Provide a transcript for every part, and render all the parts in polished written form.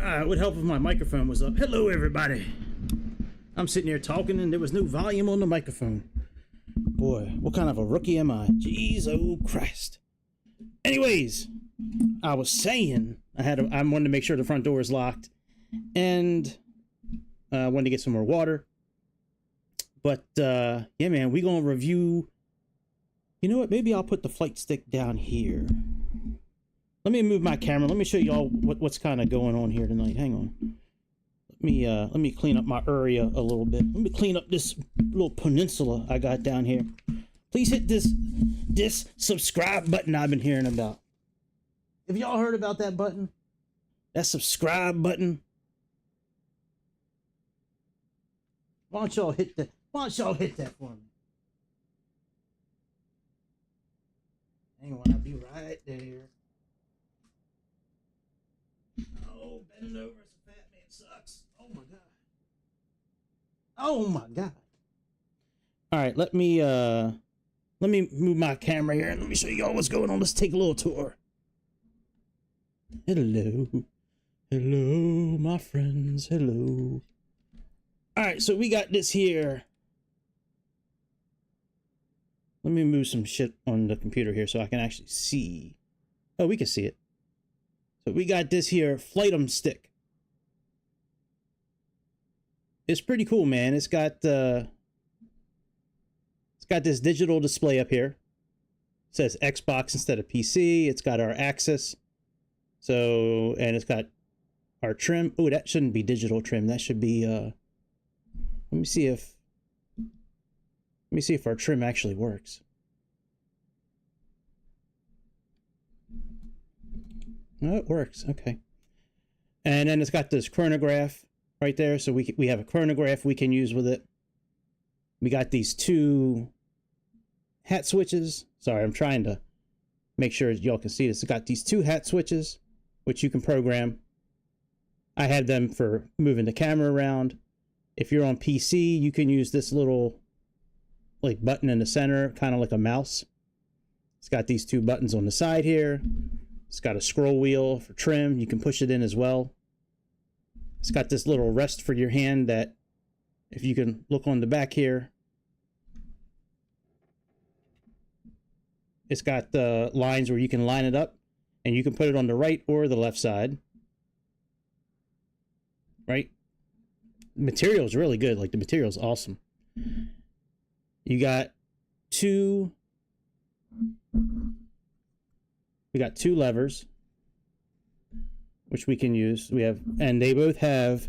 Alright, what help if my microphone was up? Hello, everybody. I'm sitting here talking and there was no volume on the microphone. Boy, what kind of a rookie am I? Jeez, oh Christ. Anyways, I was saying I wanted to make sure the front door is locked, and I wanted to get some more water. But yeah, man, we gonna review. You know what? Maybe I'll put the flight stick down here. Let me move my camera. Let me show y'all what's kind of going on here tonight. Hang on. Let me clean up my area a little bit. Let me clean up this little peninsula I got down here. Please hit this subscribe button I've been hearing about. Have y'all heard about that button? That subscribe button? Why don't y'all hit that? Why don't y'all hit that for me? Hang on, I'll be right there. Oh, bending over as a fat man sucks. Oh my god. Oh my god. All right, let me move my camera here and let me show y'all what's going on. Let's take a little tour. Hello. Hello, my friends. Hello. All right, so we got this here. Let me move some shit on the computer here so I can actually see. Oh, we can see it. So we got this here Flightstick. It's pretty cool, man. It's got this digital display up here. It says Xbox instead of PC. It's got our axis. So, and it's got our trim. Oh, that shouldn't be digital trim. That should be let me see if our trim actually works. No, it works. Okay. And then it's got this chronograph right there. So we have a chronograph we can use with it. We got these two hat switches. Sorry, I'm trying to make sure y'all can see this. It's got these two hat switches, which you can program. I have them for moving the camera around. If you're on PC, you can use this little like button in the center, kind of like a mouse. It's got these two buttons on the side here. It's got a scroll wheel for trim. You can push it in as well. It's got this little rest for your hand that, if you can look on the back here, it's got the lines where you can line it up, and you can put it on the right or the left side. Right? The material is really good. Like, the material is awesome. You got two levers, which we can use. And they both have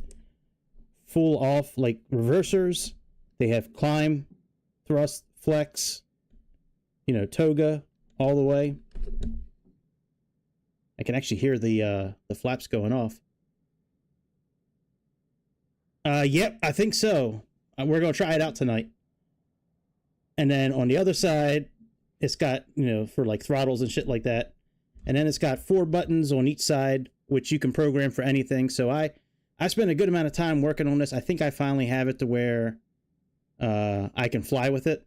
full off, like, reversers. They have climb, thrust, flex, you know, toga, all the way. I can actually hear the flaps going off. Yep, I think so. We're going to try it out tonight. And then on the other side, it's got, you know, for like throttles and shit like that. And then it's got 4 buttons on each side, which you can program for anything. So I spent a good amount of time working on this. I think I finally have it to where I can fly with it.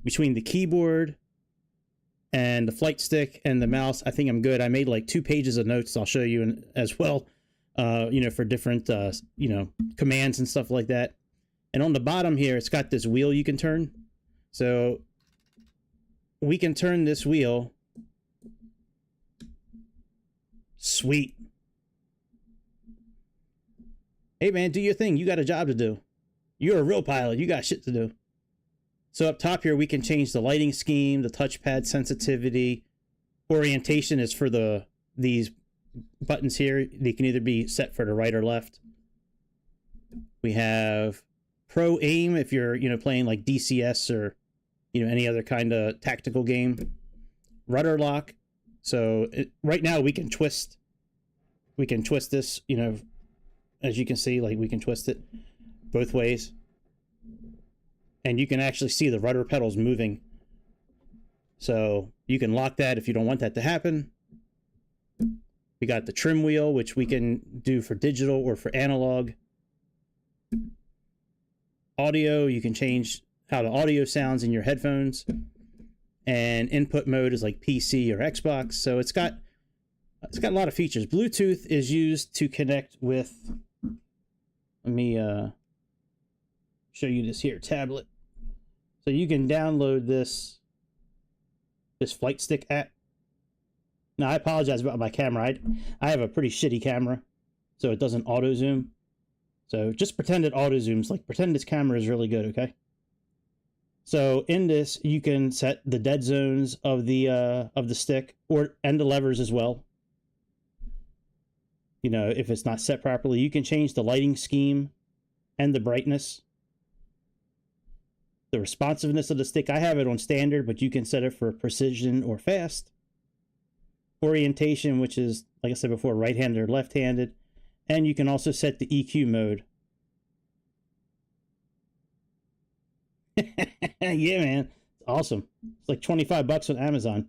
Between the keyboard and the flight stick and the mouse, I think I'm good. I made like 2 pages of notes I'll show you as well, you know, for different, you know, commands and stuff like that. And on the bottom here, it's got this wheel you can turn. So we can turn this wheel. Sweet. Hey man, do your thing. You got a job to do. You're a real pilot. You got shit to do. So up top here, we can change the lighting scheme, the touchpad sensitivity. Orientation is for these buttons here. They can either be set for the right or left. We have Pro Aim if you're, you know, playing like DCS or, you know, any other kind of tactical game. Rudder lock. So right now we can twist this, you know, as you can see, like we can twist it both ways. And you can actually see the rudder pedals moving. So you can lock that if you don't want that to happen. We got the trim wheel, which we can do for digital or for analog. Audio, you can change how the audio sounds in your headphones. And input mode is like PC or Xbox. So it's got It's got a lot of features. Bluetooth is used to connect with, let me show you this here tablet. So you can download this Flightstick app. Now, I apologize about my camera. I have a pretty shitty camera, so it doesn't auto zoom. So just pretend it auto zooms. Like, pretend this camera is really good, okay? So in this, you can set the dead zones of the stick and the levers as well. You know, if it's not set properly, you can change the lighting scheme and the brightness. The responsiveness of the stick, I have it on standard, but you can set it for precision or fast. Orientation, which is, like I said before, right-handed or left-handed. And you can also set the EQ mode. Yeah, man. It's awesome. It's like 25 bucks on Amazon.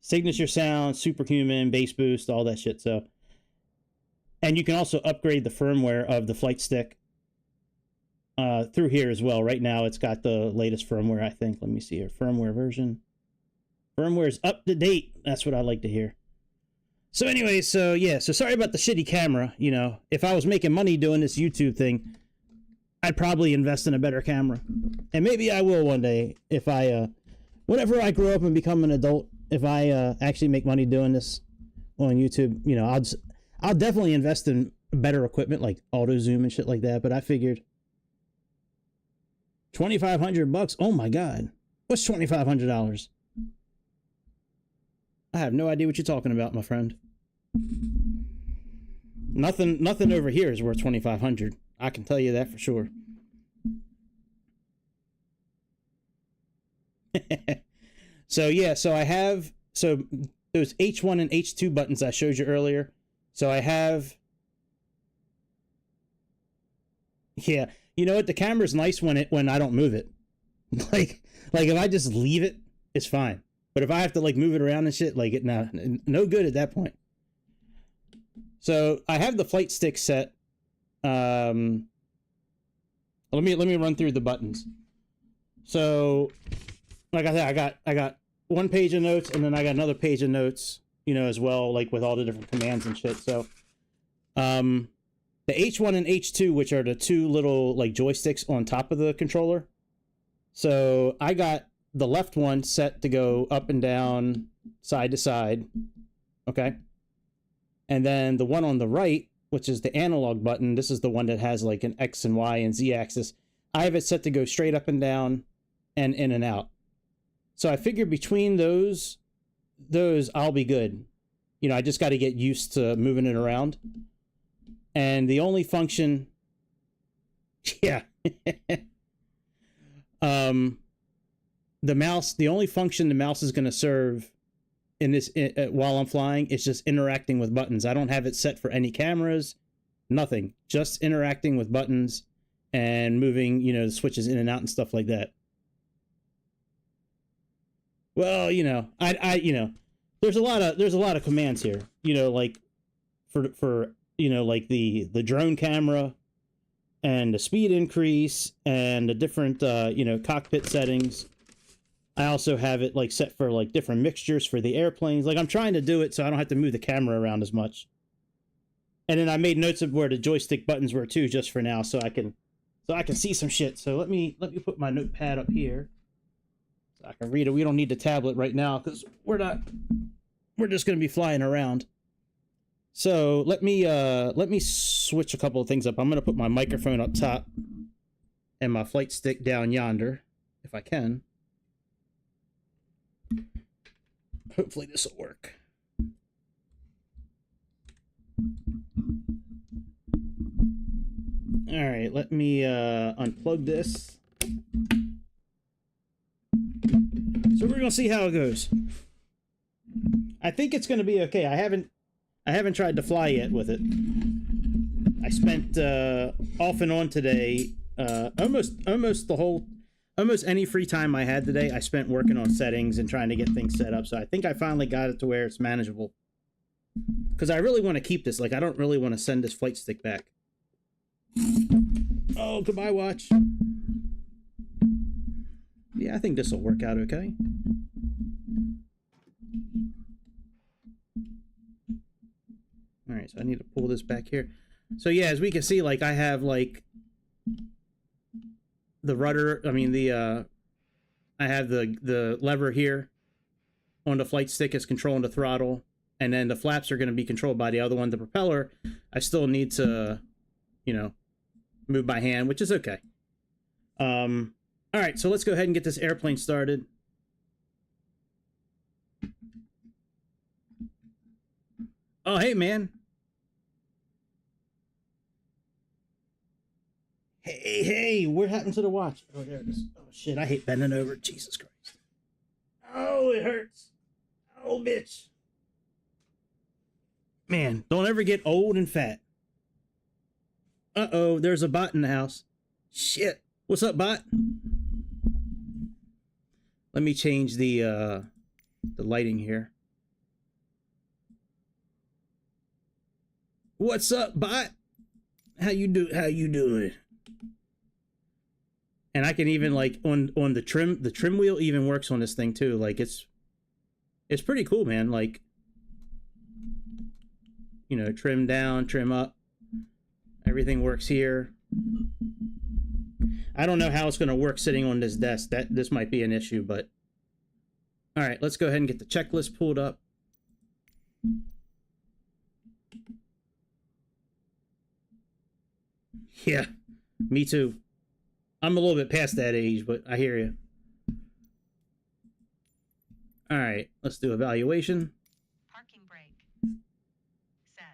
Signature sound, superhuman, bass boost, all that shit. So, and you can also upgrade the firmware of the Flightstick through here as well. Right now, it's got the latest firmware, I think. Let me see here. Firmware version. Firmware is up to date. That's what I like to hear. So anyway, so yeah, so sorry about the shitty camera. You know, if I was making money doing this YouTube thing, I'd probably invest in a better camera. And maybe I will one day if I, whenever I grow up and become an adult, if I actually make money doing this on YouTube, you know, I'll definitely invest in better equipment like auto zoom and shit like that. But I figured $2,500. Oh my God. What's $2,500? I have no idea what you're talking about, my friend. Nothing over here is worth $2,500. I can tell you that for sure. So yeah, so I have those H1 and H2 buttons I showed you earlier. So I have, yeah, you know what? The camera's nice when I don't move it. like if I just leave it, it's fine. But if I have to like move it around and shit, like no good at that point. So I have the Flightstick set. Let me run through the buttons. So, like I said, I got one page of notes, and then I got another page of notes, you know, as well, like with all the different commands and shit. So, the H1 and H2, which are the two little like joysticks on top of the controller. So I got the left one set to go up and down, side to side. Okay. And then the one on the right, which is the analog button, this is the one that has like an X and Y and Z axis. I have it set to go straight up and down and in and out. So I figured between those I'll be good. You know, I just got to get used to moving it around. And the only function, yeah. The mouse, the only function the mouse is going to serve in this while I'm flying is just interacting with buttons. I don't have it set for any cameras, nothing. Just interacting with buttons and moving, you know, the switches in and out and stuff like that. Well, you know, you know, there's a lot of commands here. You know, like for you know, like the drone camera and the speed increase and the different you know, cockpit settings. I also have it like set for like different mixtures for the airplanes. Like I'm trying to do it so I don't have to move the camera around as much. And then I made notes of where the joystick buttons were too, just for now, so I can see some shit. So let me put my notepad up here so I can read it. We don't need the tablet right now because we're just gonna be flying around. So let me switch a couple of things up. I'm gonna put my microphone up top and my Flightstick down yonder, if I can. Hopefully this will work. All right, let me unplug this. So we're gonna see how it goes. I think it's gonna be okay. I haven't tried to fly yet with it. I spent off and on today, almost any free time I had today, I spent working on settings and trying to get things set up. So I think I finally got it to where it's manageable. Because I really want to keep this. Like, I don't really want to send this Flightstick back. Oh, goodbye, watch. Yeah, I think this will work out okay. right, so I need to pull this back here. So yeah, as we can see, like I have like the rudder, I mean the I have the lever here on the flight stick is controlling the throttle, and then the flaps are going to be controlled by the other one. The propeller, I still need to, you know, move by hand, which is okay. All right, so let's go ahead and get this airplane started. Oh, hey, man. Hey, what happened to the watch? Oh, there it is. Oh, shit, I hate bending over. Jesus Christ. Oh, it hurts. Oh, bitch. Man, don't ever get old and fat. Uh-oh, there's a bot in the house. Shit. What's up, bot? Let me change the lighting here. What's up, bot? How you doing? And I can even like on the trim wheel even works on this thing too. Like it's pretty cool, man. Like, you know, trim down, trim up. Everything works here. I don't know how it's going to work sitting on this desk. This might be an issue, but all right, let's go ahead and get the checklist pulled up. Yeah, me too. I'm a little bit past that age, but I hear you. All right, let's do evaluation. Parking brake. Set.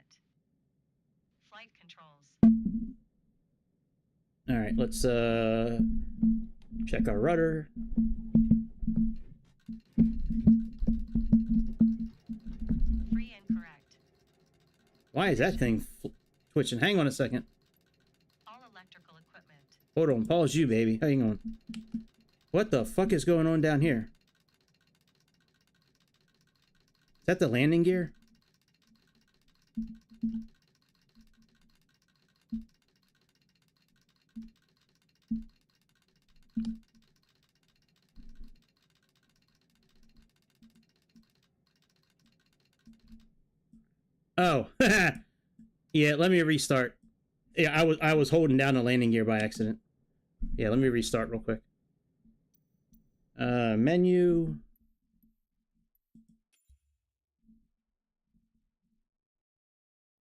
Flight controls. All right, let's check our rudder. Free and correct. Why is that thing twitching? Hang on a second. All electrical equipment. Hold on, pause you, baby. Hang on. What the fuck is going on down here? Is that the landing gear? Oh, yeah, let me restart. Yeah, I was holding down the landing gear by accident. Yeah, let me restart real quick. Menu.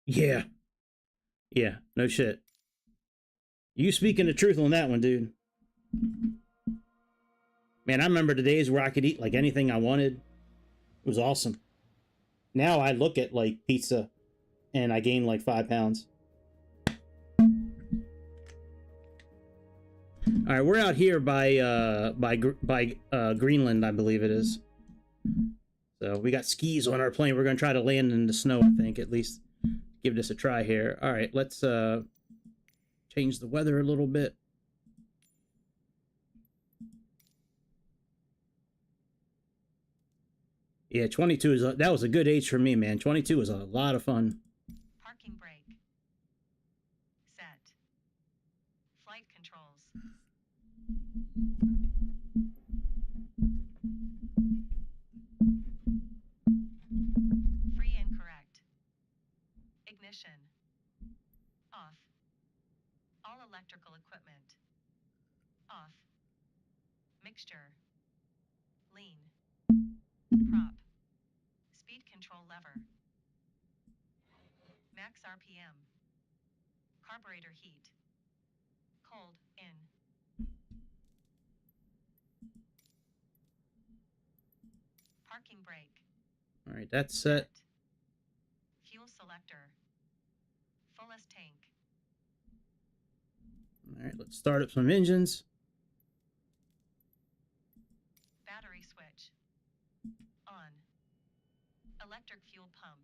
Yeah. Yeah, no shit. You speaking the truth on that one, dude. Man, I remember the days where I could eat like anything I wanted. It was awesome. Now I look at like pizza and I gain like 5 pounds. All right, we're out here by Greenland, I believe it is. So we got skis on our plane. We're gonna try to land in the snow, I think, at least give this a try here. All right, let's change the weather a little bit. Yeah, 22 is that was a good age for me, man. 22 was a lot of fun. Parking brake. Set. Flight controls. Free and correct. Ignition. Off. All electrical equipment. Off. Mixture. Lean. Prop. Speed control lever. Max RPM. Carburetor heat. Cold in. Parking brake. All right, that's set. Fuel selector. Fullest tank. All right, let's start up some engines. Battery switch. On. Electric fuel pump.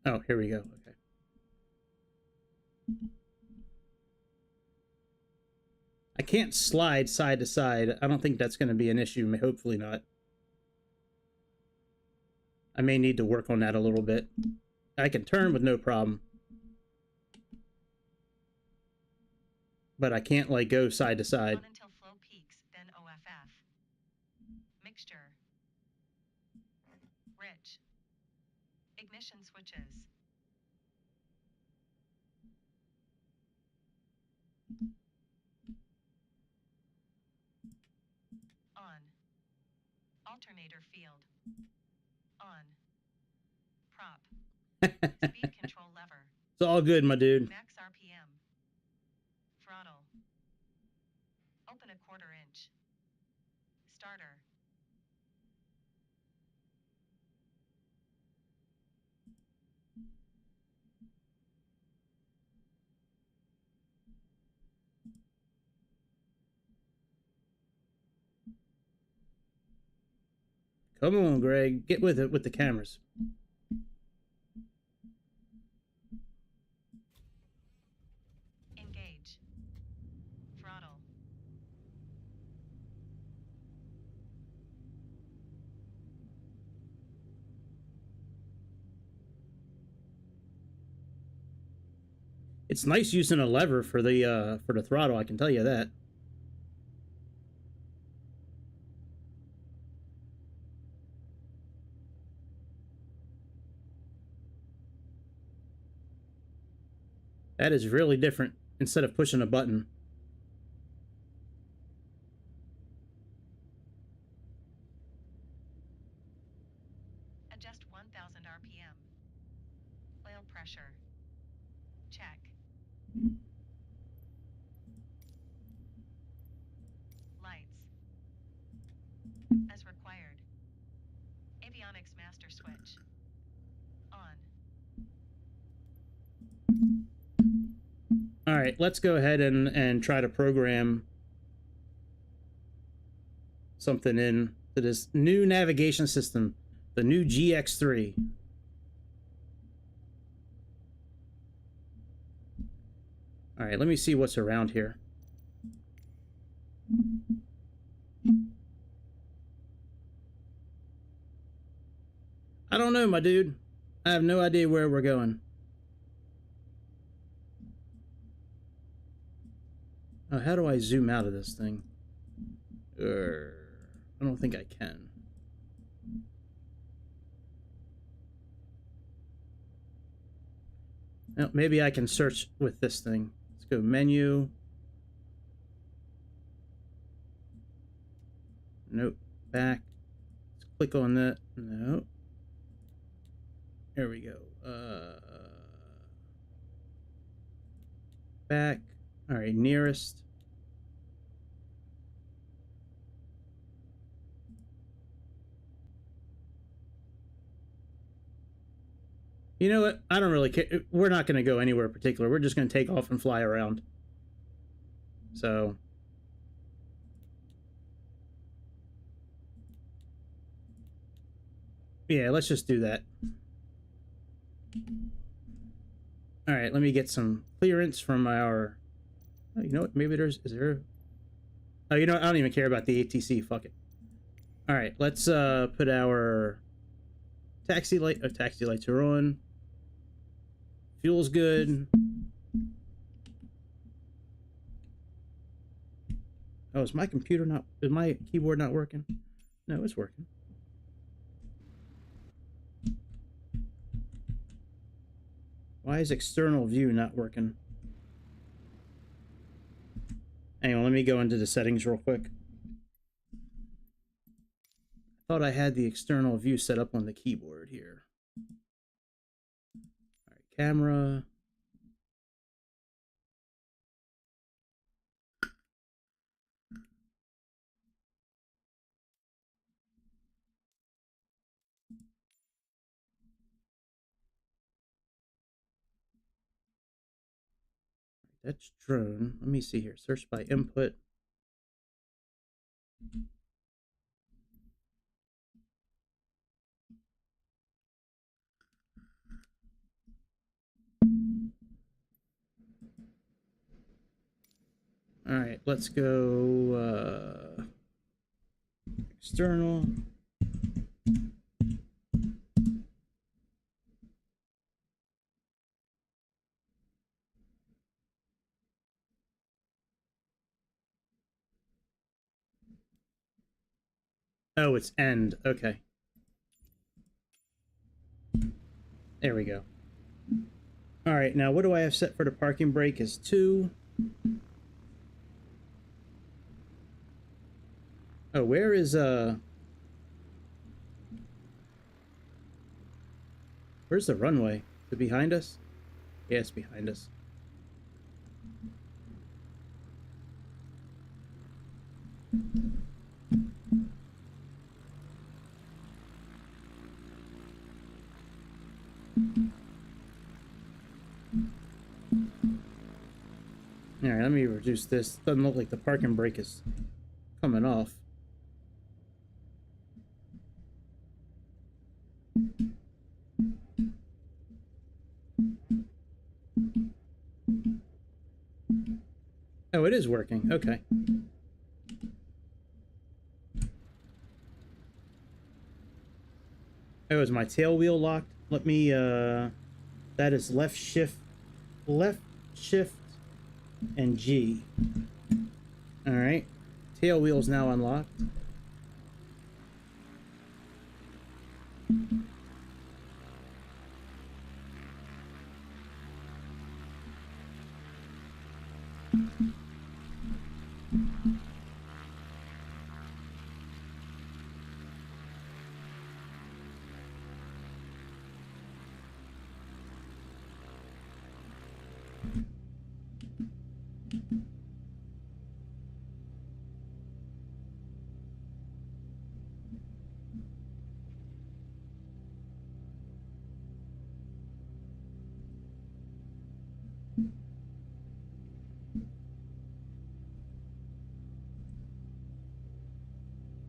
Oh, here we go. Okay. can't slide side to side. I don't think that's going to be an issue. Hopefully not. I may need to work on that a little bit. I can turn with no problem. But I can't, like, go side to side. On until flow peaks, then OFF. Mixture. Rich. Ignition switches. On. Alternator field. On. Prop. Speed control lever. It's all good, my dude. Max RPM. Throttle. Open a 1/4 inch. Starter. Come on, Greg. Get with it with the cameras. Engage. Throttle. It's nice using a lever for the throttle, I can tell you that. That is really different instead of pushing a button. Adjust 1000 RPM. Oil pressure. Check. Lights. As required. Avionics master switch. On. All right, let's go ahead and try to program something in to this new navigation system, the new GX3. All right, let me see what's around here. I don't know, my dude. I have no idea where we're going. Oh, how do I zoom out of this thing? I don't think I can. Well, maybe I can search with this thing. Let's go menu. Nope. Back. Let's click on that. No. There we go. Back. All right, nearest. You know what? I don't really care. We're not going to go anywhere particular. We're just going to take off and fly around. So. Yeah, let's just do that. All right, let me get some clearance from our... Oh, you know what? Maybe there's... Is there... Oh, you know what? I don't even care about the ATC. Fuck it. All right, let's put our taxi light... Oh, taxi lights are on. Fuel's good. Oh, is my computer not... Is my keyboard not working? No, it's working. Why is external view not working? Hang on, let me go into the settings real quick. I thought I had the external view set up on the keyboard here. All right, camera. That's drone. Let me see here. Search by input. All right, let's go external. Oh, it's end. Okay. There we go. All right, now what do I have set for the parking brake is 2. Oh, where is where's the runway? Is it behind us? Yeah, it's behind us. All right, let me reduce this. Doesn't look like the parking brake is coming off. Oh, it is working. Okay. Oh, is my tail wheel locked? Let me, that is left shift, and G. All right. Tail wheel's now unlocked.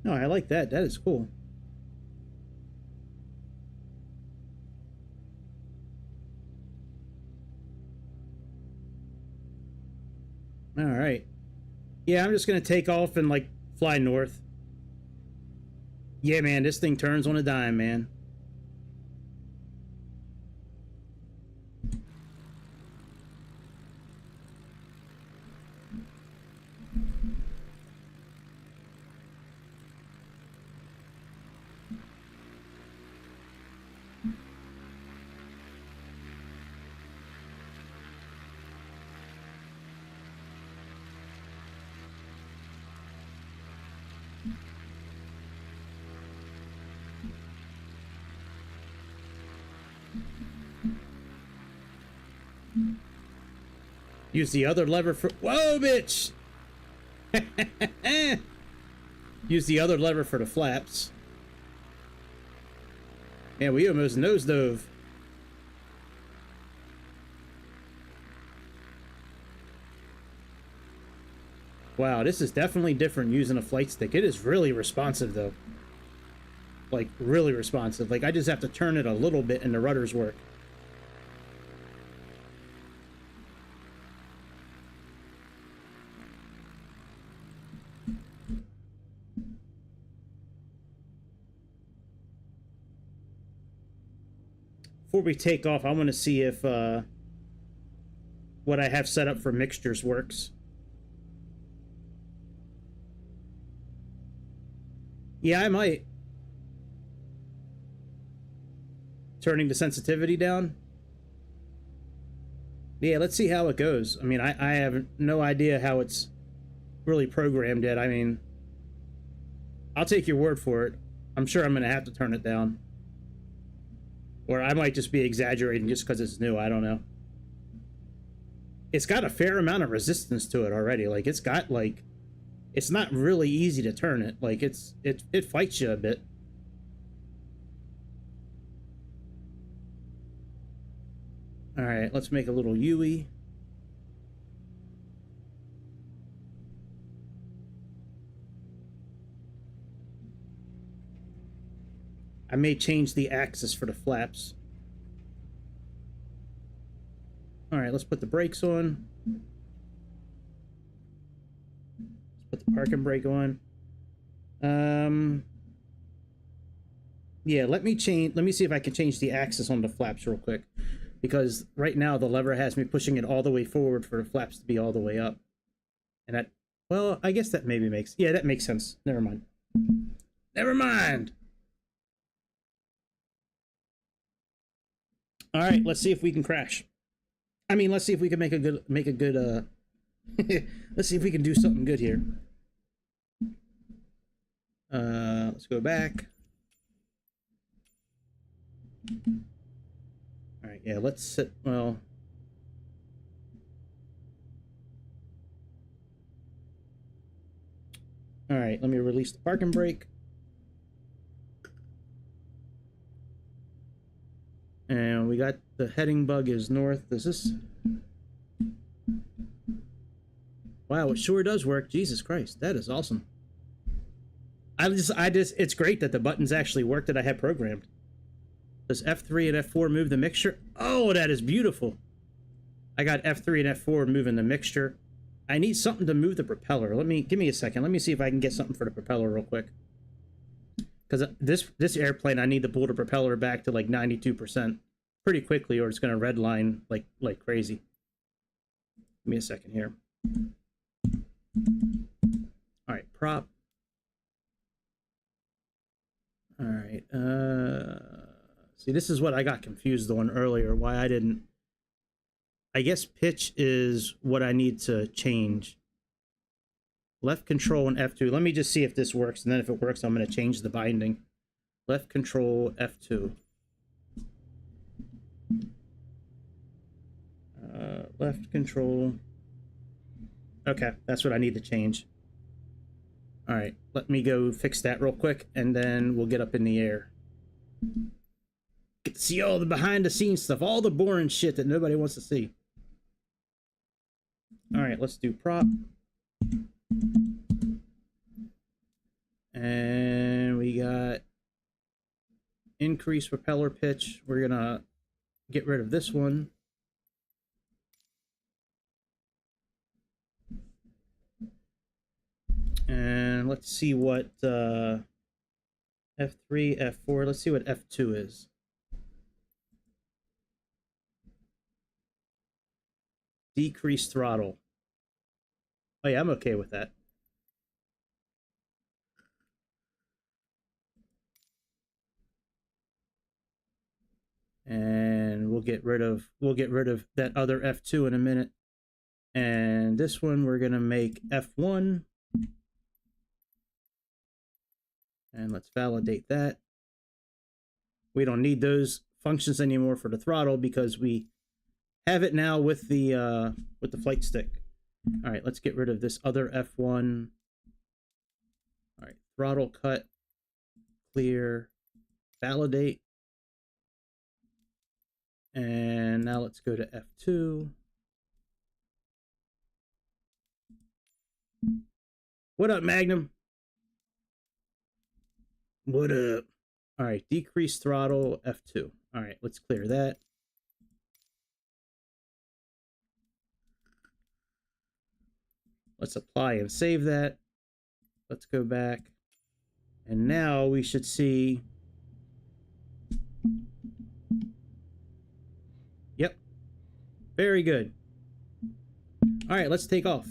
No, I like that. That is cool. All right. Yeah, I'm just going to take off and, like, fly north. Yeah, man, this thing turns on a dime, man. Use the other lever for... Whoa, bitch! Use the other lever for the flaps. Man, we almost nosedove. Wow, this is definitely different using a flight stick. It is really responsive, though. Like, really responsive. Like, I just have to turn it a little bit and the rudders work. Before we take off, I want to see if what I have set up for mixtures works. Yeah, I might. Turning the sensitivity down. Yeah, let's see how it goes. I mean, I have no idea how it's really programmed yet. I mean, I'll take your word for it. I'm sure I'm going to have to turn it down. Or I might just be exaggerating just because it's new. I don't know. It's got a fair amount of resistance to it already. Like, it's got, like... It's not really easy to turn it. Like, it fights you a bit. Alright, let's make a little UE. I may change the axis for the flaps. Alright, let's put the brakes on. put the parking brake on. Yeah, let me see if I can change the axis on the flaps real quick. Because right now the lever has me pushing it all the way forward for the flaps to be all the way up. And that, well, I guess that maybe makes, yeah, that makes sense. Never mind. Never mind! Alright, let's see if we can crash. I mean, let's see if we can make a good, let's see if we can do something good here. Let's go back. Alright, yeah, let's sit, well... Alright, let me release the parking brake. And we got the heading bug is north. Does this... Wow, it sure does work. Jesus Christ, that is awesome. It's great that the buttons actually work that I had programmed. Does F3 and F4 move the mixture? Oh, that is beautiful. I got F3 and F4 moving the mixture. I need something to move the propeller. Give me a second. Let me see if I can get something for the propeller real quick. Because this airplane, I need to pull the propeller back to like 92% pretty quickly, or it's going to redline like crazy. Give me a second here. All right, prop. All right. See, this is what I got confused on earlier. Why I didn't. I guess pitch is what I need to change. Left control and F2. Let me just see if this works, and then if it works, I'm going to change the binding. Left control F2. Left control. Okay, that's what I need to change. All right, let me go fix that real quick, and then we'll get up in the air. Get to see all the behind-the-scenes stuff, all the boring shit that nobody wants to see. All right, let's do prop. And we got increase propeller pitch. We're gonna get rid of this one. And let's see what F3, F4, let's see what F2 is. Decrease throttle. Oh yeah, I'm okay with that. And we'll get rid of that other F2 in a minute. And this one we're gonna make F1. And let's validate that. We don't need those functions anymore for the throttle because we have it now with the flight stick. All right, let's get rid of this other F1. All right, throttle cut, clear, validate. And now let's go to F2. What up, Magnum? What up? All right, decrease throttle, F2. All right, let's clear that. Let's apply and save that. Let's go back. And now we should see. Yep. Very good. All right, let's take off.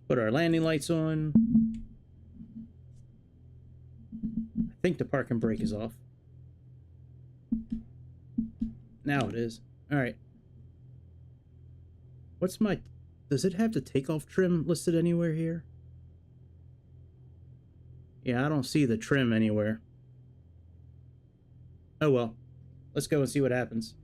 Put our landing lights on. I think the parking brake is off. Now it is. All right. What's my... Does it have the takeoff trim listed anywhere here? Yeah, I don't see the trim anywhere. Oh well. Let's go and see what happens.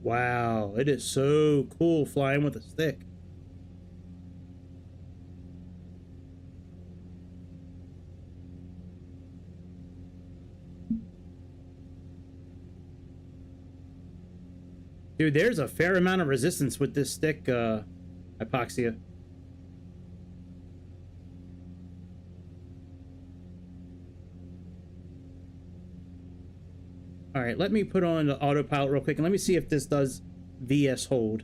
Wow, it is so cool flying with a stick. Dude, there's a fair amount of resistance with this stick, Hypoxia. All right, let me put on the autopilot real quick and let me see if this does VS hold.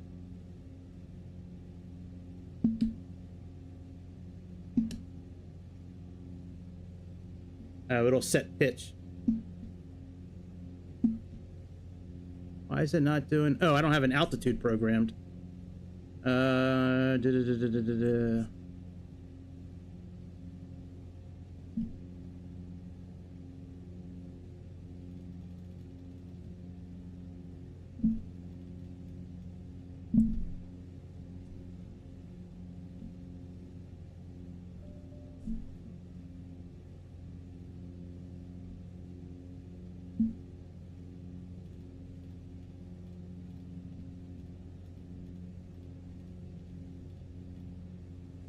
It'll set pitch. Why is it not doing... Oh, I don't have an altitude programmed.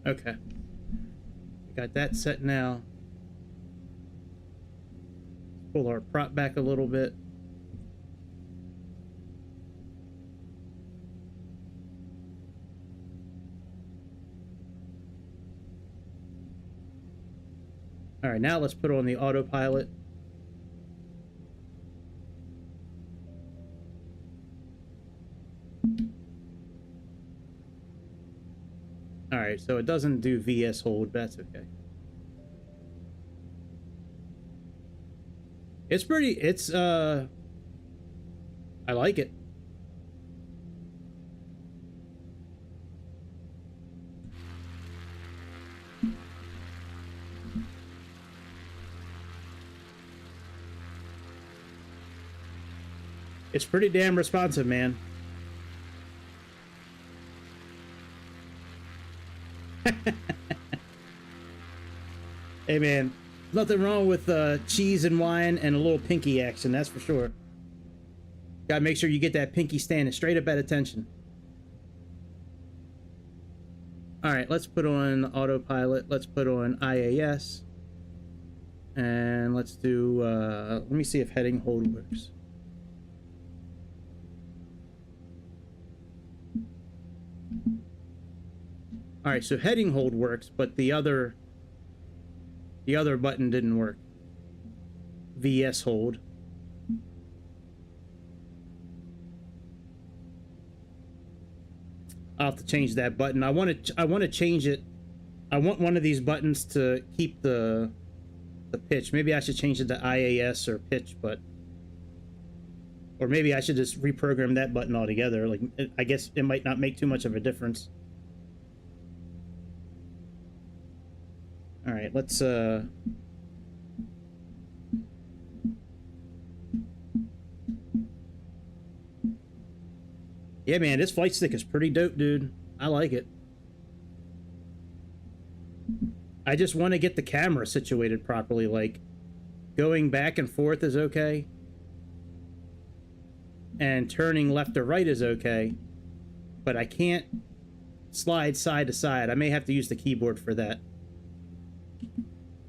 Okay. Got that set now. Pull our prop back a little bit. All right, now let's put on the autopilot. All right, so it doesn't do VS hold, but that's okay. It's pretty, I like it. It's pretty damn responsive, man. Hey, man, nothing wrong with cheese and wine and a little pinky action, that's for sure. Gotta make sure you get that pinky standing straight up at attention. All right, let's put on autopilot. Let's put on IAS. And let's do, let me see if heading hold works. All right, so heading hold works, but the other button didn't work. VS hold. I'll have to change that button. I want to change it. I want one of these buttons to keep the pitch. Maybe I should change it to IAS or pitch, or maybe I should just reprogram that button altogether. Like, I guess it might not make too much of a difference. All right, let's yeah, man, this flight stick is pretty dope, dude. I like it. I just want to get the camera situated properly. Like, going back and forth is okay, and turning left or right is okay, but I can't slide side to side. I may have to use the keyboard for that.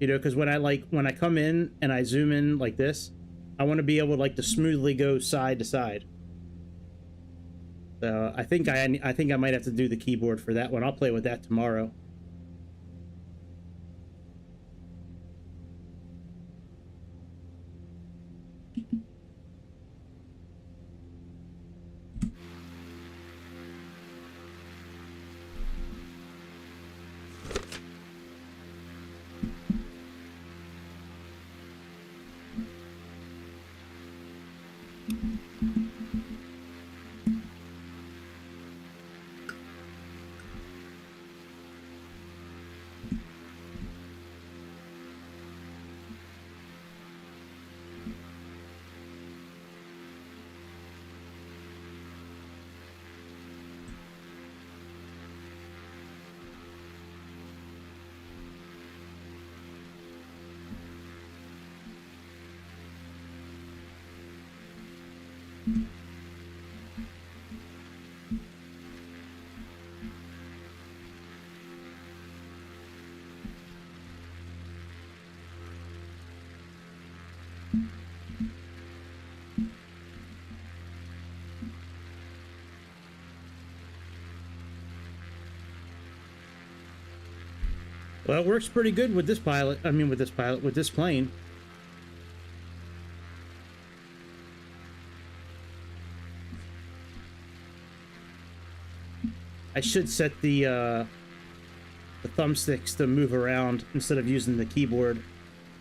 You know, because when I come in and I zoom in like this, I want to be able to smoothly go side to side. So I think I might have to do the keyboard for that one. I'll play with that tomorrow. Well, it works pretty good with this pilot. I mean, with this plane. I should set the thumbsticks to move around instead of using the keyboard.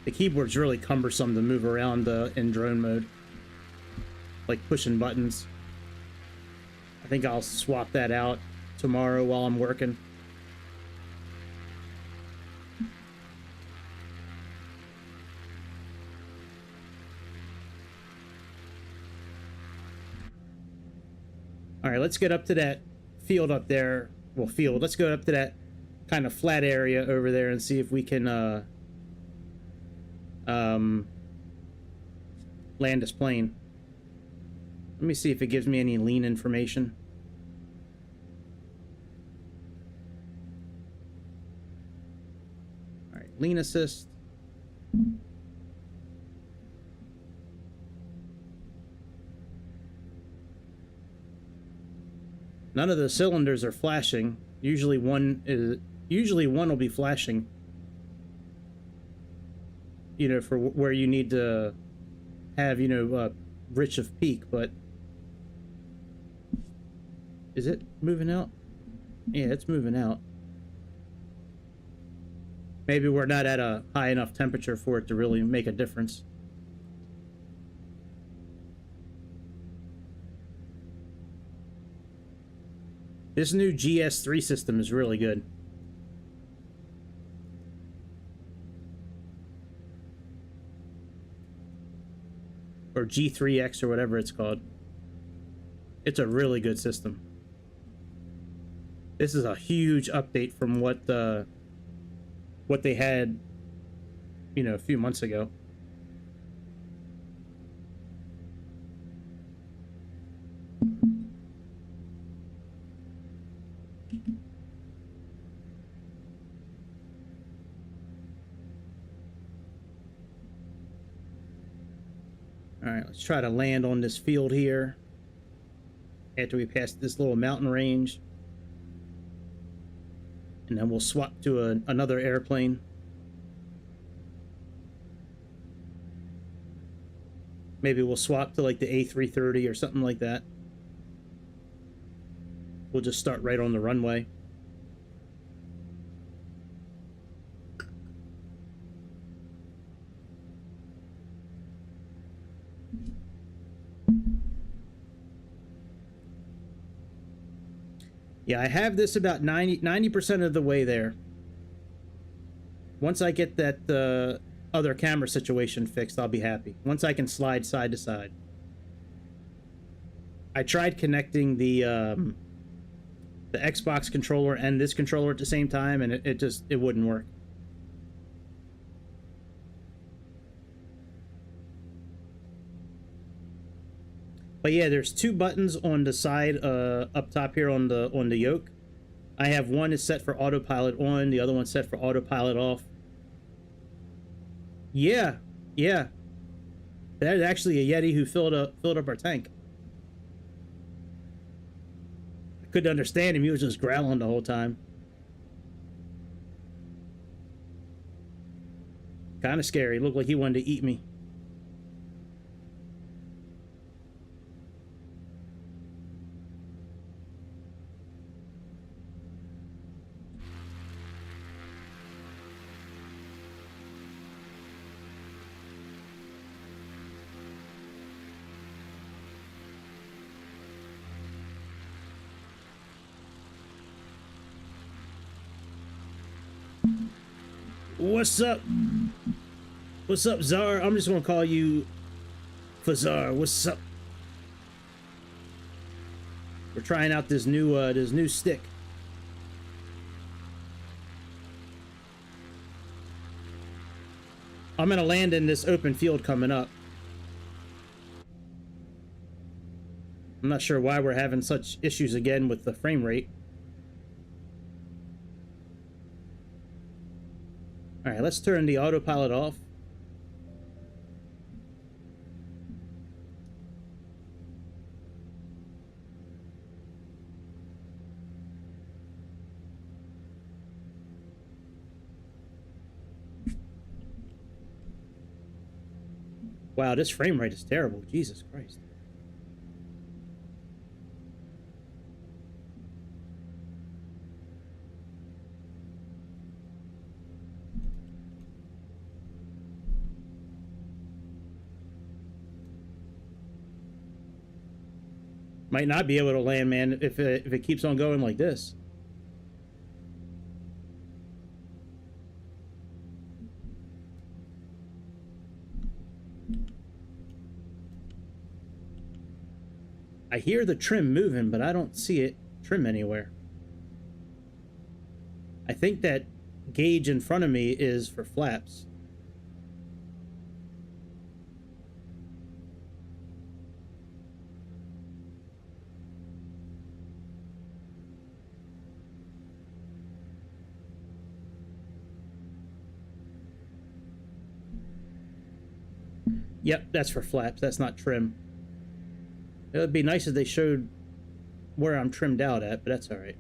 The keyboard's really cumbersome to move around in drone mode. Like pushing buttons. I think I'll swap that out tomorrow while I'm working. All right, let's get up to that field up there. Well, field. Let's go up to that kind of flat area over there and see if we can land this plane. Let me see if it gives me any lean information. All right, lean assist. None of the cylinders are flashing. Usually one will be flashing. You know, for where you need to have, you know, rich of peak, but is it moving out? Yeah, it's moving out. Maybe we're not at a high enough temperature for it to really make a difference. This new GS3 system is really good. Or G3X or whatever it's called. It's a really good system. This is a huge update from what they had, you know, a few months ago. Alright, let's try to land on this field here after we pass this little mountain range. And then we'll swap to another airplane. Maybe we'll swap to like the A330 or something like that. We'll just start right on the runway. Yeah, I have this about 90% of the way there. Once I get that other camera situation fixed, I'll be happy. Once I can slide side to side. I tried connecting the Xbox controller and this controller at the same time, and it wouldn't work. But yeah, there's two buttons on the side up top here on the yoke. I have one is set for autopilot on, the other one's set for autopilot off. Yeah, yeah. That's actually a Yeti who filled up our tank. I couldn't understand him, he was just growling the whole time. Kind of scary, looked like he wanted to eat me. What's up? What's up, Czar? I'm just gonna call you Fazar. What's up? We're trying out this new stick. I'm gonna land in this open field coming up. I'm not sure why we're having such issues again with the frame rate. All right, let's turn the autopilot off. Wow, this frame rate is terrible. Jesus Christ. Might not be able to land, man, if it keeps on going like this. I hear the trim moving, but I don't see it trim anywhere. I think that gauge in front of me is for flaps. Yep, that's for flaps. That's not trim. It would be nice if they showed where I'm trimmed out at, but that's all right.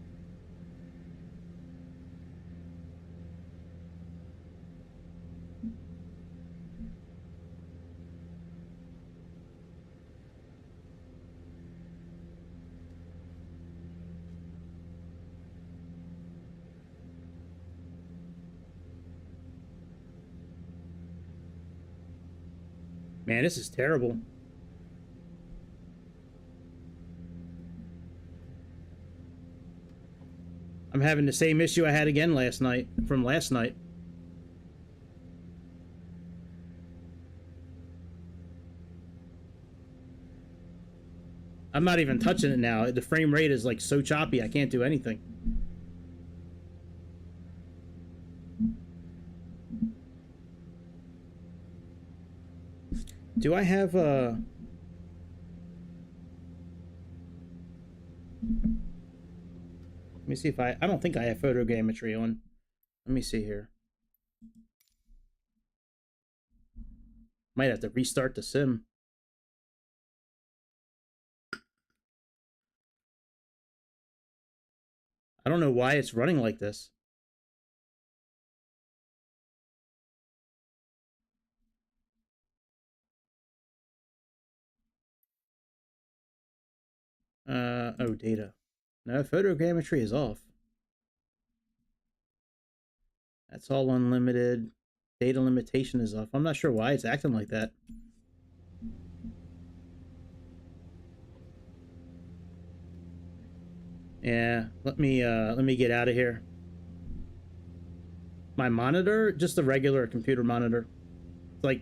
Man, this is terrible. I'm having the same issue I had again from last night. I'm not even touching it now. The frame rate is like so choppy, I can't do anything. Do I have Let me see if I don't think I have photogrammetry on. Let me see here. Might have to restart the sim. I don't know why it's running like this. Oh, data. No, photogrammetry is off. That's all unlimited. Data limitation is off. I'm not sure why it's acting like that. Yeah, let me get out of here. My monitor, just a regular computer monitor. It's like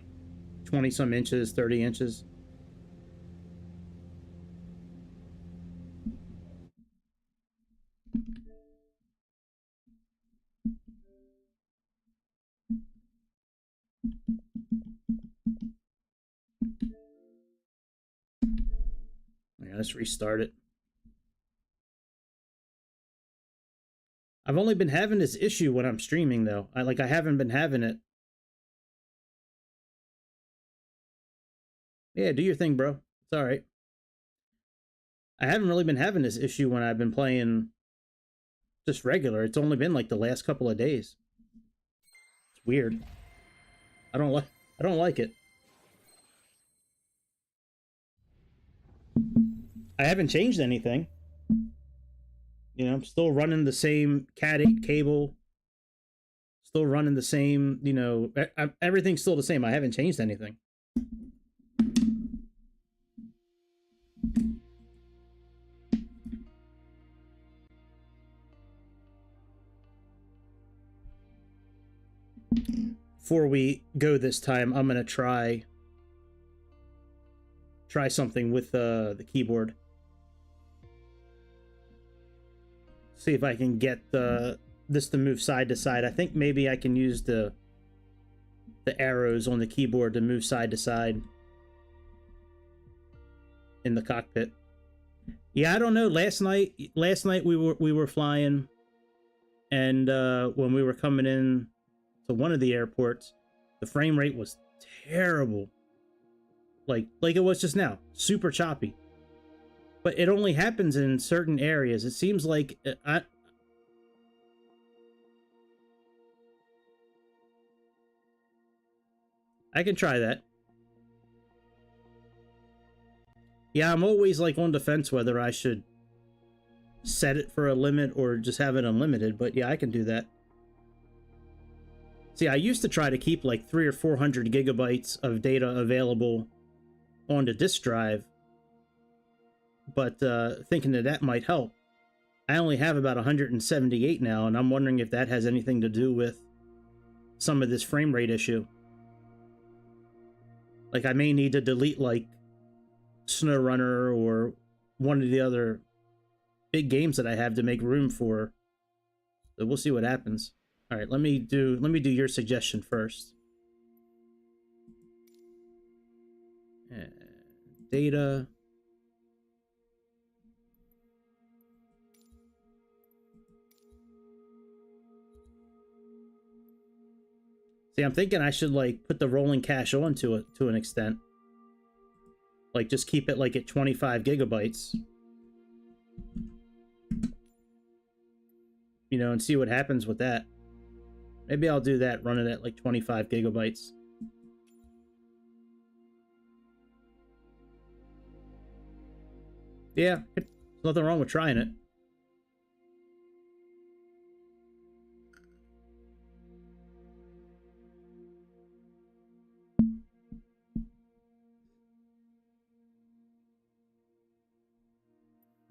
20 some inches, 30 inches. Yeah, let's restart it. I've only been having this issue when I'm streaming, though. I haven't been having it. Yeah, do your thing, bro. It's all right. I haven't really been having this issue when I've been playing just regular. It's only been like the last couple of days. It's weird. I don't like it. I haven't changed anything. You know, I'm still running the same Cat 8 cable. Still running the same, you know, everything's still the same. I haven't changed anything. Before we go this time, I'm gonna try something with the keyboard. See if I can get this to move side to side. I think maybe I can use the arrows on the keyboard to move side to side in the cockpit. Yeah, I don't know. Last night we were flying, and when we were coming in to one of the airports, the frame rate was terrible. Like it was just now, super choppy. But it only happens in certain areas. It seems like I can try that. Yeah, I'm always like on the fence whether I should set it for a limit or just have it unlimited, but yeah, I can do that. See, I used to try to keep like 300 or 400 gigabytes of data available on the disk drive, but thinking that that might help. I only have about 178 now, and I'm wondering if that has anything to do with some of this frame rate issue. Like, I may need to delete, like, SnowRunner or one of the other big games that I have to make room for. So we'll see what happens. All right, let me do your suggestion first. Data. See, I'm thinking I should like put the rolling cache on to it to an extent. Like just keep it like at 25 gigabytes. You know, and see what happens with that. Maybe I'll do that, run it at like 25 gigabytes. Yeah, there's nothing wrong with trying it.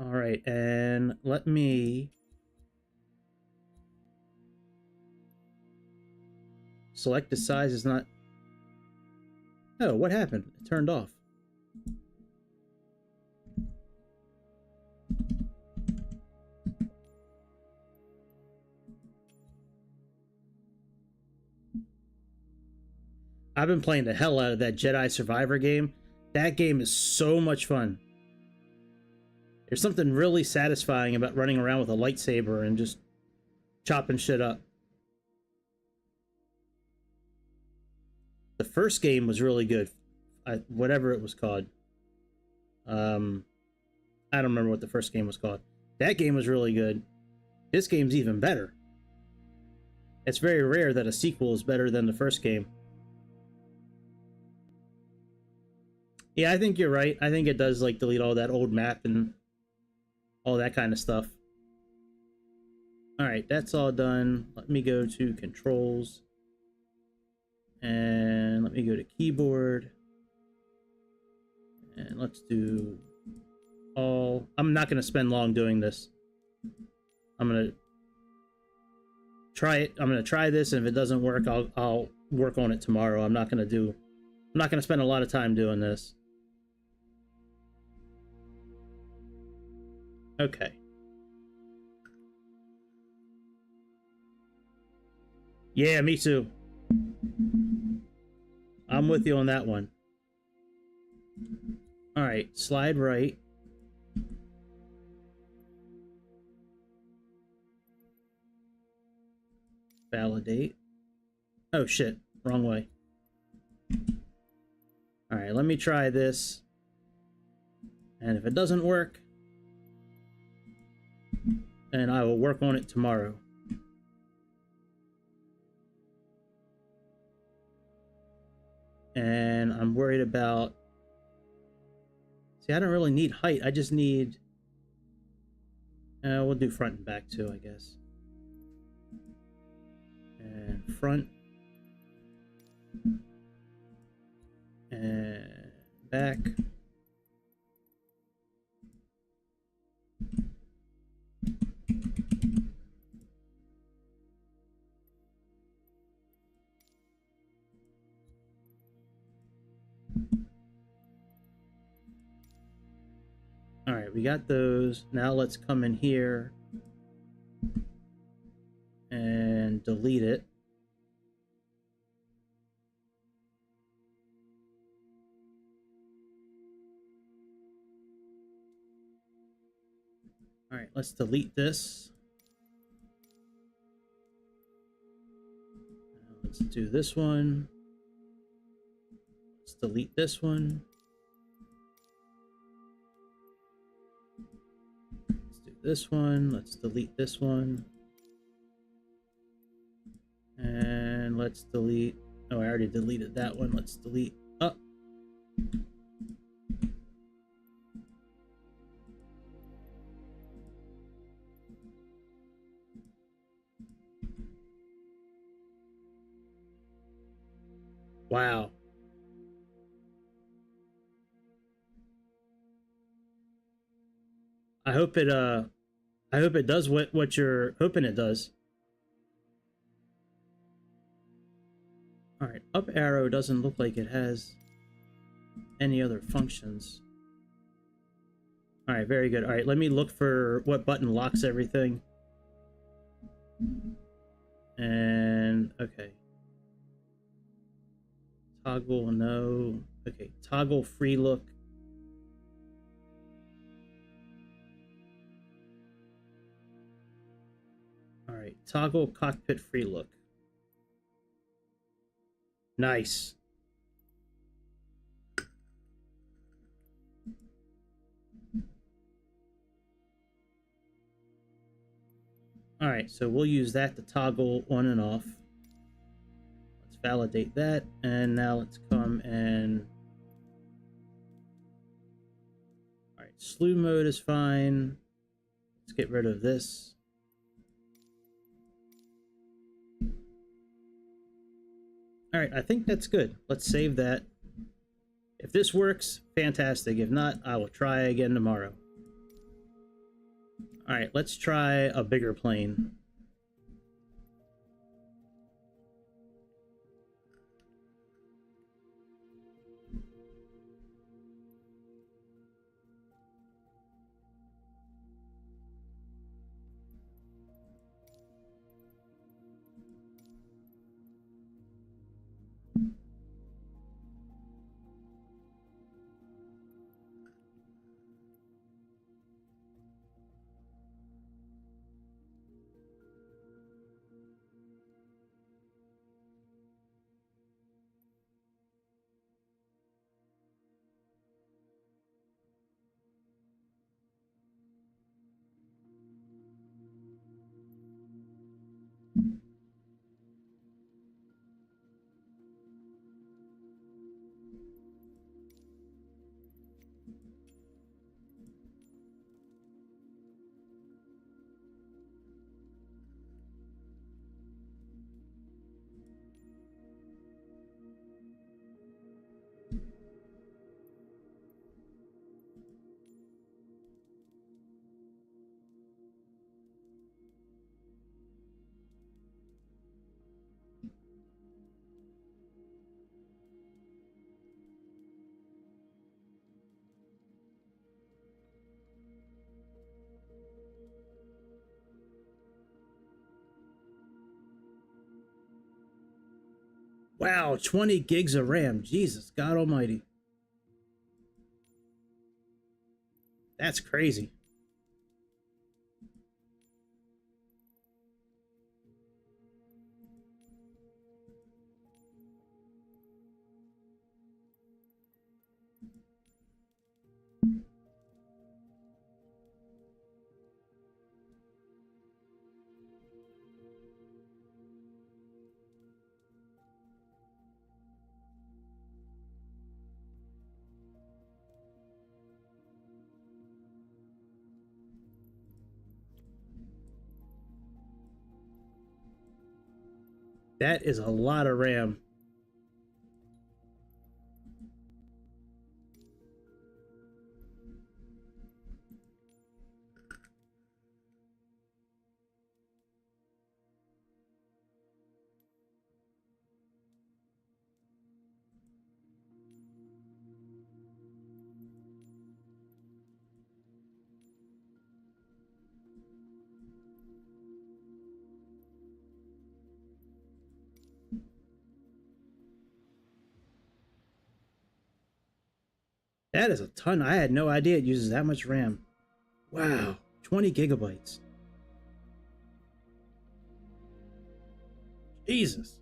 All right, and let me select the size is not... Oh, what happened? It turned off. I've been playing the hell out of that Jedi Survivor game. That game is so much fun. There's something really satisfying about running around with a lightsaber and just chopping shit up. The first game was really good. Whatever it was called. I don't remember what the first game was called. That game was really good. This game's even better. It's very rare that a sequel is better than the first game. Yeah, I think you're right. I think it does like delete all that old map and all that kind of stuff. All right, that's all done. Let me go to controls. And let me go to keyboard. And let's do all... I'm not going to spend long doing this. I'm going to try it. I'm going to try this, and if it doesn't work, I'll work on it tomorrow. I'm not going to spend a lot of time doing this. Okay. Yeah, me too. I'm with you on that one. All right, slide right. Validate. Oh shit, wrong way. All right, let me try this. And if it doesn't work, then I will work on it tomorrow. And I'm worried about... See, I don't really need height. I just need... we'll do front and back too, I guess. And front. And back. All right, we got those. Now let's come in here and delete it. All right, let's delete this. Let's do this one. Let's delete this one. Let's do this one. Let's delete this one. And let's delete... Oh, I already deleted that one. Let's delete... Oh! Wow. I hope it does what you're hoping it does. All right, up arrow doesn't look like it has any other functions. All right, very good. All right, let me look for what button locks everything. And okay. Toggle, no. Okay, toggle free look. All right, toggle cockpit free look. Nice. All right, so we'll use that to toggle on and off. Let's validate that, and now let's come and... All right, slew mode is fine. Let's get rid of this. All right, I think that's good. Let's save that. If this works, fantastic. If not, I will try again tomorrow. All right, let's try a bigger plane. Wow, 20 gigs of RAM. Jesus, God almighty. That's crazy. That is a lot of RAM. That is a ton. I had no idea it uses that much RAM. Wow, 20 gigabytes. Jesus.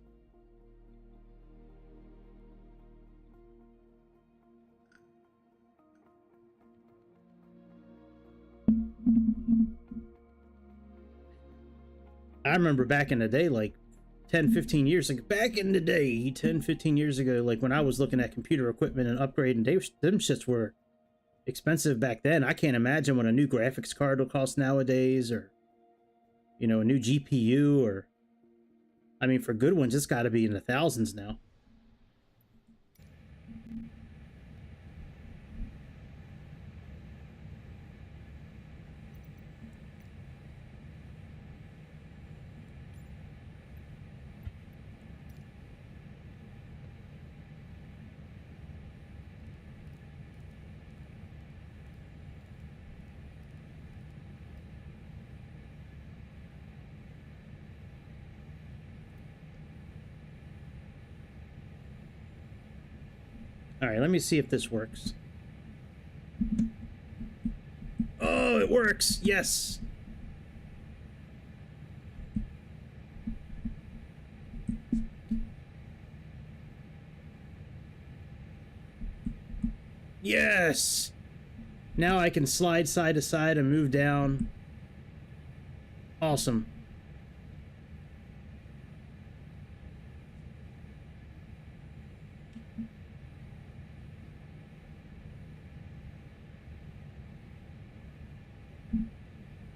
I remember back in the day, like 10, 15 years ago, back in the day, 10, 15 years ago, like when I was looking at computer equipment and upgrading, them shits were expensive back then. I can't imagine what a new graphics card will cost nowadays, or, you know, a new GPU, or, I mean, for good ones, it's got to be in the thousands now. All right, let me see if this works. Oh, it works. Yes. Yes. Now I can slide side to side and move down. Awesome.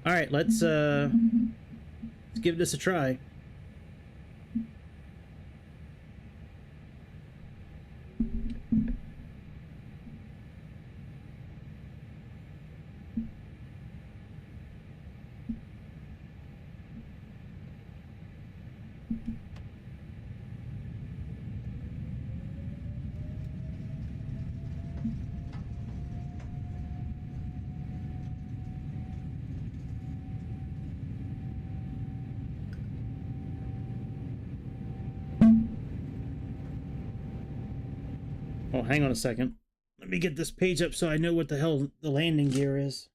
All right, let's give this a try. Oh, hang on a second. Let me get this page up so I know what the hell the landing gear is.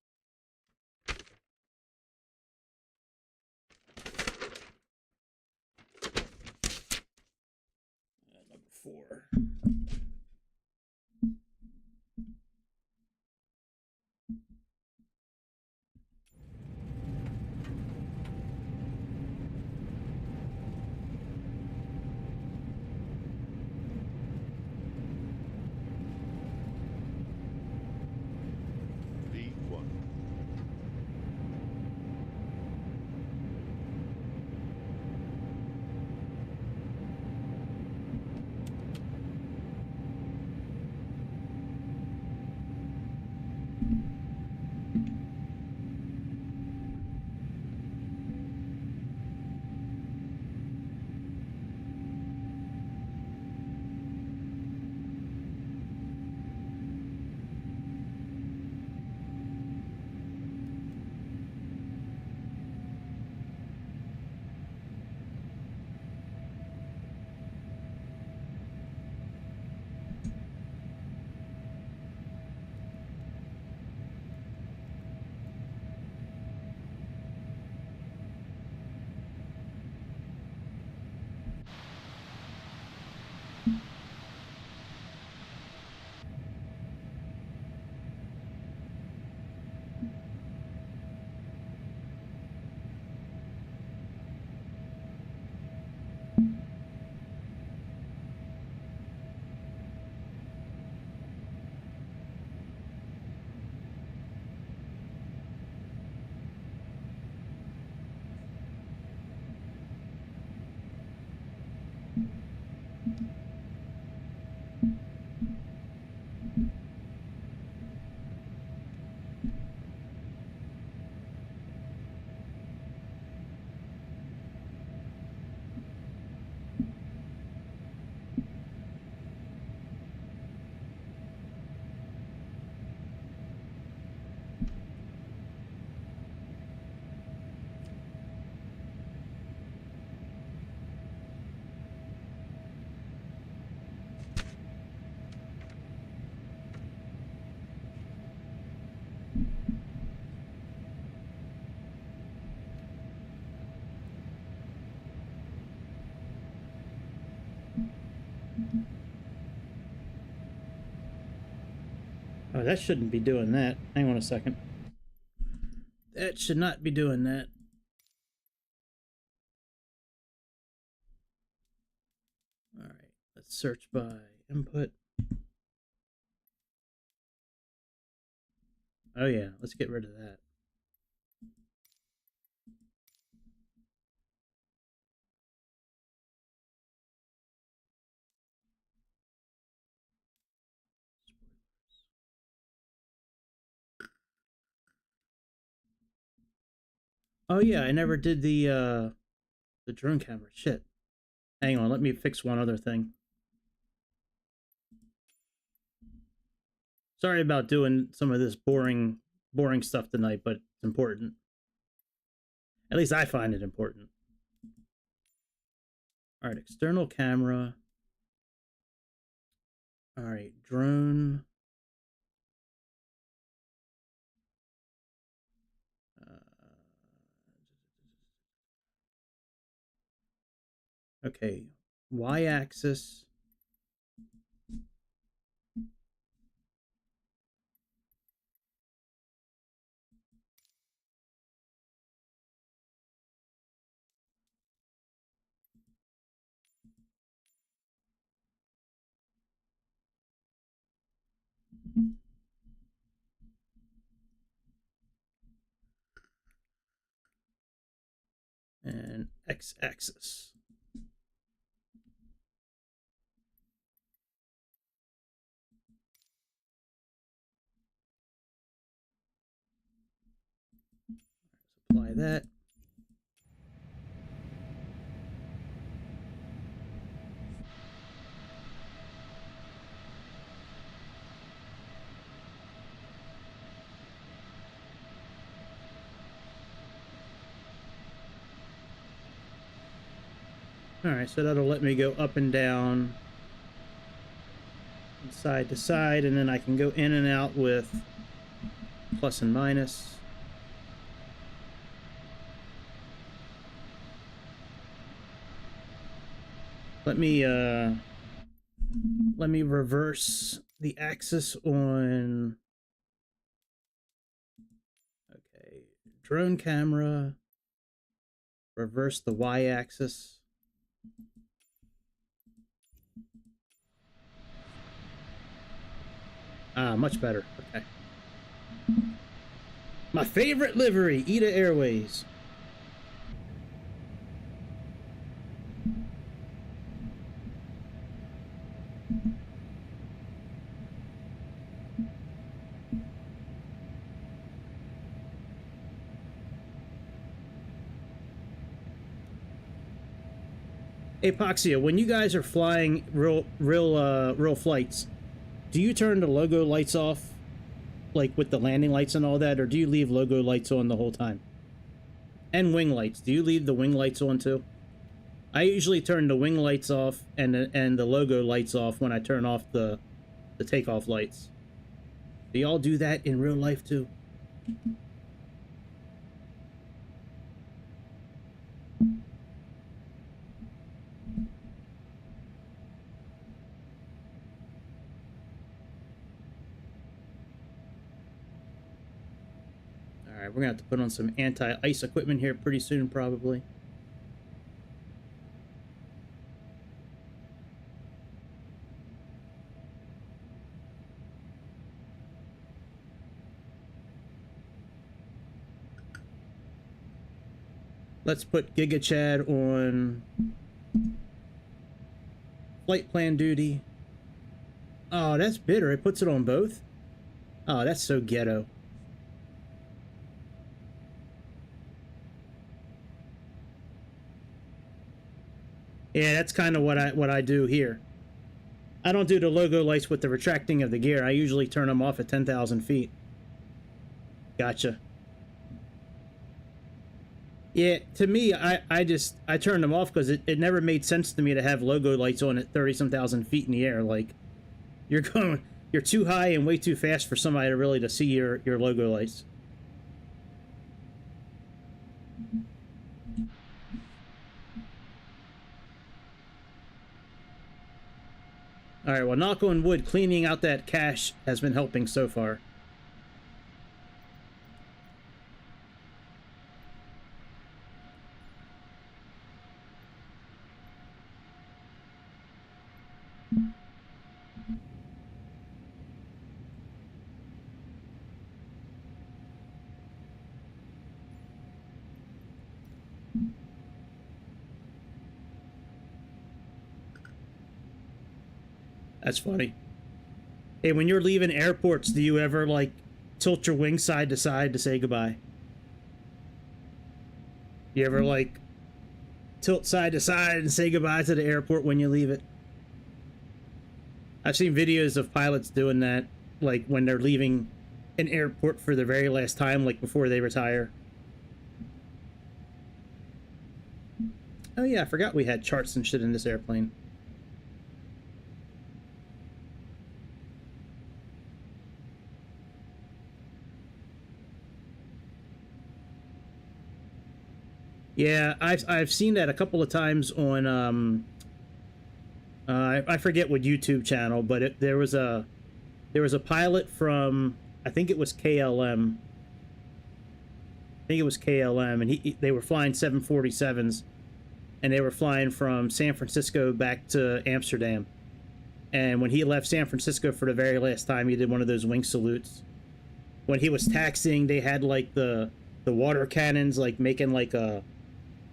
Number 4. V1. Oh, that shouldn't be doing that. Hang on a second. That should not be doing that. All right, let's search by input. Oh yeah, let's get rid of that. Oh yeah, I never did the drone camera. Shit. Hang on, let me fix one other thing. Sorry about doing some of this boring stuff tonight, but it's important. At least I find it important. All right, external camera. All right, drone. Okay, y-axis. And x-axis. Apply that. All right, so that'll let me go up and down, and side to side, and then I can go in and out with plus and minus. Let me reverse the axis on, okay, drone camera, reverse the y-axis. Ah, much better. Okay. My favorite livery, ETA Airways. Apoxia, when you guys are flying real flights, do you turn the logo lights off, like with the landing lights and all that, or do you leave logo lights on the whole time? And wing lights, do you leave the wing lights on too? I usually turn the wing lights off and the logo lights off when I turn off the takeoff lights. Do y'all do that in real life too? Alright, we're gonna have to put on some anti-ice equipment here pretty soon, probably. Let's put Giga Chad on flight plan duty. Oh, that's bitter. It puts it on both? Oh, that's so ghetto. Yeah, that's kind of what I do here. I don't do the logo lights with the retracting of the gear. I usually turn them off at 10,000 feet. Gotcha. Yeah, to me, I turned them off because it never made sense to me to have logo lights on at 30-some thousand feet in the air. Like, you're too high and way too fast for somebody to really to see your logo lights. All right, well, knock on wood, cleaning out that cache has been helping so far. That's funny. Hey, when you're leaving airports, do you ever, like, tilt your wings side to side to say goodbye? You ever, like, tilt side to side and say goodbye to the airport when you leave it? I've seen videos of pilots doing that, like, when they're leaving an airport for the very last time, like, before they retire. Oh, yeah, I forgot we had charts and shit in this airplane. Yeah, I've seen that a couple of times on I forget what YouTube channel, but there was a pilot from, I think it was KLM. I think it was KLM, and they were flying 747s, and they were flying from San Francisco back to Amsterdam. And when he left San Francisco for the very last time, he did one of those wing salutes. When he was taxiing, they had like the water cannons, like making like a,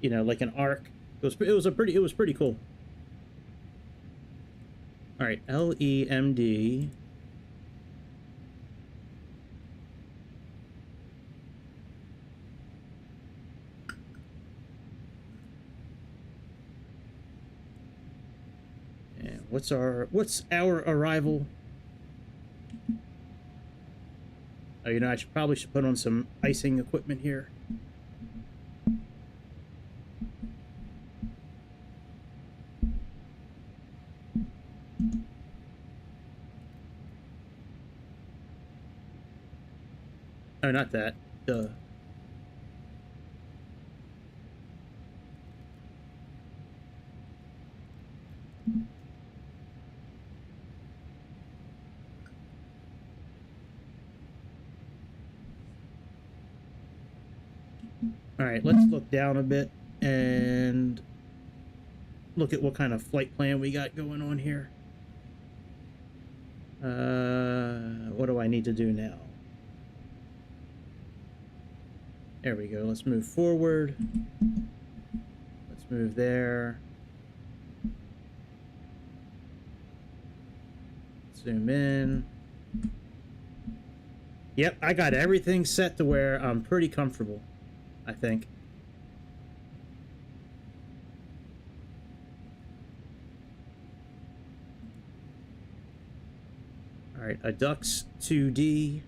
you know, like an arc. It was pretty cool. All right, LEMD. And what's our arrival? Oh, you know, I probably should put on some icing equipment here. Oh, not that. Duh. All right, let's look down a bit and look at what kind of flight plan we got going on here. What do I need to do now? There we go. Let's move forward. Let's move there. Zoom in. Yep, I got everything set to where I'm pretty comfortable, I think. All right, adducts 2D.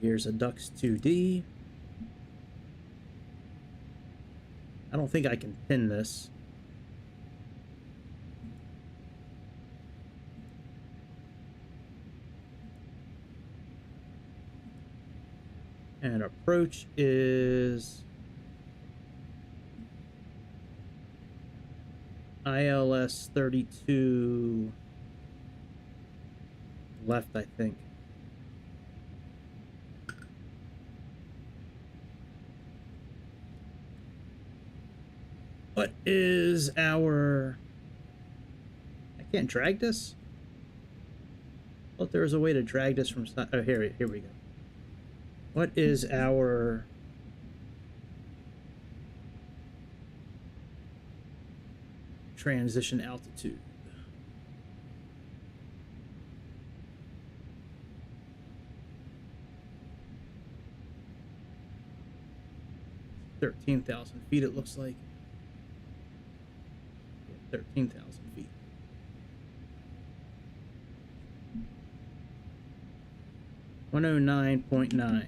Here's a Dux 2D. I don't think I can pin this. And approach is ILS 32 left, I think. What is our... I can't drag this? I thought there was a way to drag this from... Oh, here we go. What is our... transition altitude? $13,000 it looks like. 13,000 feet. $109.9.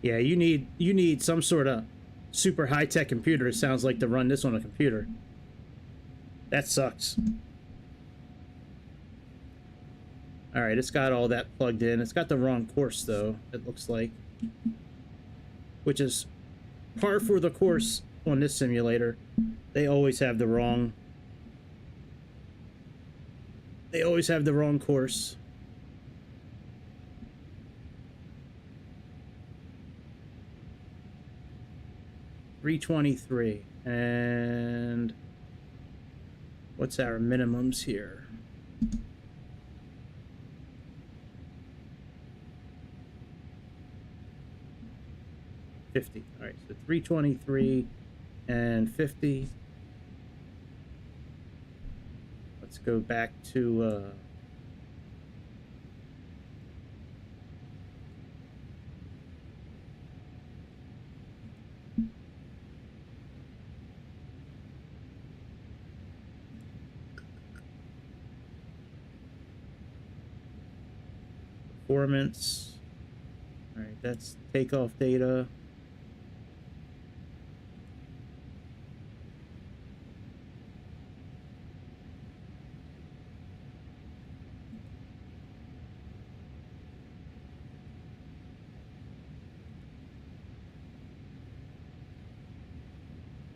Yeah, you need some sort of super high-tech computer, it sounds like, to run this on a computer. That sucks. All right, it's got all that plugged in. It's got the wrong course, though, it looks like. Which is par for the course on this simulator. They always have the wrong... They always have the wrong course. $323. And... what's our minimums here? 50. All right, so 323 and 50. Let's go back to performance. All right, that's takeoff data.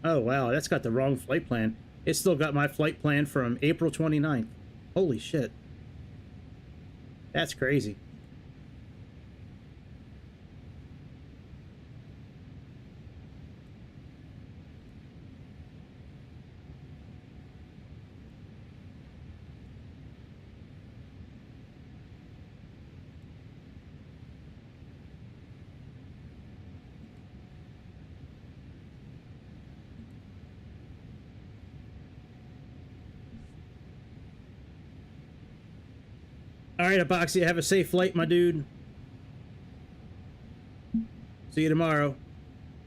Oh, wow, that's got the wrong flight plan. It's still got my flight plan from April 29th. Holy shit. That's crazy. All right, Epoxy, have a safe flight, my dude. See you tomorrow.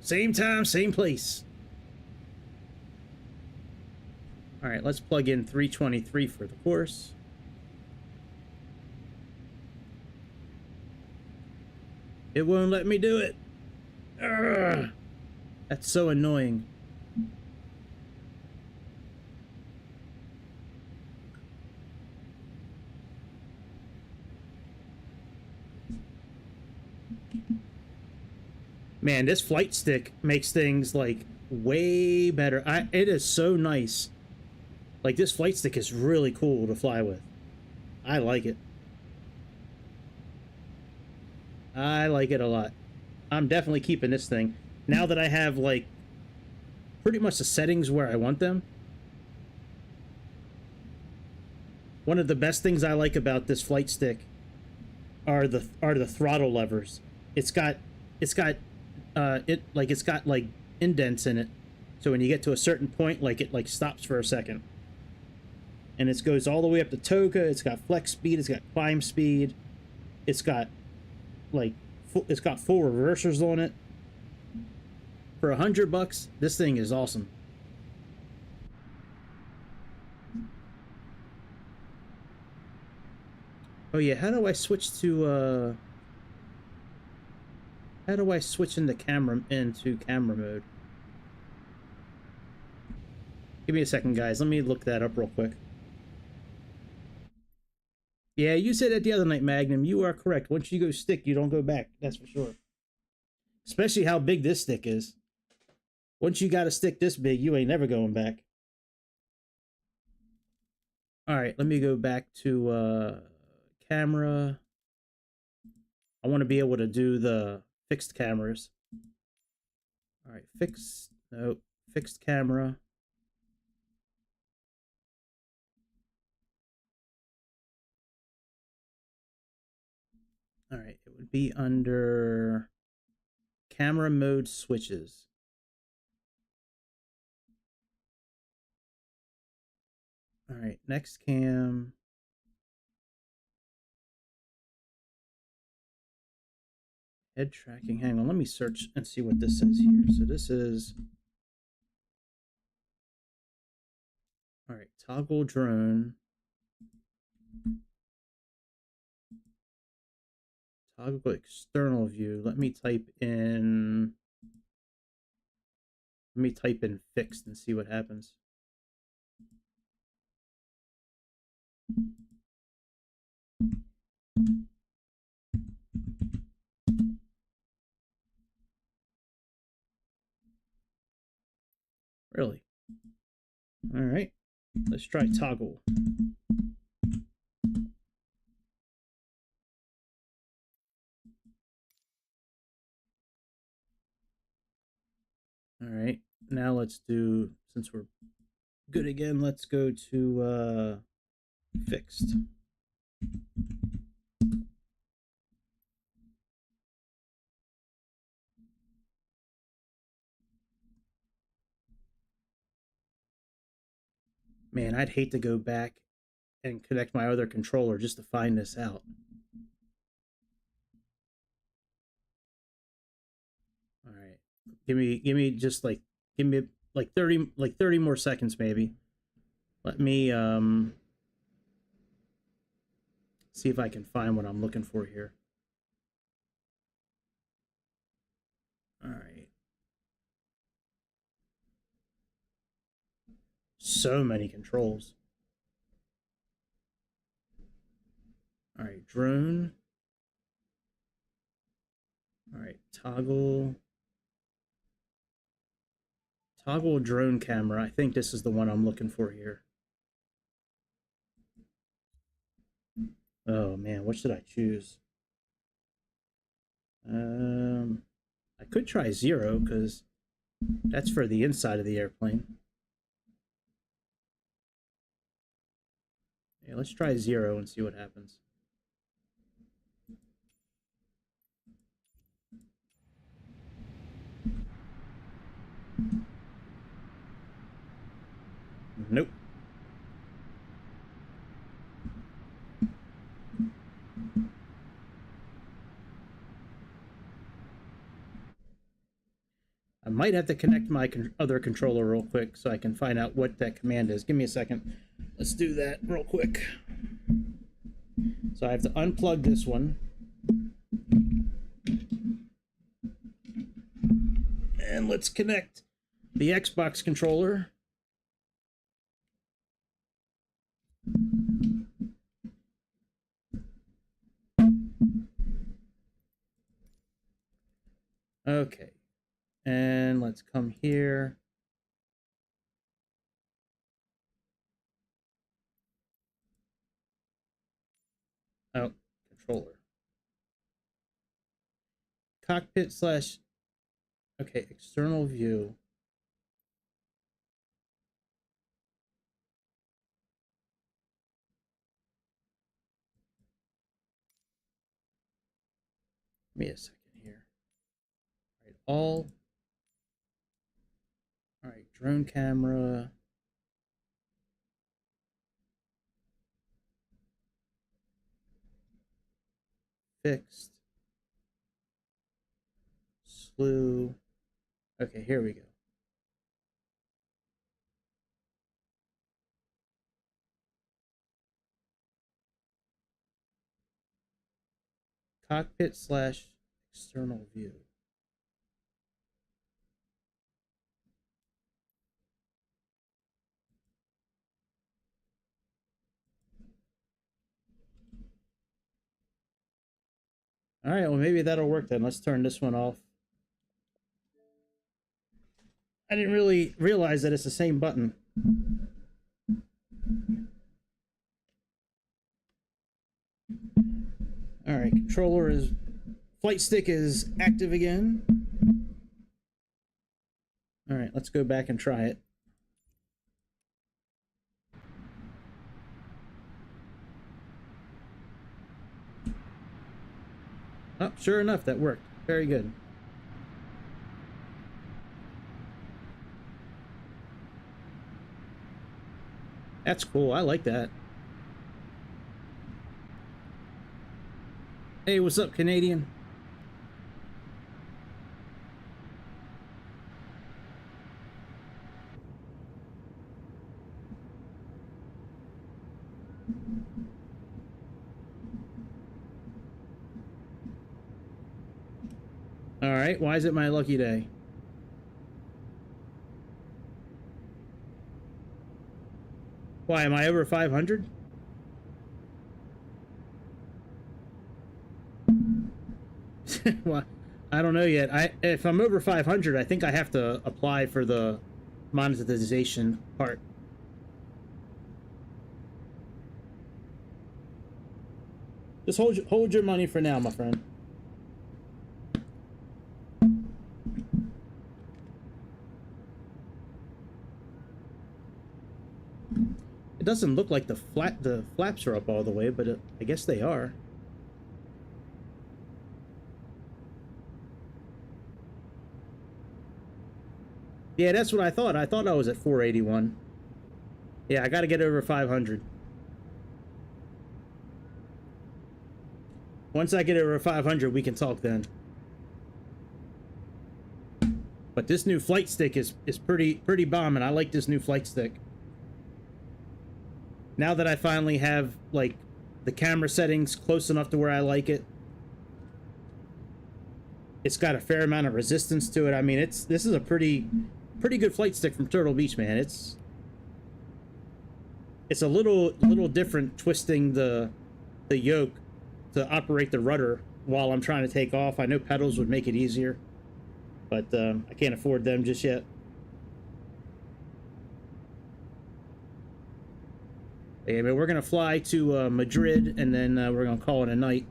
Same time, same place. All right, let's plug in 323 for the course. It won't let me do it. Urgh. That's so annoying. Man, this flight stick makes things like way better. It is so nice. Like, this flight stick is really cool to fly with. I like it. I like it a lot. I'm definitely keeping this thing. Now that I have, like, pretty much the settings where I want them. One of the best things I like about this flight stick are the throttle levers. It's got indents in it, so when you get to a certain point, like, it like stops for a second, and it goes all the way up to toga. It's got flex speed, it's got climb speed, it's got like it's got full reversers on it. For $100, this thing is awesome. Oh yeah, how do I switch to how do I switch into camera mode? Give me a second, guys. Let me look that up real quick. Yeah, you said that the other night, Magnum. You are correct. Once you go stick, you don't go back. That's for sure. Especially how big this stick is. Once you got a stick this big, you ain't never going back. All right, let me go back to camera. I want to be able to do the fixed cameras. All right, fixed camera. All right, it would be under camera mode switches. All right, next cam. Head tracking. Hang on, let me search and see what this says here. So this is, all right, toggle drone. Toggle external view. Let me type in fixed and see what happens. Really? All right, let's try toggle. All right, now let's do, since we're good again, let's go to fixed. Man, I'd hate to go back and connect my other controller just to find this out. All right, give me just like, give me like 30 more seconds maybe. Let me see if I can find what I'm looking for here. So many controls. All right, drone. All right, toggle drone camera. I think this is the one I'm looking for here. Oh man, what should I choose? I could try 0 because that's for the inside of the airplane. Yeah, let's try 0 and see what happens. Nope. I might have to connect my other controller real quick so I can find out what that command is. Give me a second. Let's do that real quick. So I have to unplug this one. And let's connect the Xbox controller. Okay. And let's come here. Oh, controller. Cockpit slash, okay, external view. Give me a second here. All right, drone camera. Fixed. Slew. Okay, here we go. Cockpit slash external view. All right, well, maybe that'll work then. Let's turn this one off. I didn't really realize that it's the same button. All right, controller is, flight stick is active again. All right, let's go back and try it. Oh, sure enough, that worked. Very good. That's cool. I like that. Hey, what's up, Canadian? All right, why is it my lucky day? Why, am I over 500? Well, I don't know yet. If I'm over 500, I think I have to apply for the monetization part. Just hold your money for now, my friend. It doesn't look like the flaps are up all the way, but I guess they are. Yeah, that's what I thought. I thought I was at 481. Yeah, I got to get over 500. Once I get over 500, we can talk then. But this new flight stick is pretty bomb, and I like this new flight stick. Now that I finally have like the camera settings close enough to where I like it, it's got a fair amount of resistance to it. I mean, this is a pretty good flight stick from Turtle Beach, man. It's a little different twisting the yoke to operate the rudder while I'm trying to take off. I know pedals would make it easier, but I can't afford them just yet. Yeah, but we're gonna fly to Madrid, and then we're gonna call it a night.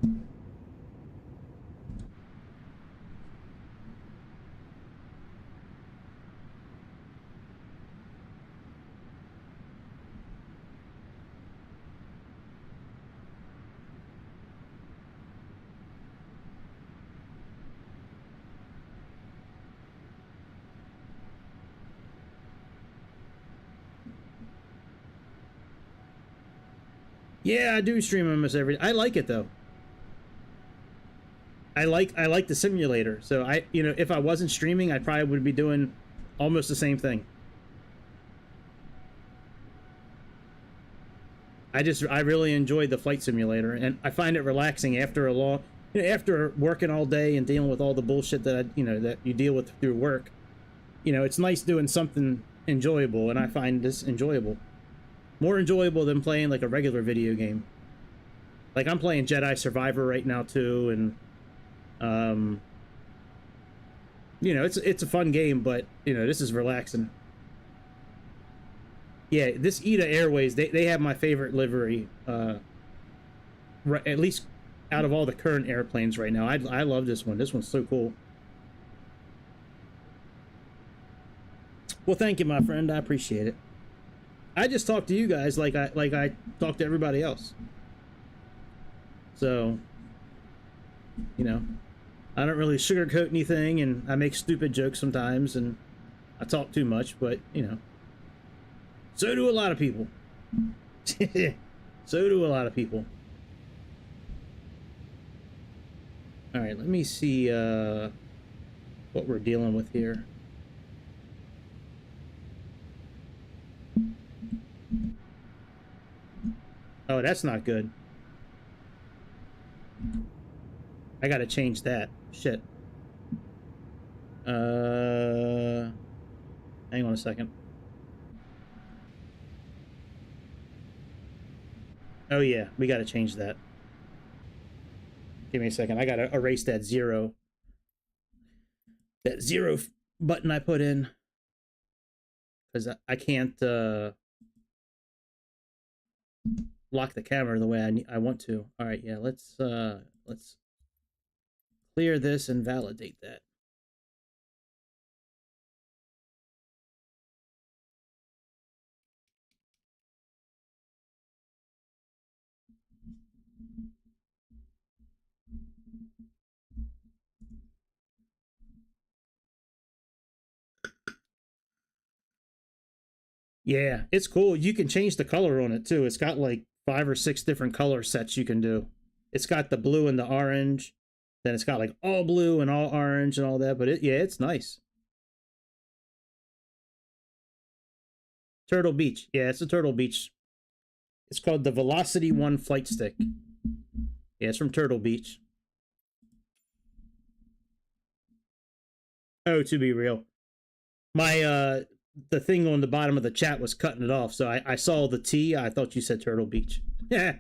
Yeah, I do stream almost every day. I like it though. I like the simulator. So if I wasn't streaming, I probably would be doing almost the same thing. I really enjoy the flight simulator, and I find it relaxing after a long, after working all day and dealing with all the bullshit that that you deal with through work. It's nice doing something enjoyable, and I find this enjoyable. More enjoyable than playing like a regular video game. Like I'm playing Jedi Survivor right now too, and it's a fun game, but this is relaxing. Yeah, this ETA Airways, they have my favorite livery, at least out of all the current airplanes right now. I love this one. This one's so cool. Well, thank you, my friend. I appreciate it. I just talk to you guys like I talk to everybody else. So, I don't really sugarcoat anything, and I make stupid jokes sometimes, and I talk too much, but so do a lot of people. So do a lot of people. All right, let me see what we're dealing with here. Oh, that's not good. I gotta change that. Shit. Hang on a second. Oh yeah, we gotta change that. Give me a second. I gotta erase that zero. That zero button I put in. Because I can't lock the camera the way I want to. All right, yeah, let's clear this and validate that. Yeah, it's cool. You can change the color on it too. It's got like 5 or 6 different color sets you can do. It's got the blue and the orange. Then it's got like all blue and all orange and all that. But it's nice. Turtle Beach. Yeah, it's a Turtle Beach. It's called the Velocityone Flightstick. Yeah, it's from Turtle Beach. Oh, to be real. My the thing on the bottom of the chat was cutting it off, so I saw the T. I thought you said Turtle Beach. Yeah.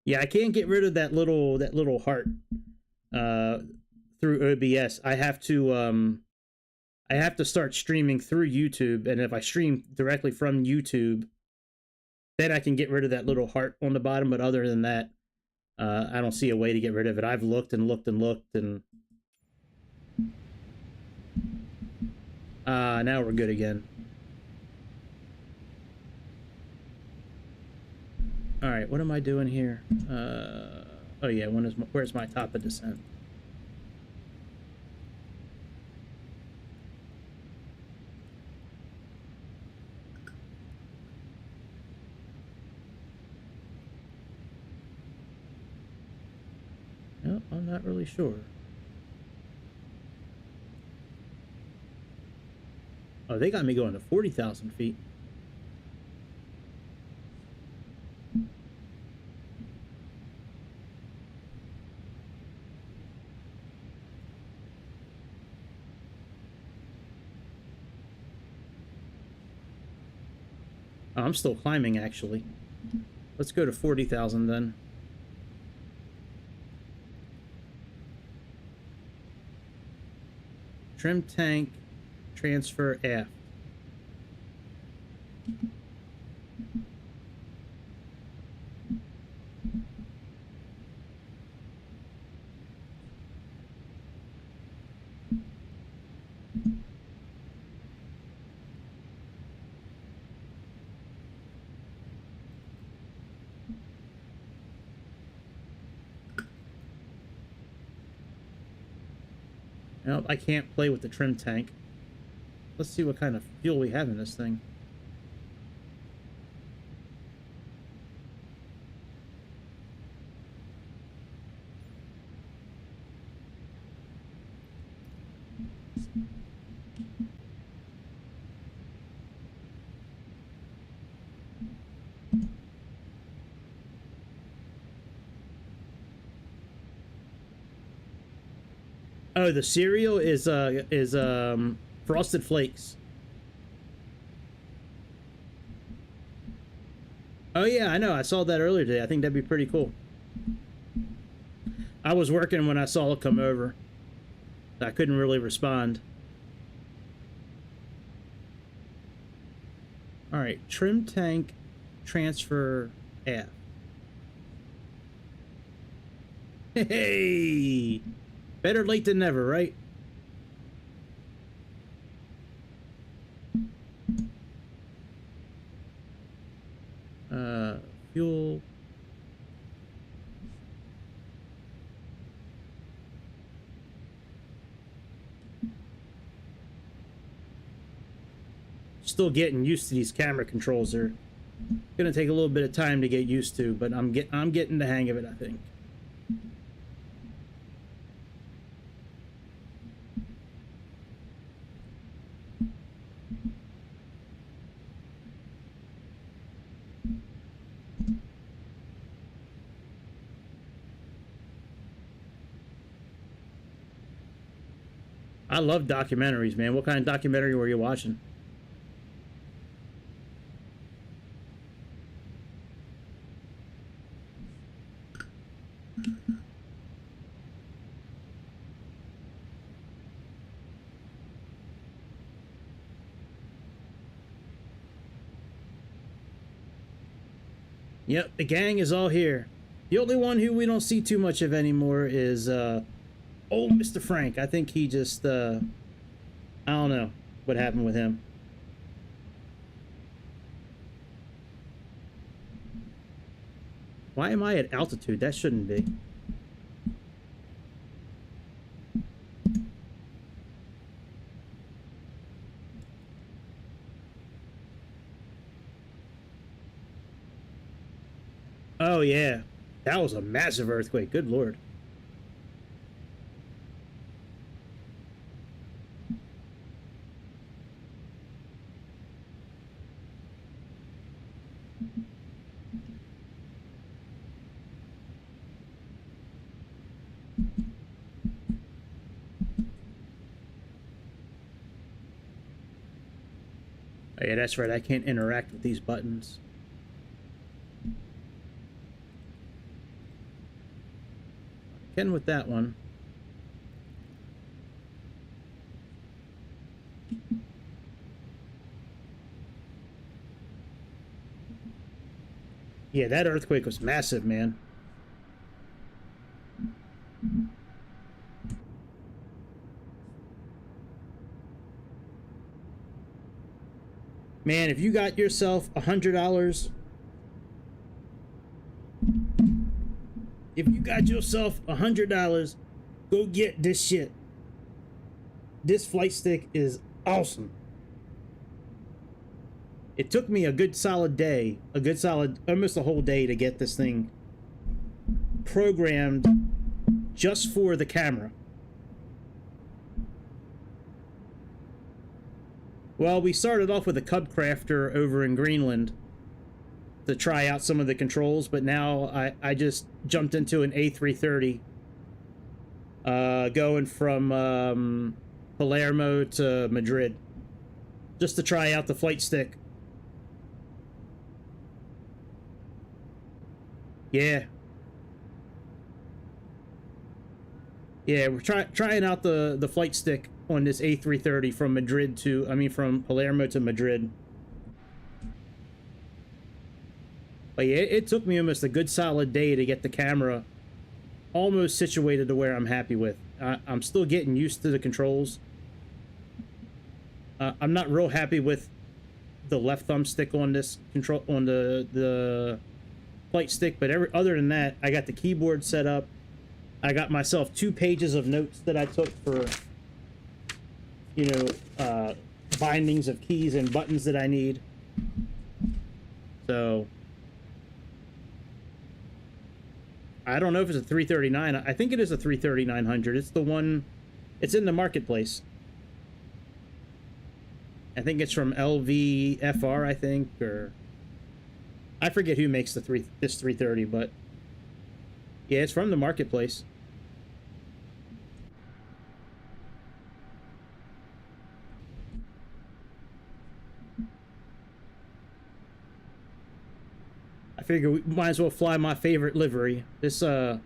Yeah, I can't get rid of that little heart through OBS. I have to start streaming through YouTube, and if I stream directly from YouTube, then I can get rid of that little heart on the bottom. But other than that, I don't see a way to get rid of it. I've looked and looked and looked, and now we're good again. All right, what am I doing here? Oh yeah, where's my top of descent? No, I'm not really sure. Oh, they got me going to 40,000 feet. Oh, I'm still climbing, actually. Let's go to 40,000 then. Trim tank, transfer aft. Nope, I can't play with the trim tank. Let's see what kind of fuel we have in this thing. Oh, the cereal is Frosted Flakes. Oh yeah, I know. I saw that earlier today. I think that'd be pretty cool. I was working when I saw it come over. I couldn't really respond. All right, trim tank, transfer aft. Hey, better late than never, right? Fuel. Still getting used to these camera controls. They're gonna take a little bit of time to get used to, but I'm getting the hang of it, I think. I love documentaries, man. What kind of documentary were you watching? Yep, the gang is all here. The only one who we don't see too much of anymore is old Mr. Frank. I think he just I don't know what happened with him. Why am I at altitude? That shouldn't be. Oh yeah, that was a massive earthquake. Good lord. Oh yeah, that's right. I can't interact with these buttons. Can with that one. Yeah, that earthquake was massive, man. Man, if you got yourself $100, if you got yourself $100, go get this shit. This flight stick is awesome. It took me a good solid day, almost a whole day to get this thing programmed just for the camera. Well, we started off with a Cub Crafter over in Greenland to try out some of the controls, but now I just jumped into an A330 going from Palermo to Madrid just to try out the flight stick. Yeah. Yeah, we're trying out the flight stick on this A330 from Madrid to, I mean, from Palermo to Madrid. But yeah, it took me almost a good solid day to get the camera almost situated to where I'm happy with. I'm still getting used to the controls. I'm not real happy with the left thumbstick on this control, on the flight stick, but other than that, I got the keyboard set up. I got myself 2 pages of notes that I took for, you know, bindings of keys and buttons that I need. So I don't know if it's a 339. I think it is a 33900. It's the one, it's in the marketplace. I think it's from LVFR, I think, or I forget who makes this 330, but yeah, it's from the marketplace. I figure we might as well fly my favorite livery. This ETA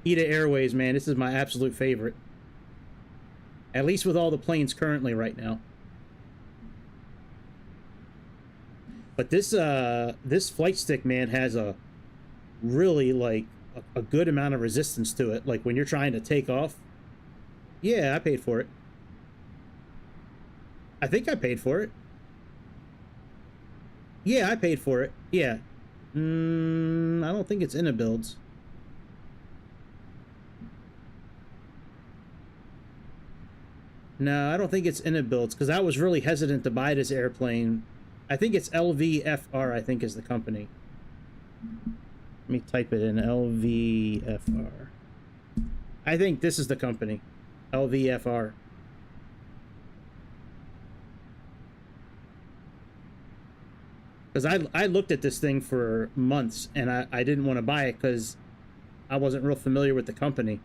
Airways, man, this is my absolute favorite. At least with all the planes currently right now. But this this flight stick, man, has a really, like, a good amount of resistance to it. Like when you're trying to take off. Yeah, I paid for it. I think I paid for it. Yeah, I paid for it. Yeah. I don't think it's in a builds. No, I don't think it's in a builds, because I was really hesitant to buy this airplane. I think it's LVFR, I think, is the company. Let me type it in. LVFR. I think this is the company. LVFR. Because I looked at this thing for months, and I didn't want to buy it because I wasn't real familiar with the company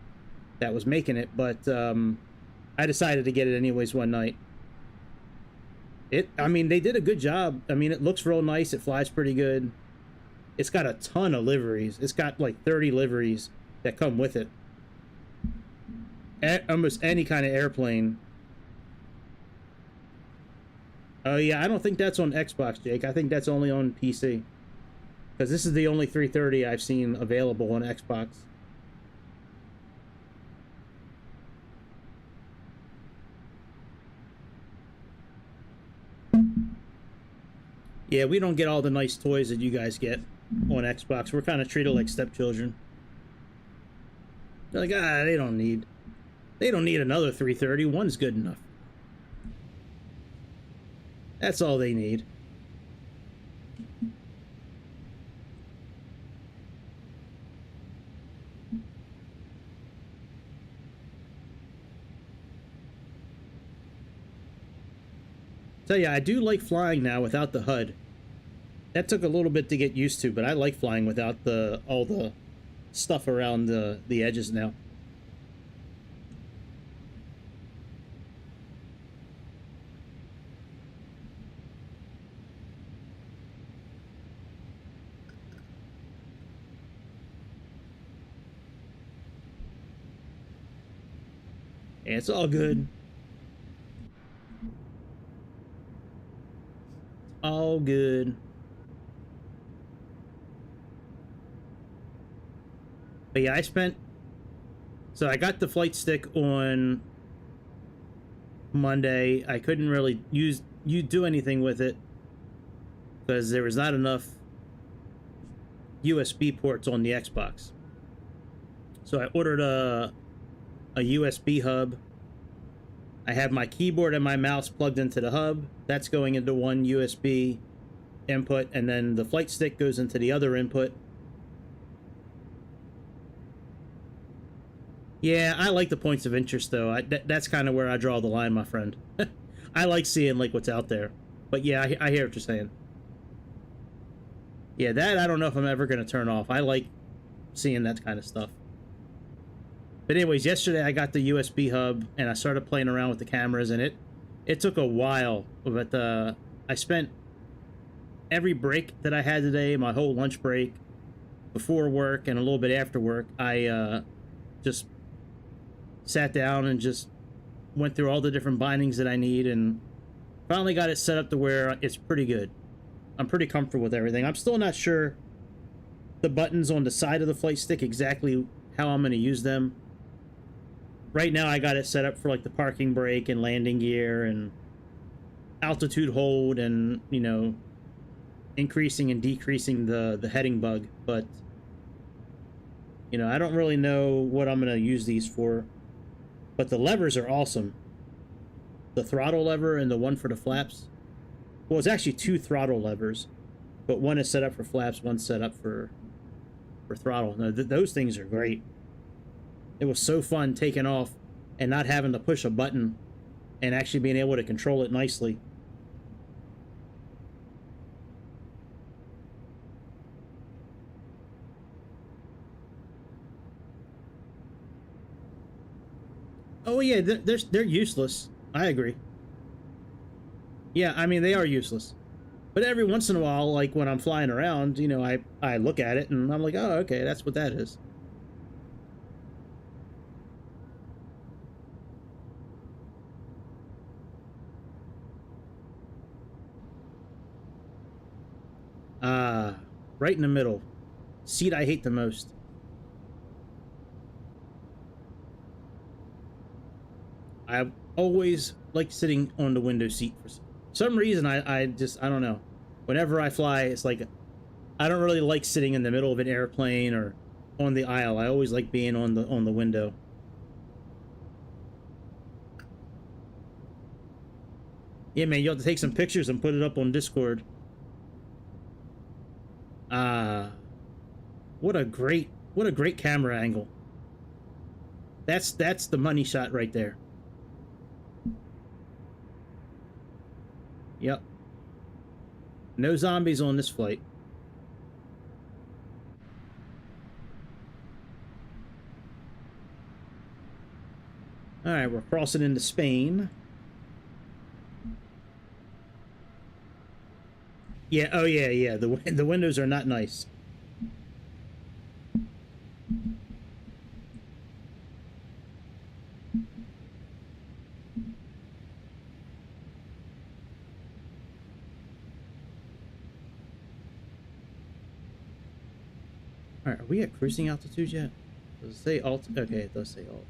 that was making it, but I decided to get it anyways one night. I mean, they did a good job. I mean, it looks real nice. It flies pretty good. It's got a ton of liveries. It's got like 30 liveries that come with it. Almost any kind of airplane. Oh, yeah, I don't think that's on Xbox, Jake. I think that's only on PC. Because this is the only 330 I've seen available on Xbox. Yeah, we don't get all the nice toys that you guys get on Xbox. We're kind of treated like stepchildren. They're like, they don't need another 330. One's good enough. That's all they need. Tell you, I do like flying now without the HUD. That took a little bit to get used to, but I like flying without all the stuff around the edges now. Yeah, it's all good. All good. But yeah, so I got the flight stick on Monday. I couldn't really do anything with it because there was not enough USB ports on the Xbox. So I ordered a USB hub. I have my keyboard and my mouse plugged into the hub. That's going into one USB input, and then the flight stick goes into the other input. Yeah, I like the points of interest, though. That's kind of where I draw the line, my friend. I like seeing, like, what's out there. But yeah, I hear what you're saying. Yeah, that I don't know if I'm ever going to turn off. I like seeing that kind of stuff. But anyways, yesterday I got the USB hub, and I started playing around with the cameras, and it took a while. But I spent every break that I had today, my whole lunch break, before work and a little bit after work, I just sat down and just went through all the different bindings that I need and finally got it set up to where it's pretty good. I'm pretty comfortable with everything. I'm still not sure the buttons on the side of the flight stick exactly how I'm going to use them. Right now I got it set up for like the parking brake and landing gear and altitude hold and, you know, increasing and decreasing the heading bug, but you know, I don't really know what I'm going to use these for, but the levers are awesome. The throttle lever and the one for the flaps. Well, it's actually two throttle levers, but one is set up for flaps, one's set up for throttle. No, those things are great. It was so fun taking off and not having to push a button and actually being able to control it nicely. Oh yeah, they're useless. I agree. Yeah, I mean, they are useless. But every once in a while, like when I'm flying around, you know, I look at it and I'm like, oh, okay, that's what that is. Right in the middle. Seat I hate the most. I always like sitting on the window seat for some reason. I don't know. Whenever I fly, it's like I don't really like sitting in the middle of an airplane or on the aisle. I always like being on the window. Yeah, man, you have to take some pictures and put it up on Discord. What a great camera angle. That's the money shot right there. Yep. No zombies on this flight. Alright, we're crossing into Spain. Yeah, oh yeah, yeah. The windows are not nice. Alright, are we at cruising altitude yet? Does it say alt? Okay, it does say alt.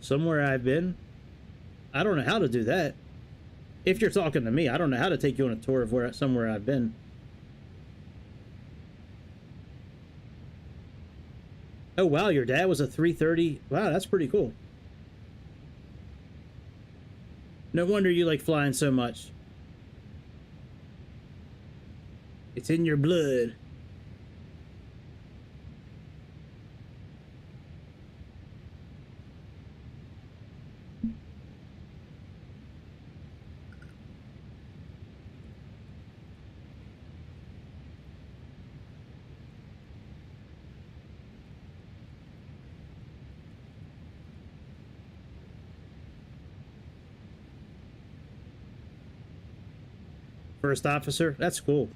Somewhere I've been? I don't know how to do that. If you're talking to me, I don't know how to take you on a tour of somewhere I've been. Oh wow, your dad was a 330. Wow, that's pretty cool. No wonder you like flying so much. It's in your blood. First officer? That's cool.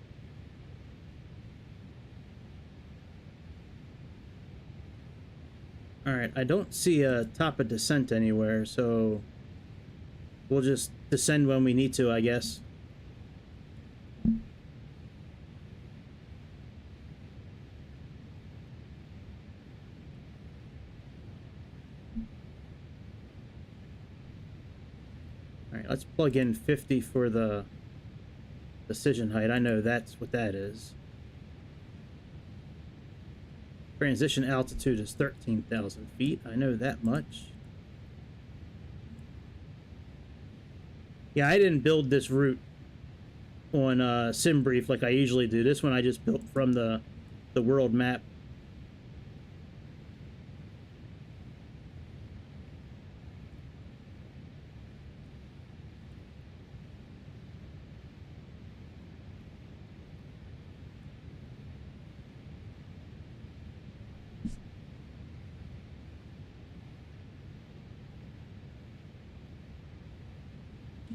Alright, I don't see a top of descent anywhere, so we'll just descend when we need to, I guess. Alright, let's plug in 50 for the decision height. I know that's what that is. Transition altitude is 13,000 feet. I know that much. Yeah, I didn't build this route on SimBrief like I usually do. This one I just built from the world map.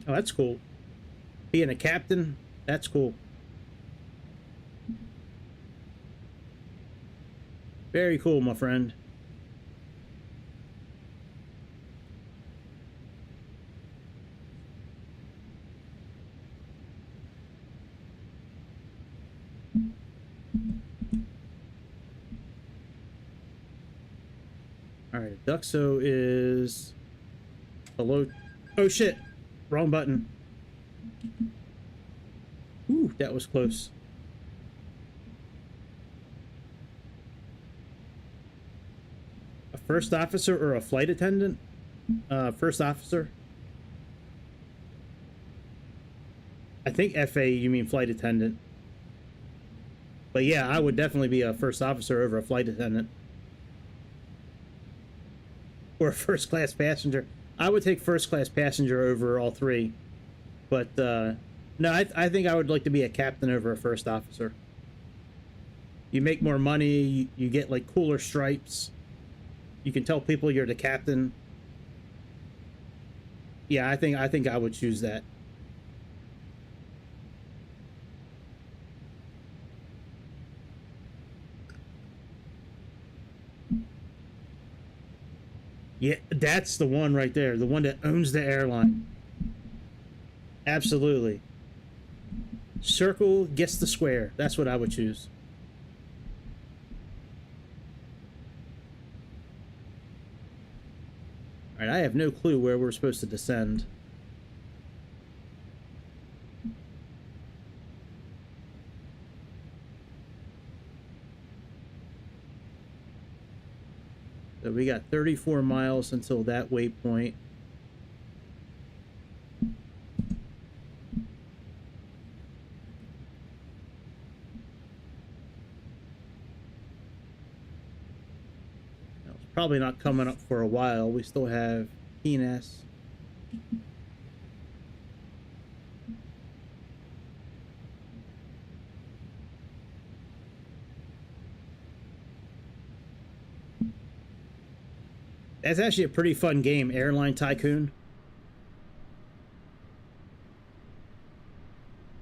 Oh, that's cool. Being a captain, that's cool. Very cool, my friend. All right, Duxo is below. Oh shit! Wrong button. Ooh, that was close. A first officer or a flight attendant? First officer. I think FA, you mean flight attendant. But yeah, I would definitely be a first officer over a flight attendant. Or a first class passenger. I would take first class passenger over all three. But no, I think I would like to be a captain over a first officer. You make more money, you get like cooler stripes. You can tell people you're the captain. Yeah, I think I would choose that. Yeah, that's the one right there. The one that owns the airline. Absolutely. Circle gets the square. That's what I would choose. All right, I have no clue where we're supposed to descend. So we got 34 miles until that waypoint. It's probably not coming up for a while. We still have Keenas. That's actually a pretty fun game, Airline Tycoon.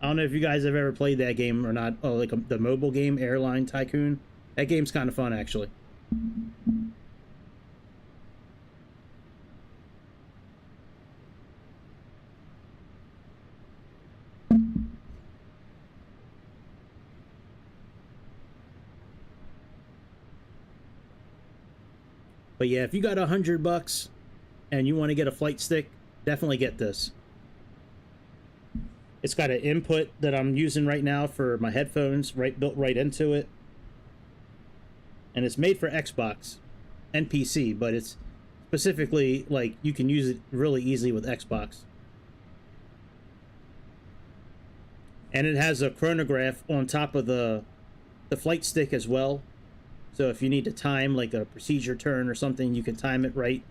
I don't know if you guys have ever played that game or not. Oh, like the mobile game, Airline Tycoon. That game's kind of fun, actually. But yeah, if you got $100 and you want to get a flight stick, definitely get this. It's got an input that I'm using right now for my headphones, built right into it. And it's made for Xbox and PC, but it's specifically like you can use it really easily with Xbox. And it has a chronograph on top of the flight stick as well. So if you need to time like a procedure turn or something, you can time it right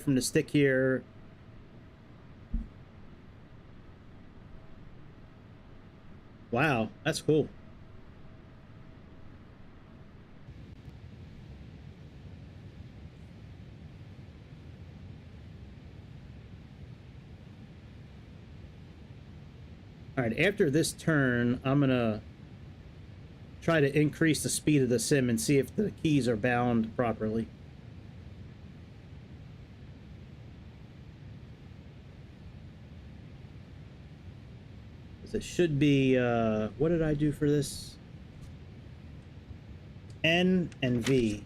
from the stick here. Wow, that's cool. All right, after this turn, I'm gonna try to increase the speed of the sim and see if the keys are bound properly. It should be, what did I do for this? N and V.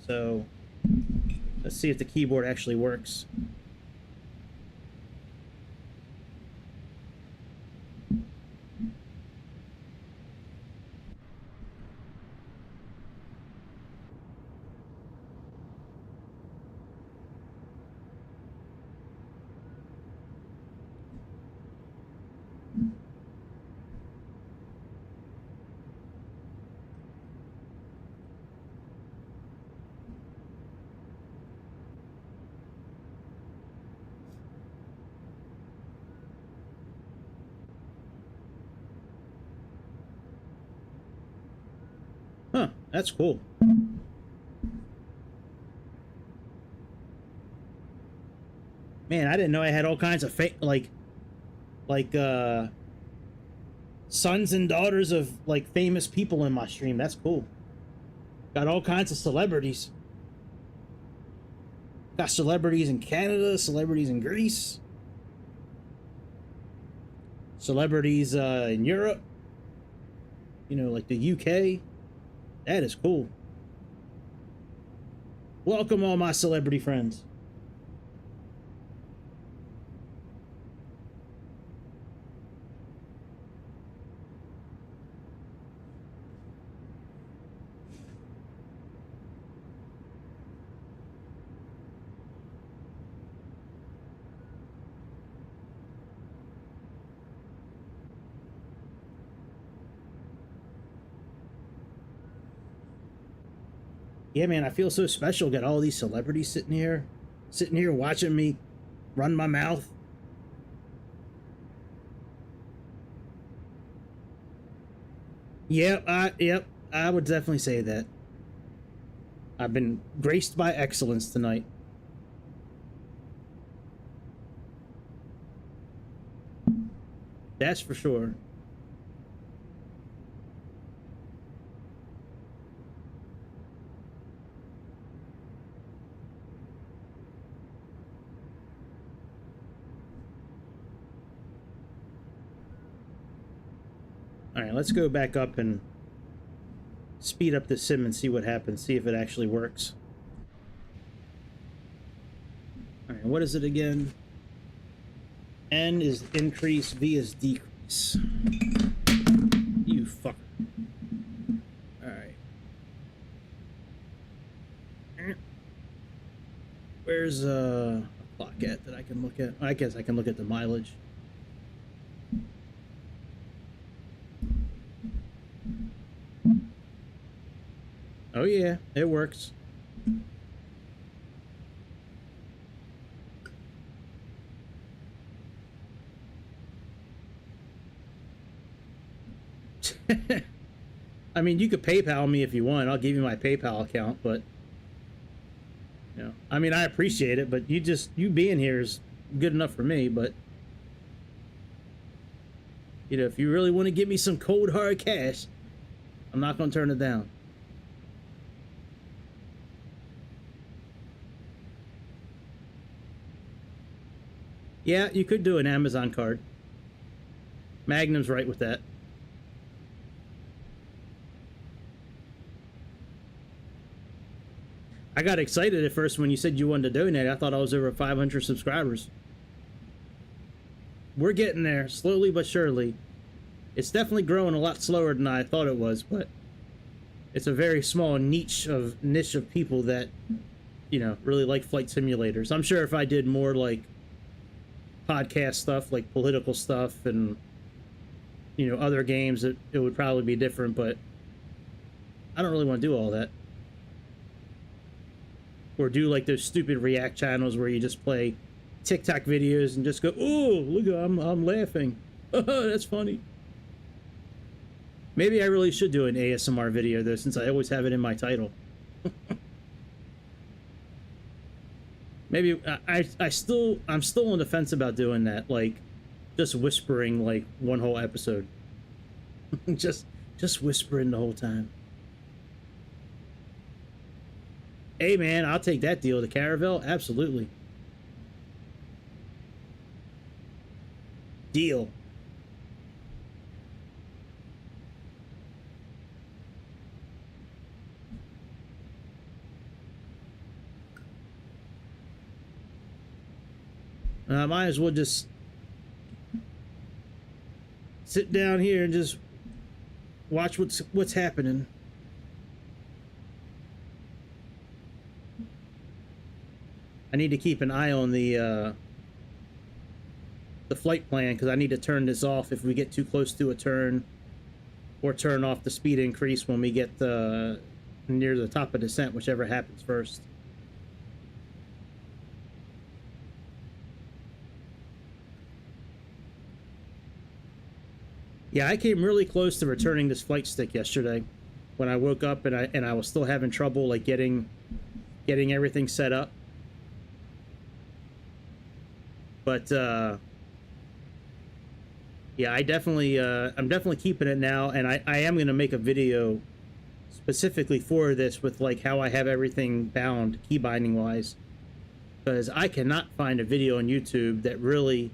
So let's see if the keyboard actually works. Huh, that's cool. Man, I didn't know I had all kinds of like sons and daughters of like famous people in my stream. That's cool. Got all kinds of celebrities. Got celebrities in Canada, celebrities in Greece, celebrities in Europe, you know, like the UK. That is cool. Welcome all my celebrity friends. Yeah, man, I feel so special. Got all these celebrities sitting here watching me run my mouth. Yep, I would definitely say that. I've been graced by excellence tonight. That's for sure. All right, let's go back up and speed up the sim and see what happens. See if it actually works. All right, what is it again? N is increase, V is decrease. You fucker. All right. Where's a clock at that I can look at? I guess I can look at the mileage. Oh yeah, it works. I mean, you could PayPal me if you want. I'll give you my PayPal account, but you know, I mean, I appreciate it, but you being here is good enough for me, but you know, if you really want to give me some cold hard cash, I'm not going to turn it down. Yeah, you could do an Amazon card. Magnum's right with that. I got excited at first when you said you wanted to donate. I thought I was over 500 subscribers. We're getting there, slowly but surely. It's definitely growing a lot slower than I thought it was, but it's a very small niche of people that, you know, really like flight simulators. I'm sure if I did more like podcast stuff, like political stuff and, you know, other games, it would probably be different, but I don't really want to do all that. Or do like those stupid react channels where you just play TikTok videos and just go, "Oh, look, I'm laughing. That's funny." Maybe I really should do an ASMR video though, since I always have it in my title. Maybe I'm still on the fence about doing that, like just whispering like one whole episode. just whispering the whole time. Hey man, I'll take that deal. The Caravel, absolutely. Deal. I might as well just sit down here and just watch what's happening. I need to keep an eye on the flight plan because I need to turn this off if we get too close to a turn, or turn off the speed increase when we get near the top of descent, whichever happens first. Yeah, I came really close to returning this flight stick yesterday when I woke up and I was still having trouble like getting everything set up. But Yeah, I'm definitely keeping it now, and I am gonna make a video specifically for this with like how I have everything bound key binding wise, because I cannot find a video on YouTube that really,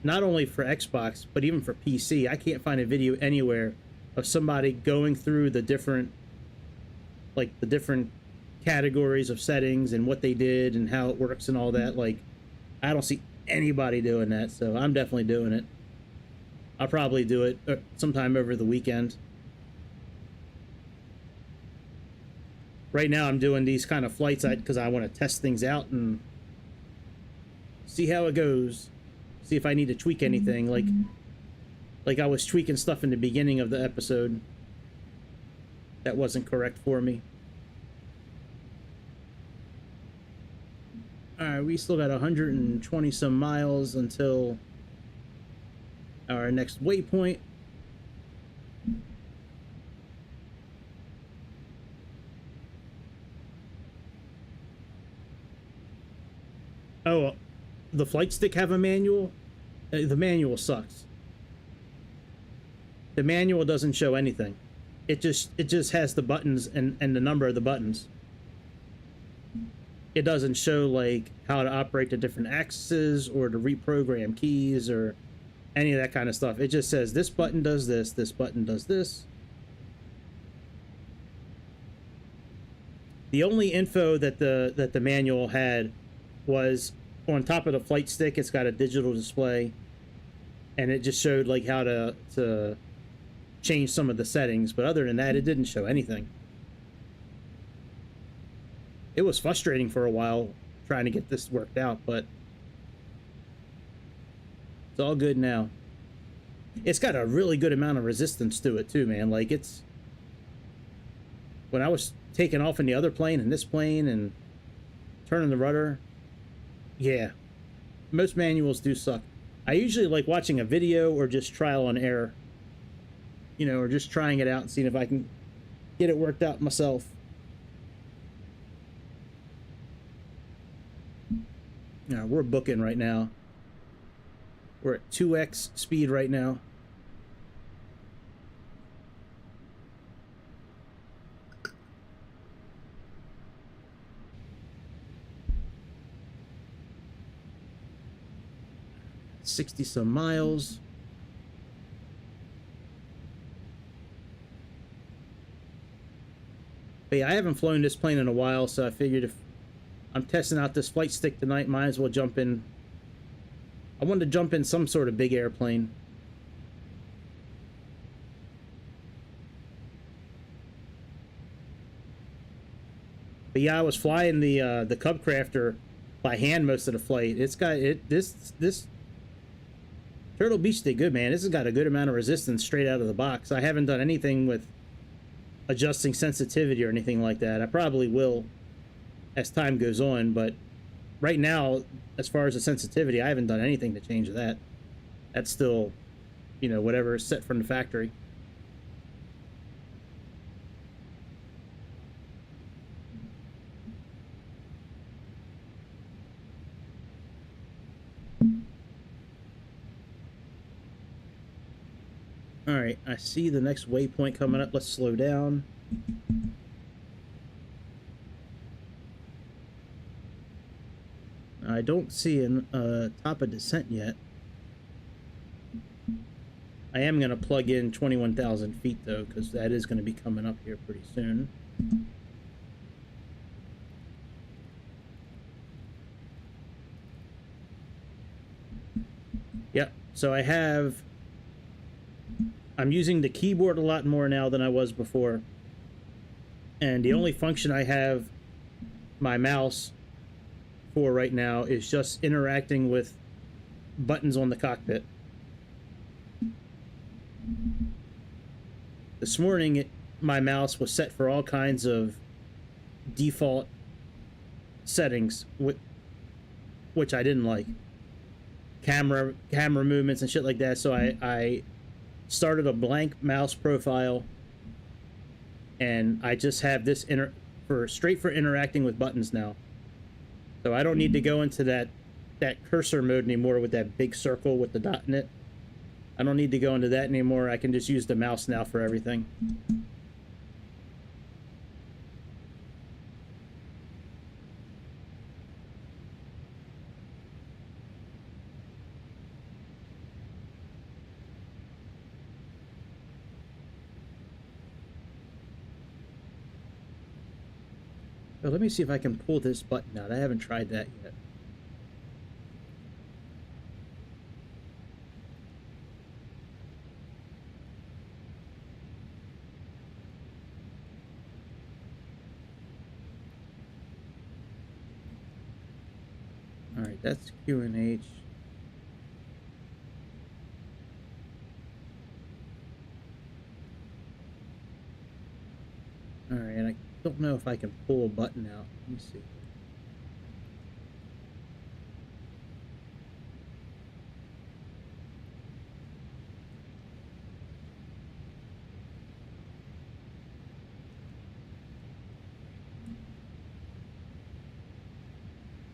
not only for Xbox but even for PC, I can't find a video anywhere of somebody going through the different categories of settings and what they did and how it works and all that. Like, I don't see anybody doing that, so I'm definitely doing it. I'll probably do it sometime over the weekend. Right now I'm doing these kind of flights because I want to test things out and see how it goes, see if I need to tweak anything. Like I was tweaking stuff in the beginning of the episode that wasn't correct for me. Alright, we still got 120 some miles until our next waypoint. Oh, the flight stick have a manual? The manual sucks. The manual doesn't show anything. It just has the buttons and the number of the buttons. It doesn't show like how to operate the different axes or to reprogram keys or any of that kind of stuff. It just says this button does this, this button does this. The only info that the manual had was on top of the flight stick. It's got a digital display, and it just showed like how to change some of the settings, but other than that it didn't show anything. It was frustrating for a while trying to get this worked out, but it's all good now. It's got a really good amount of resistance to it too, man. Like, it's, when I was taking off in the other plane and this plane and turning the rudder, yeah, most manuals do suck. I usually like watching a video or just trial and error, you know, or just trying it out and seeing if I can get it worked out myself. Now, we're booking right now. We're at 2x speed right now. $60 some miles. But yeah, I haven't flown this plane in a while, so I figured if I'm testing out this flight stick tonight, might as well jump in. I wanted to jump in some sort of big airplane. But yeah, I was flying the Cub Crafter by hand most of the flight. It's got this Turtle Beach did good, man. This has got a good amount of resistance straight out of the box. I haven't done anything with adjusting sensitivity or anything like that. I probably will as time goes on, but right now, as far as the sensitivity, I haven't done anything to change that. That's still, you know, whatever is set from the factory. Alright, I see the next waypoint coming up. Let's slow down. I don't see a top of descent yet. I am going to plug in 21,000 feet though, because that is going to be coming up here pretty soon. Yep, so I'm using the keyboard a lot more now than I was before. And the only function I have my mouse for right now is just interacting with buttons on the cockpit. This morning, my mouse was set for all kinds of default settings, which I didn't like. Camera movements and shit like that, so I started a blank mouse profile, and I just have this straight for interacting with buttons now. So I don't need to go into that cursor mode anymore with that big circle with the dot in it. I don't need to go into that anymore. I can just use the mouse now for everything. Oh, let me see if I can pull this button out. I haven't tried that yet. All right, that's Q and H. All right, and I don't know if I can pull a button out. Let me see.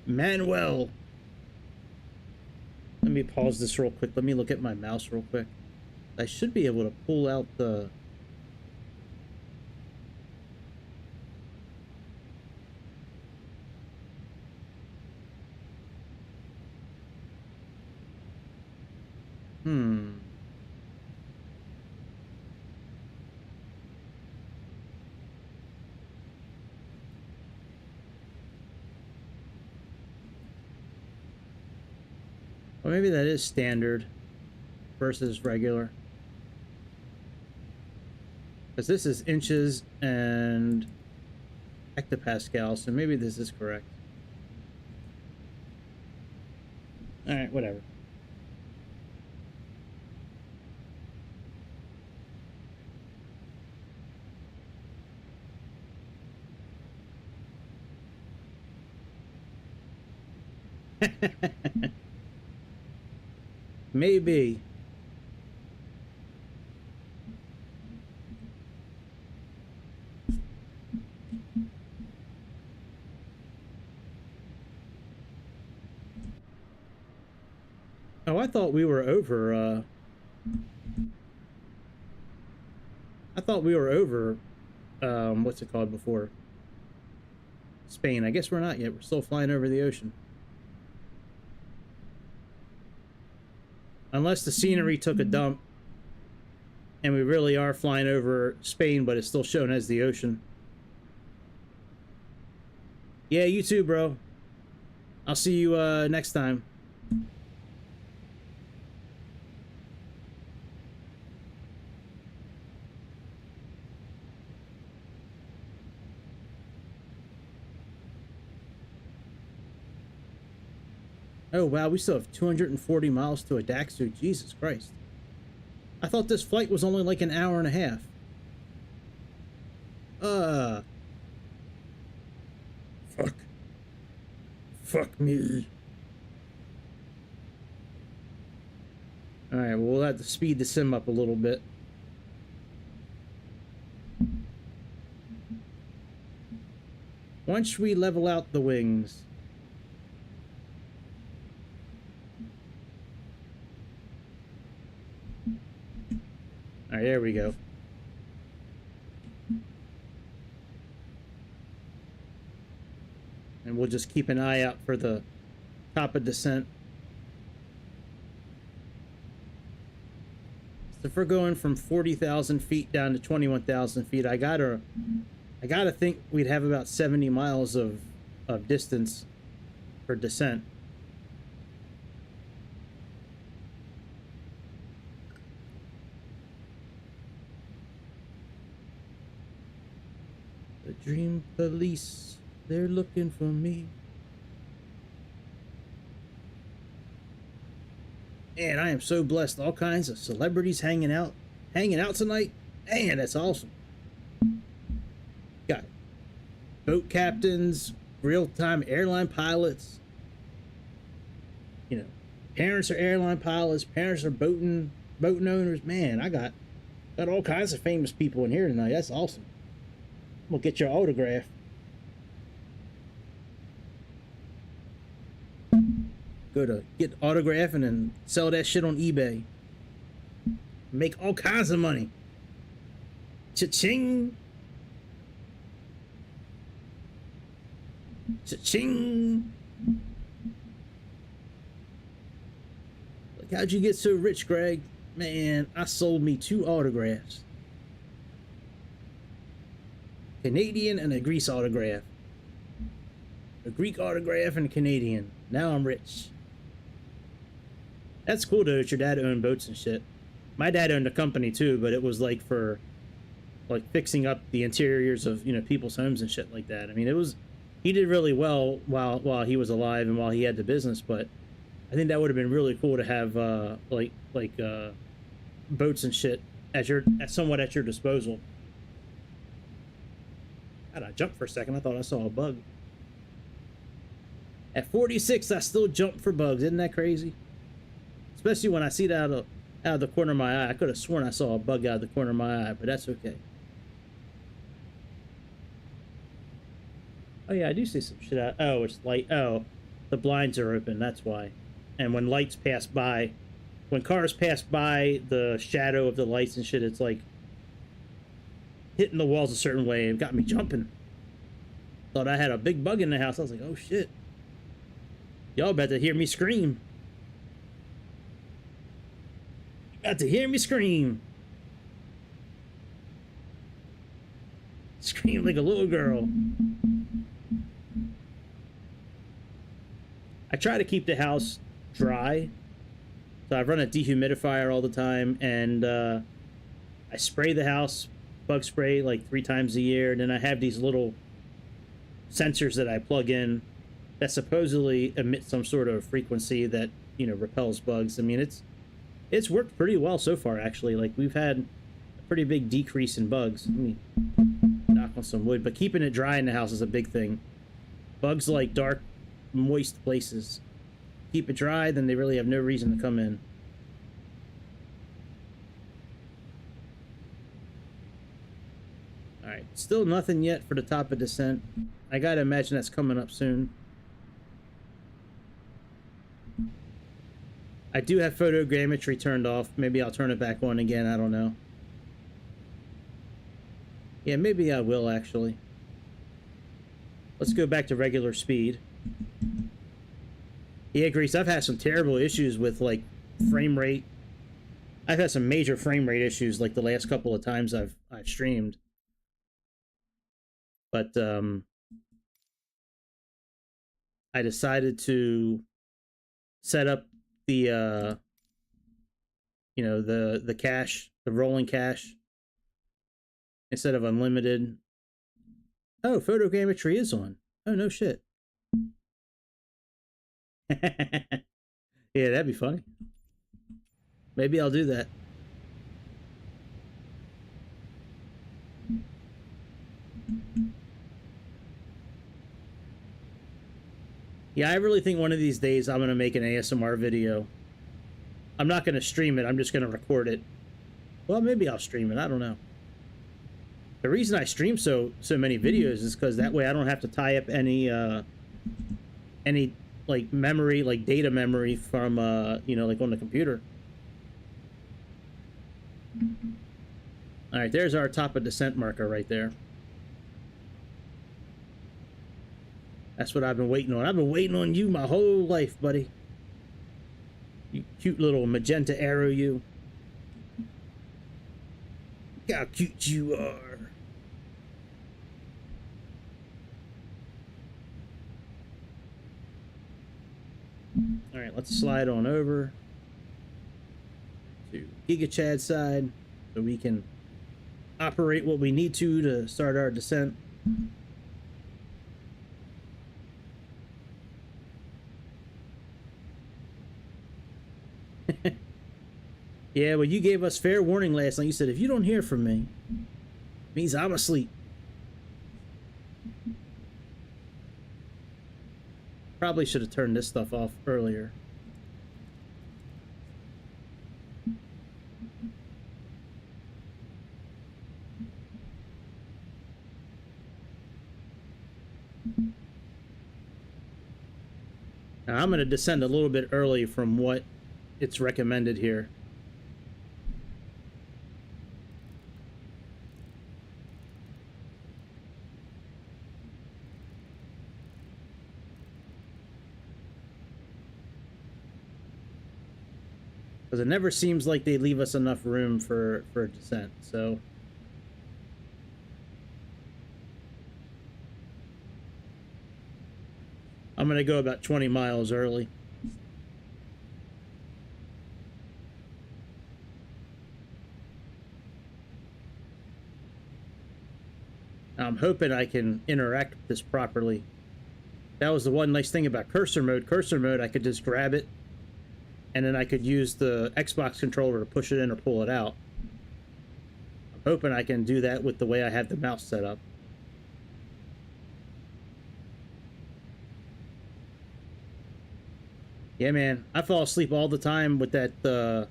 Manuel. Let me pause this real quick. Let me look at my mouse real quick. I should be able to pull out the... Or maybe that is standard versus regular. Because this is inches and hectopascal, so maybe this is correct. Alright, whatever. Maybe. Oh, I thought we were over, I thought we were over, what's it called before? Spain. I guess we're not yet. We're still flying over the ocean. Unless the scenery took a dump and we really are flying over Spain, but it's still shown as the ocean. Yeah, you too, bro. I'll see you next time. Oh, wow, we still have 240 miles to a Daxu. Jesus Christ. I thought this flight was only like an hour and a half. Fuck me. Alright, well, we'll have to speed the sim up a little bit. Once we level out the wings... All right, there we go. And we'll just keep an eye out for the top of descent. So if we're going from 40,000 feet down to 21,000 feet, I gotta think we'd have about 70 miles of distance for descent. The Dream Police, they're looking for me. Man, I am so blessed. All kinds of celebrities hanging out tonight. Man, that's awesome. Got boat captains, real-time airline pilots. You know, parents are airline pilots. Parents are boat owners. Man, I got all kinds of famous people in here tonight. That's awesome. We'll get your autograph. Go to get autograph and then sell that shit on eBay. Make all kinds of money. Cha-ching. Cha-ching. Like, how'd you get so rich, Greg? Man, I sold me 2 autographs. Canadian and a Greece autograph. A Greek autograph and a Canadian. Now I'm rich. That's cool though that your dad owned boats and shit. My dad owned a company too, but it was like for like fixing up the interiors of, you know, people's homes and shit like that. I mean, it was, he did really well while he was alive and while he had the business, but I think that would have been really cool to have boats and shit at somewhat at your disposal. God, I jumped for a second. I thought I saw a bug. At 46, I still jump for bugs. Isn't that crazy? Especially when I see it out of the corner of my eye. I could have sworn I saw a bug out of the corner of my eye, but that's okay. Oh yeah, I do see some shit out. Oh, it's light. Oh, the blinds are open. That's why. And when lights pass by, when cars pass by, the shadow of the lights and shit, it's like hitting the walls a certain way. It got me jumping. Thought I had a big bug in the house. I was like, oh shit. Y'all about to hear me scream. About to hear me scream. Scream like a little girl. I try to keep the house dry. So I run a dehumidifier all the time, and I spray the house, bug spray, like 3 times a year. And then I have these little sensors that I plug in that supposedly emit some sort of frequency that, you know, repels bugs. I mean, it's worked pretty well so far, actually. Like, we've had a pretty big decrease in bugs. Let me knock on some wood. But keeping it dry in the house is a big thing. Bugs like dark, moist places. Keep it dry, then they really have no reason to come in. Alright, still nothing yet for the top of descent. I gotta imagine that's coming up soon. I do have photogrammetry turned off. Maybe I'll turn it back on again. I don't know. Yeah, maybe I will, actually. Let's go back to regular speed. Yeah, Grease, I've had some terrible issues with, like, frame rate. I've had some major frame rate issues, like, the last couple of times I've streamed. But, I decided to set up the, you know, the cache, the rolling cache, instead of unlimited. Oh, photogrammetry is on. Oh, no shit. Yeah, that'd be funny. Maybe I'll do that. Yeah, I really think one of these days I'm going to make an ASMR video. I'm not going to stream it. I'm just going to record it. Well, maybe I'll stream it. I don't know. The reason I stream so many videos is because that way I don't have to tie up any like memory, like data memory from you know, like on the computer. All right, there's our top of descent marker right there. That's what I've been waiting on. I've been waiting on you my whole life, buddy. You cute little magenta arrow, you. Look how cute you are. All right, let's slide on over to Giga Chad's side so we can operate what we need to start our descent. Yeah, well, you gave us fair warning last night. You said, if you don't hear from me, it means I'm asleep. Probably should have turned this stuff off earlier. Now, I'm going to descend a little bit early from what it's recommended here. Because it never seems like they leave us enough room for descent, so... I'm going to go about 20 miles early. I'm hoping I can interact with this properly. That was the one nice thing about cursor mode. Cursor mode, I could just grab it, and then I could use the Xbox controller to push it in or pull it out. I'm hoping I can do that with the way I have the mouse set up. Yeah, man, I fall asleep all the time with that the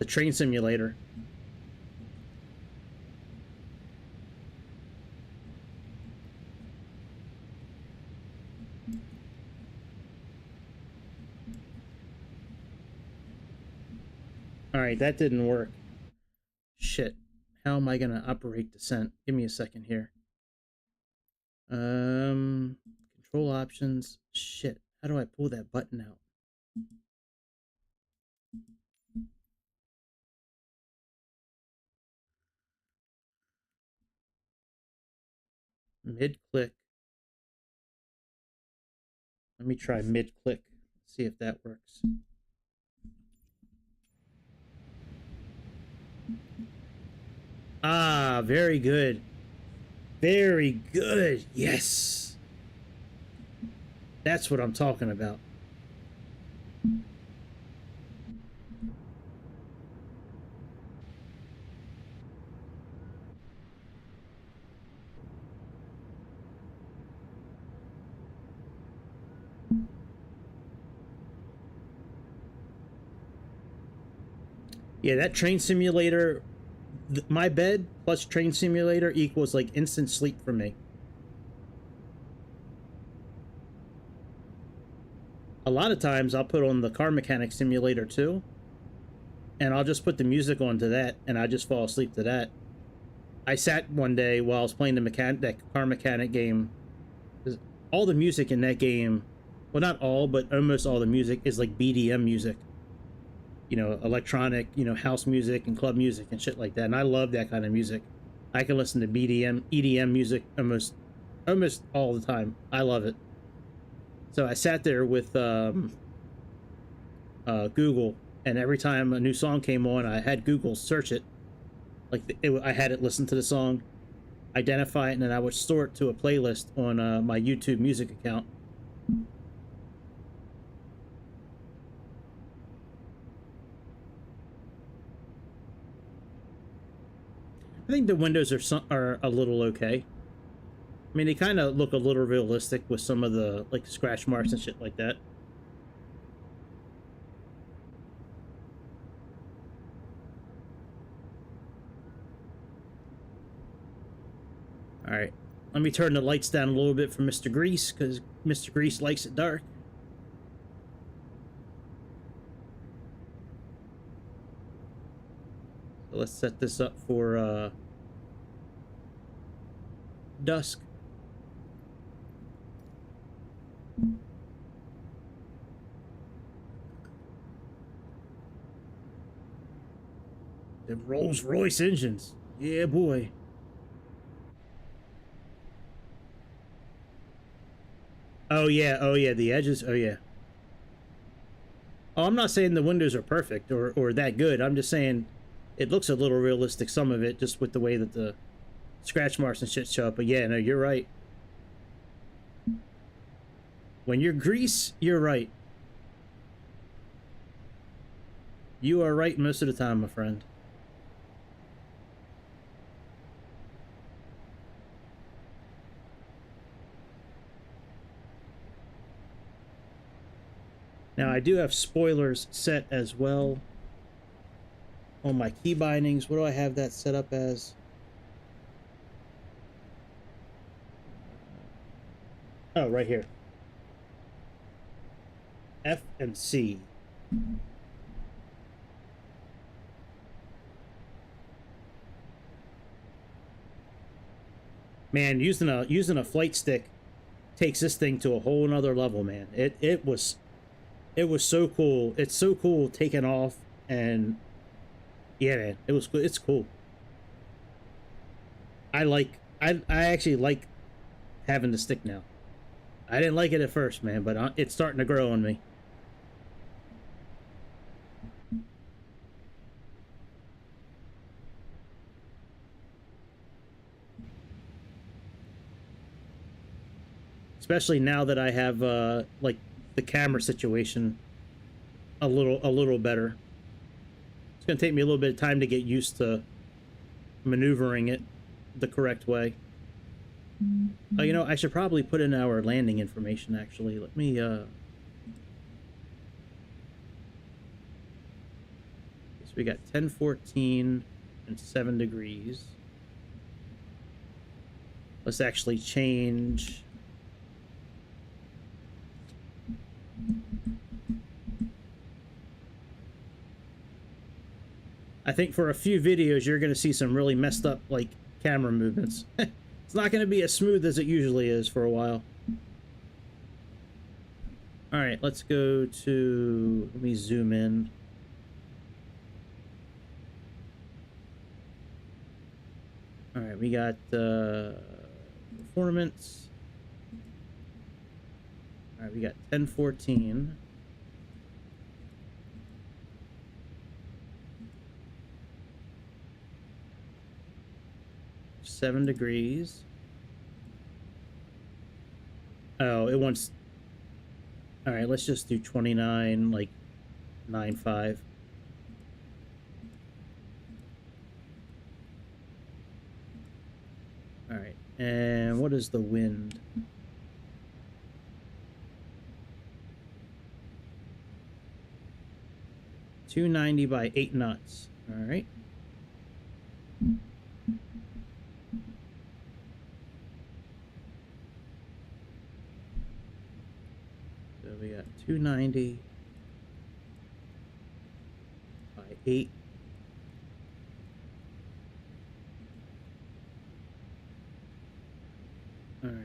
train simulator. All right, that didn't work. Shit. How am I going to operate descent? Give me a second here. Control options. Shit. How do I pull that button out? Mid-click. Let me try mid-click. See if that works. Ah, very good. Very good. Yes. That's what I'm talking about. Yeah, that train simulator, my bed plus train simulator equals like instant sleep for me. A lot of times I'll put on the car mechanic simulator too, and I'll just put the music onto that, and I just fall asleep to that. I sat one day while I was playing that car mechanic game. All the music in that game, well, not all, but almost all the music is like BDM music. You know, electronic, you know, house music and club music and shit like that. And I love that kind of music. I can listen to BDM, EDM music almost all the time. I love it. So I sat there with Google, and every time a new song came on, I had Google search it. Like I had it listen to the song, identify it, and then I would store it to a playlist on my YouTube music account. I think the windows are a little okay. I mean, they kind of look a little realistic with some of the like scratch marks and shit like that. All right, let me turn the lights down a little bit for Mr. Grease, because Mr. Grease likes it dark. So let's set this up for dusk. The Rolls-Royce engines. Yeah, boy. Oh yeah, the edges. Oh yeah. Oh, I'm not saying the windows are perfect or that good. I'm just saying it looks a little realistic, some of it, just with the way that the scratch marks and shit show up. But yeah, no, you're right. When you're Grease, you're right. You are right most of the time, my friend. Now, I do have spoilers set as well on my key bindings. What do I have that set up as? Oh, right here. F and C. Man, using a flight stick takes this thing to a whole nother level, man. It was so cool. It's so cool taking off And yeah, man, it was cool. It's cool. I actually like having the stick now. I didn't like it at first, man, but it's starting to grow on me. Especially now that I have like the camera situation a little better. It's gonna take me a little bit of time to get used to maneuvering it the correct way. You know, I should probably put in our landing information, actually. Let me, so we got 10, 14, and 7 degrees. Let's actually change... I think for a few videos, you're going to see some really messed up, like, camera movements. It's not going to be as smooth as it usually is for a while. Alright, let's go to... Let me zoom in. Alright, we got performance. Alright, we got 10, 14. $7 degrees. Oh, it wants... Alright, let's just do 29, like 9.5. Alright, and what is the wind? $290 by 8 knots. Alright. So we got 290 by 8. Alright.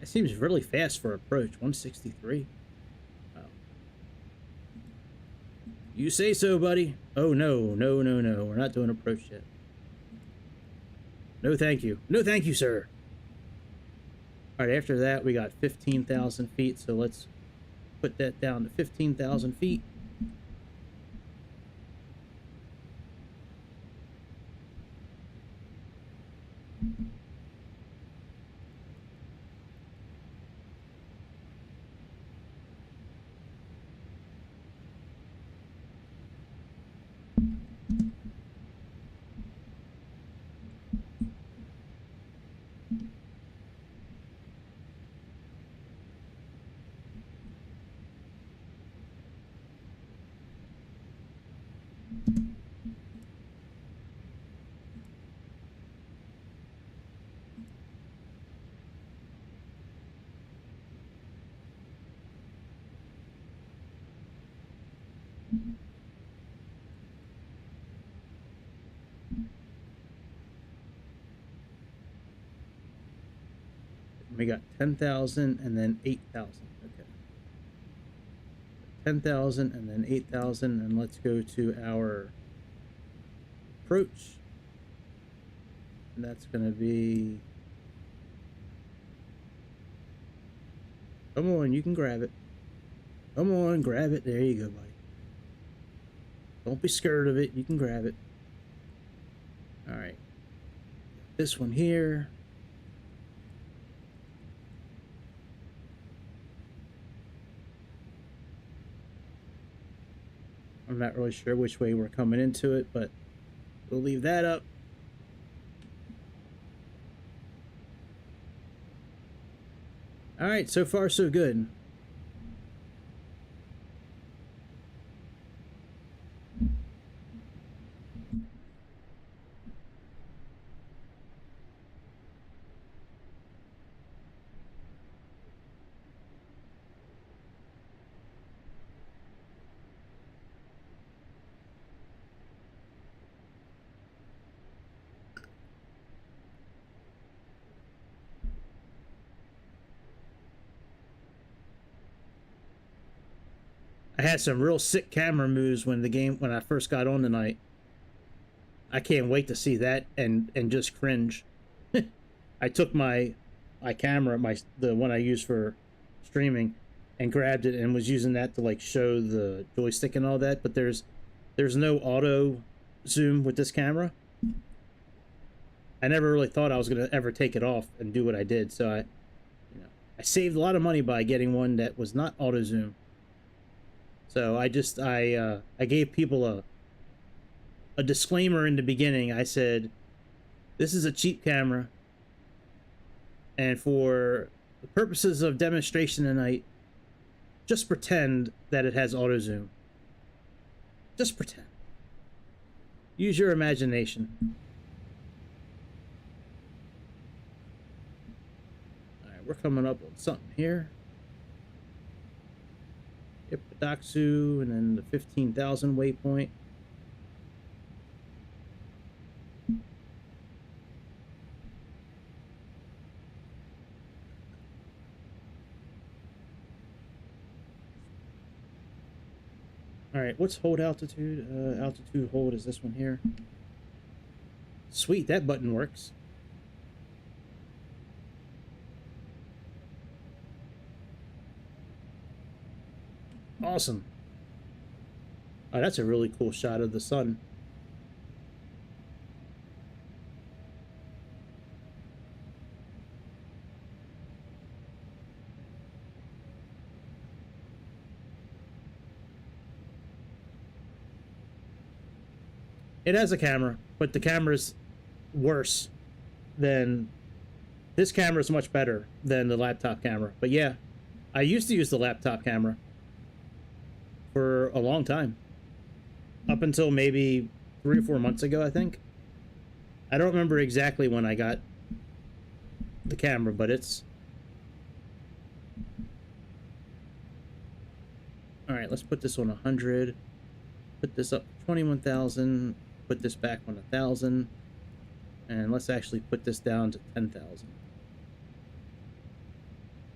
That seems really fast for approach. 163. Wow. You say so, buddy. Oh, no. No, no, no. We're not doing approach yet. No, thank you. No, thank you, sir. Alright, after that, we got 15,000 feet. So let's put that down to 15,000 feet. We got 10,000 and then 8,000. Okay. 10,000 and then 8,000. And let's go to our approach. And that's going to be... Come on, you can grab it. Come on, grab it. There you go, buddy. Don't be scared of it. You can grab it. All right. This one here. I'm not really sure which way we're coming into it, but we'll leave that up. All right, so far so good. had some real sick camera moves when I first got on tonight. I can't wait to see that and just cringe. I took my camera, the one I use for streaming, and grabbed it and was using that to like show the joystick and all that, but there's no auto zoom with this camera. I never really thought I was gonna ever take it off and do what I did, so I saved a lot of money by getting one that was not auto zoom. So I gave people a disclaimer in the beginning. I said, this is a cheap camera, and for the purposes of demonstration tonight, just pretend that it has auto zoom. Just pretend. Use your imagination. Alright, we're coming up on something here. Ippadaksu, and then the 15,000 waypoint. Alright, what's hold altitude? Altitude hold is this one here. Sweet, that button works. Awesome. Oh, that's a really cool shot of the sun. It has a camera, but the camera's worse than... This camera's much better than the laptop camera. But yeah, I used to use the laptop camera for a long time. Up until maybe 3 or 4 months ago, I think. I don't remember exactly when I got the camera, but it's... Alright, let's put this on 100. Put this up to 21,000. Put this back on 1,000. And let's actually put this down to 10,000.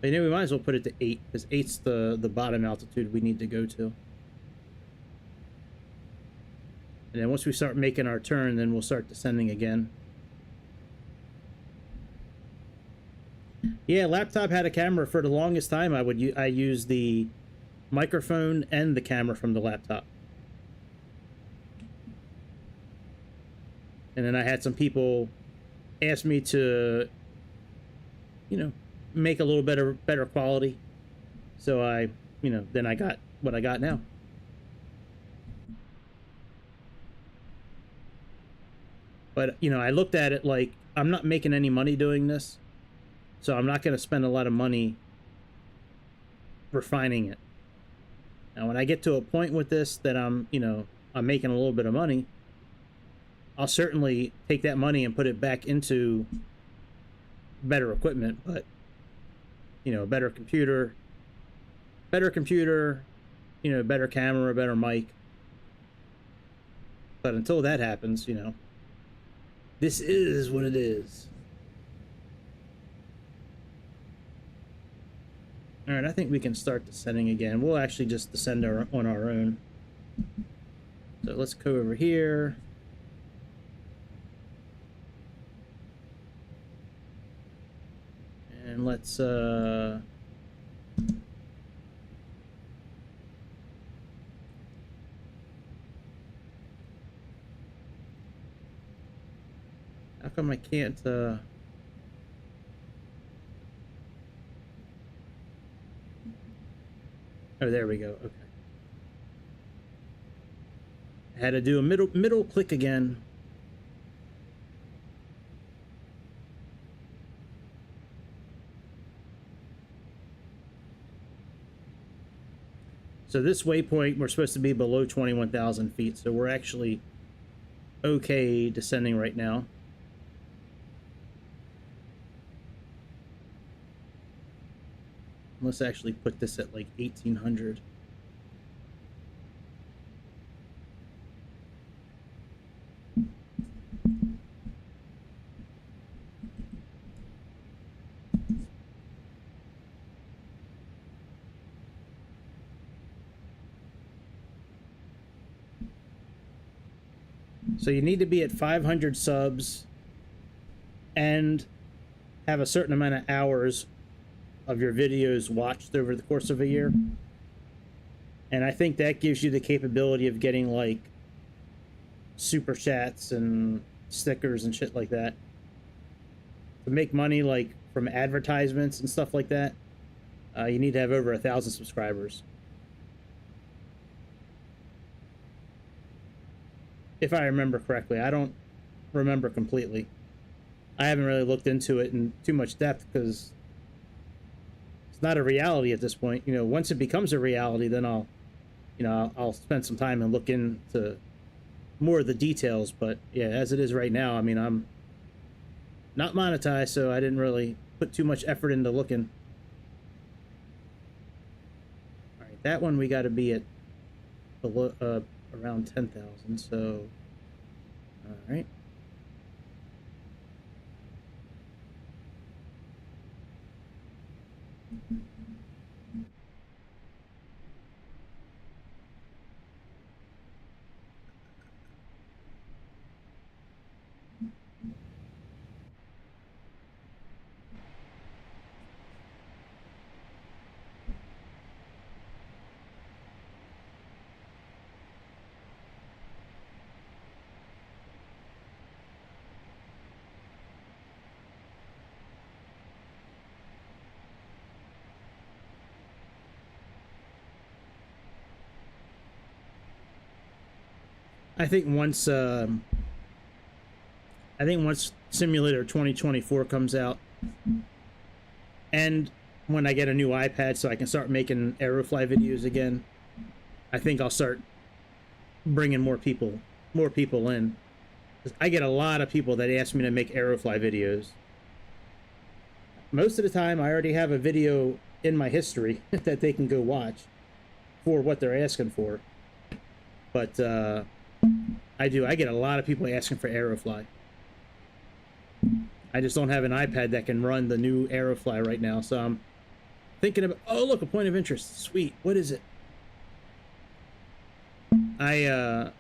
But we might as well put it to 8, because 8's the bottom altitude we need to go to. And then once we start making our turn, then we'll start descending again. Yeah, laptop had a camera for the longest time. I used the microphone and the camera from the laptop. And then I had some people ask me to, make a little better quality. So then I got what I got now. But, I looked at it like, I'm not making any money doing this, so I'm not going to spend a lot of money refining it. Now, when I get to a point with this that I'm making a little bit of money, I'll certainly take that money and put it back into better equipment, but, better computer, better camera, better mic. But until that happens, this is what it is. Alright, I think we can start descending again. We'll actually just descend on our own. So let's go over here. And let's how come I can't oh, there we go. Okay. I had to do a middle click again. So this waypoint, we're supposed to be below 21,000 feet, so we're actually okay descending right now. Let's actually put this at like 1,800. So you need to be at 500 subs and have a certain amount of hours of your videos watched over the course of a year. And I think that gives you the capability of getting like super chats and stickers and shit like that. To make money like from advertisements and stuff like that, you need to have over 1,000 subscribers. If I remember correctly. I don't remember completely. I haven't really looked into it in too much depth because it's not a reality at this point. You know, once it becomes a reality, then I'll spend some time and look into more of the details. But yeah, as it is right now, I mean, I'm not monetized, so I didn't really put too much effort into looking. All right, that one we got to be at below, around 10,000. So, all right. I think once Simulator 2024 comes out, and when I get a new iPad so I can start making Aerofly videos again, I think I'll start bringing more people in. I get a lot of people that ask me to make Aerofly videos. Most of the time, I already have a video in my history that they can go watch for what they're asking for. But I get a lot of people asking for Aerofly. I just don't have an iPad that can run the new Aerofly right now, so I'm thinking about... Oh, look, a point of interest. Sweet. What is it? I'm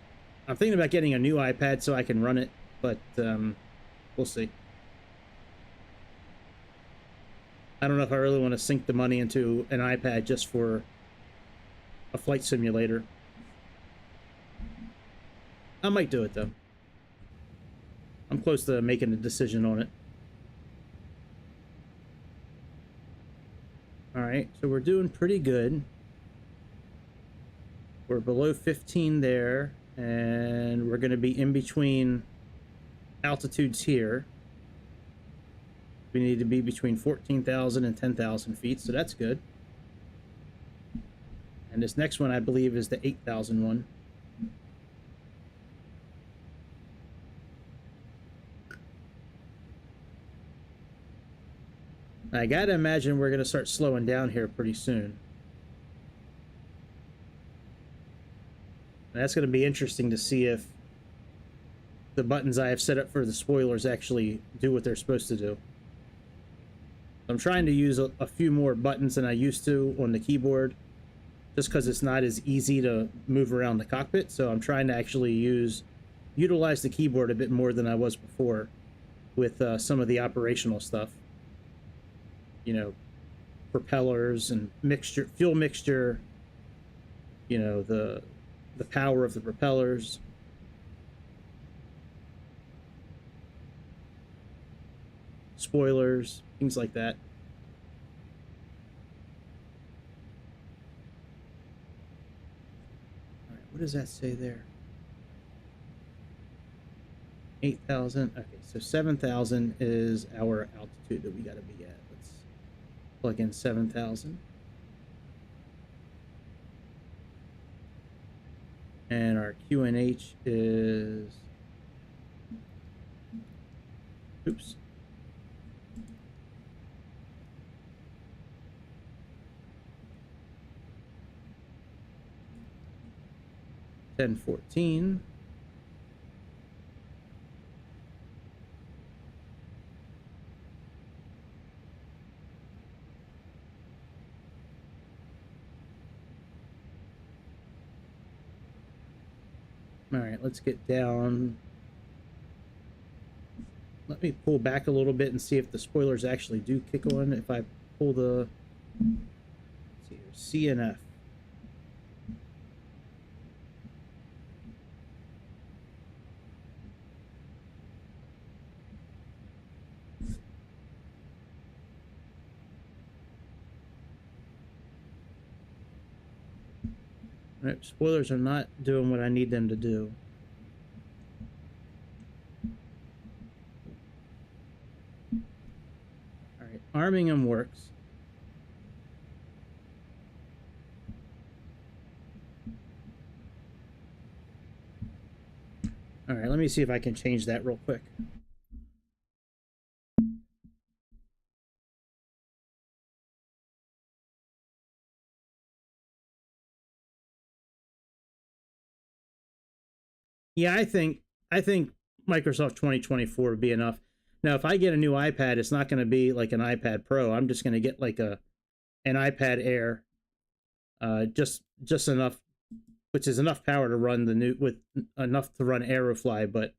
thinking about getting a new iPad so I can run it, but we'll see. I don't know if I really want to sink the money into an iPad just for a flight simulator. I might do it, though. I'm close to making a decision on it. Alright, so we're doing pretty good. We're below 15 there, and we're going to be in between altitudes here. We need to be between 14,000 and 10,000 feet, so that's good. And this next one, I believe, is the 8,000 one. I gotta imagine we're gonna start slowing down here pretty soon. And that's gonna be interesting to see if the buttons I have set up for the spoilers actually do what they're supposed to do. I'm trying to use a few more buttons than I used to on the keyboard, just because it's not as easy to move around the cockpit. So I'm trying to actually utilize the keyboard a bit more than I was before with some of the operational stuff. You know, propellers and fuel mixture, you know, the power of the propellers. Spoilers, things like that. All right, what does that say there? 8,000. Okay, so 7,000 is our altitude that we got to be at. Let's plug in 7,000. And our QNH is... Oops. $10.14. All right, let's get down let me pull back a little bit and see if the spoilers actually do kick on. If I pull the, let's see here, C and F. All right, spoilers are not doing what I need them to do. All right, arming them works. All right, let me see if I can change that real quick. Yeah, I think Microsoft 2024 would be enough. Now, if I get a new iPad, it's not going to be like an iPad Pro. I'm just going to get like an iPad Air, just enough, which is enough power to run the new, with enough to run Aerofly. But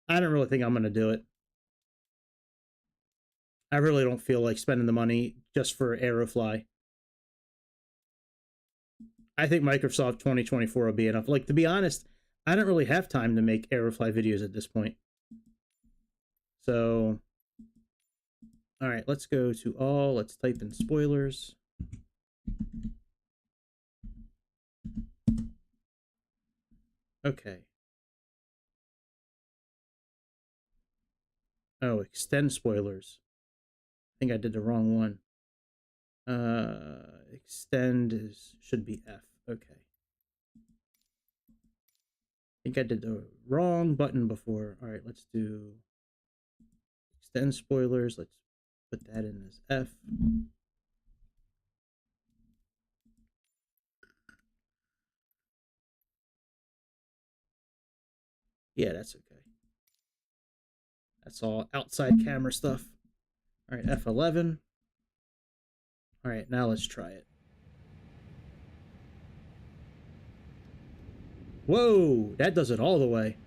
I don't really think I'm going to do it. I really don't feel like spending the money just for Aerofly. I think Microsoft 2024 will be enough. Like, to be honest, I don't really have time to make Aerofly videos at this point. So, all right, let's go to all. Let's type in spoilers. Okay. Oh, extend spoilers. I think I did the wrong one. Extend should be F. Okay. I think I did the wrong button before. All right, let's do extend spoilers. Let's put that in as F. Yeah, that's okay. That's all outside camera stuff. All right, F11. All right, now let's try it. Whoa, that does it all the way.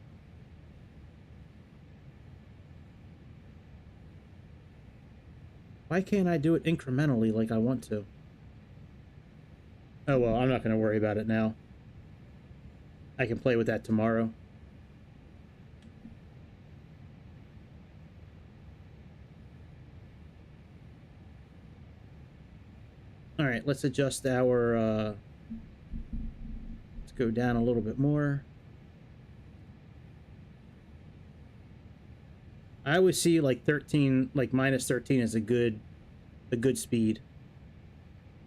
Why can't I do it incrementally like I want to? Oh, well, I'm not going to worry about it now. I can play with that tomorrow. All right, let's adjust our, let's go down a little bit more. I always see like 13, like minus 13 is a good speed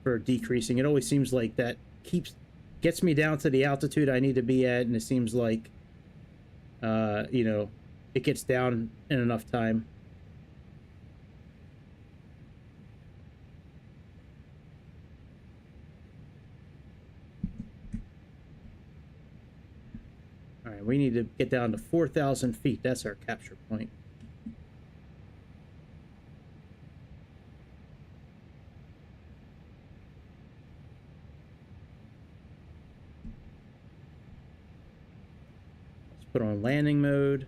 for decreasing. It always seems like that gets me down to the altitude I need to be at, and it seems like, you know, it gets down in enough time. All right, we need to get down to 4,000 feet. That's our capture point. Let's put on landing mode.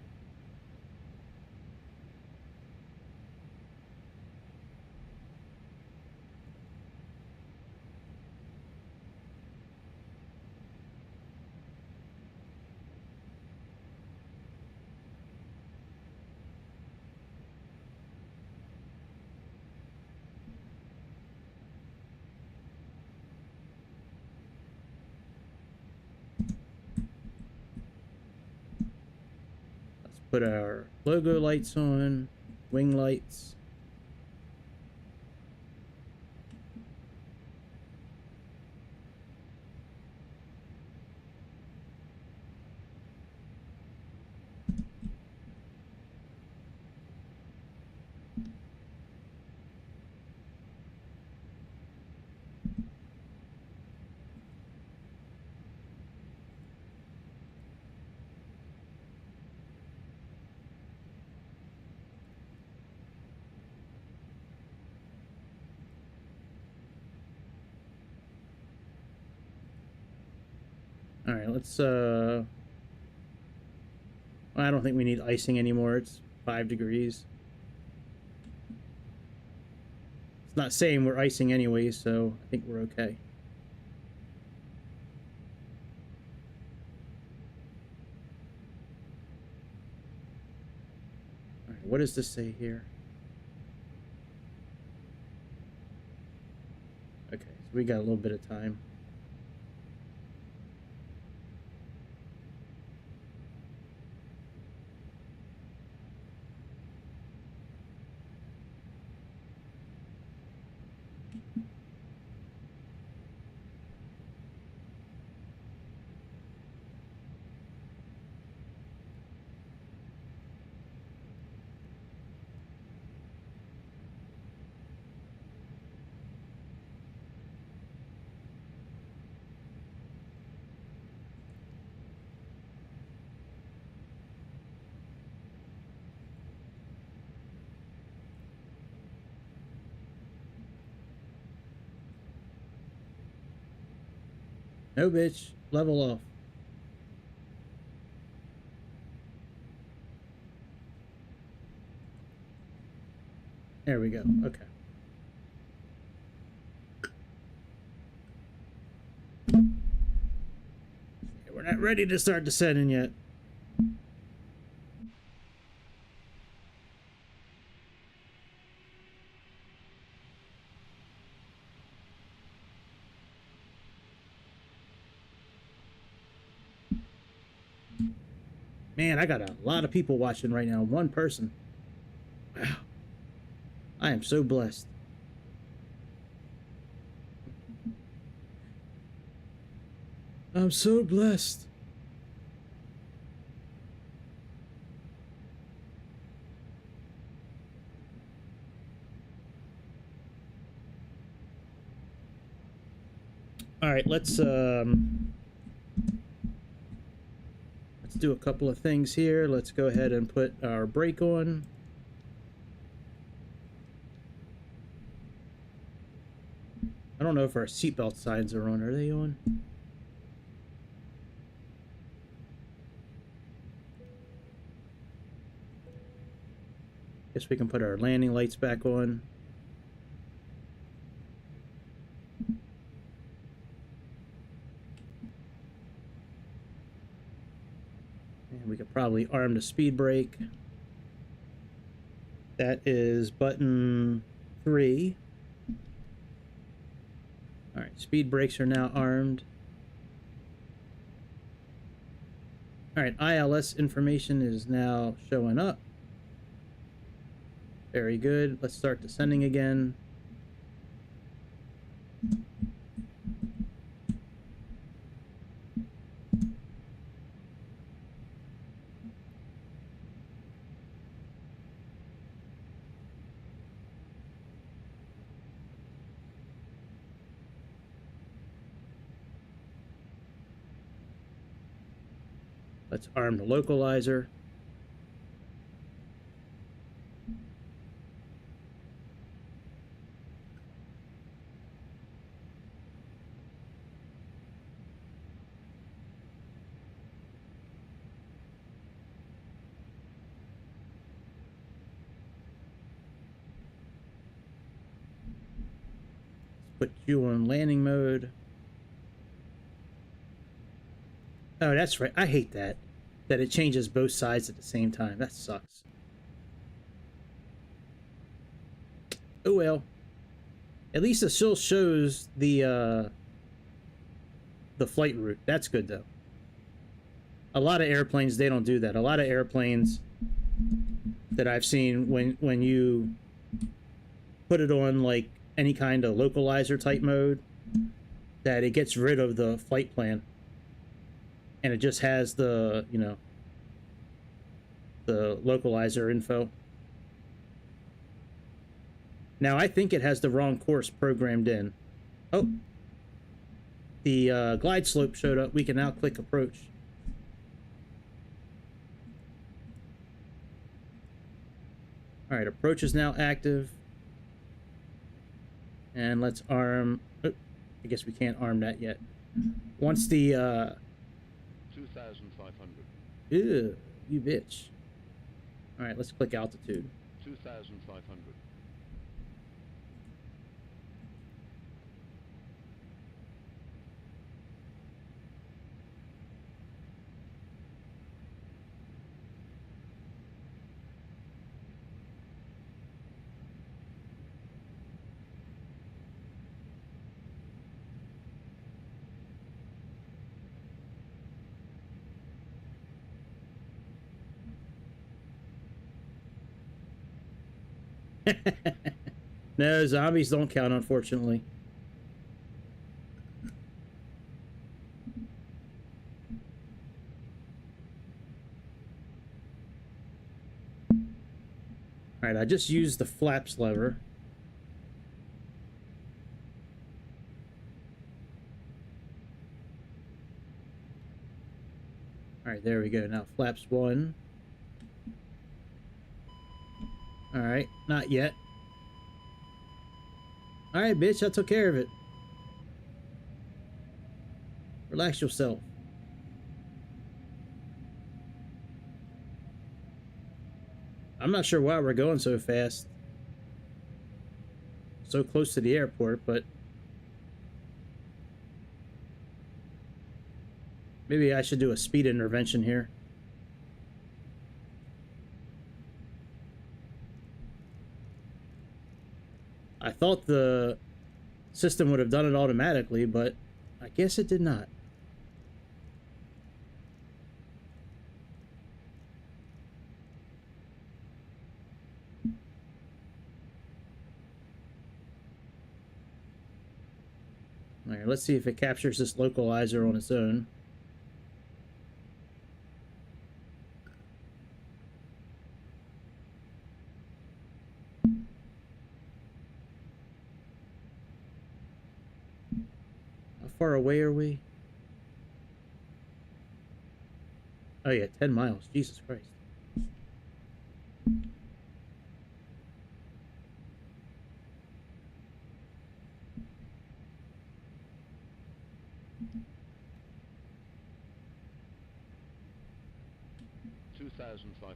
Put our logo lights on, wing lights. All right, let's I don't think we need icing anymore. It's 5 degrees. It's not saying we're icing anyway, so I think we're okay. All right, what does this say here? Okay, so we got a little bit of time. No, bitch. Level off. There we go. Okay. We're not ready to start descending yet. Man, I got a lot of people watching right now. One person. Wow. I am so blessed. I'm so blessed. All right, let's do a couple of things here. Let's go ahead and put our brake on. I don't know if our seatbelt signs are on. Are they on? Guess we can put our landing lights back on. And we could probably arm the speed brake. That is button 3. All right, speed brakes are now armed. All right, ILS information is now showing up. Very good. Let's start descending again. Let's arm the localizer. Put you on landing mode. Oh, that's right. I hate that. That it changes both sides at the same time. That sucks. Oh well. At least it still shows the flight route. That's good though. A lot of airplanes, they don't do that. A lot of airplanes that I've seen, when you put it on like any kind of localizer type mode, that it gets rid of the flight plan. And it just has the, you know, the localizer info. Now, I think it has the wrong course programmed in. Oh. The glide slope showed up. We can now click approach. All right, approach is now active. And let's arm... Oh, I guess we can't arm that yet. Once the... 2,500. Ew, you bitch. All right, let's click altitude. 2,500. No, zombies don't count, unfortunately. Alright, I just used the flaps lever. Alright, there we go. Now flaps 1. Alright, not yet. Alright, bitch, I took care of it. Relax yourself. I'm not sure why we're going so fast. So close to the airport, but... maybe I should do a speed intervention here. I thought the system would have done it automatically, but I guess it did not. Alright, let's see if it captures this localizer on its own. How far away are we? Oh yeah, 10 miles. Jesus Christ. $2,500.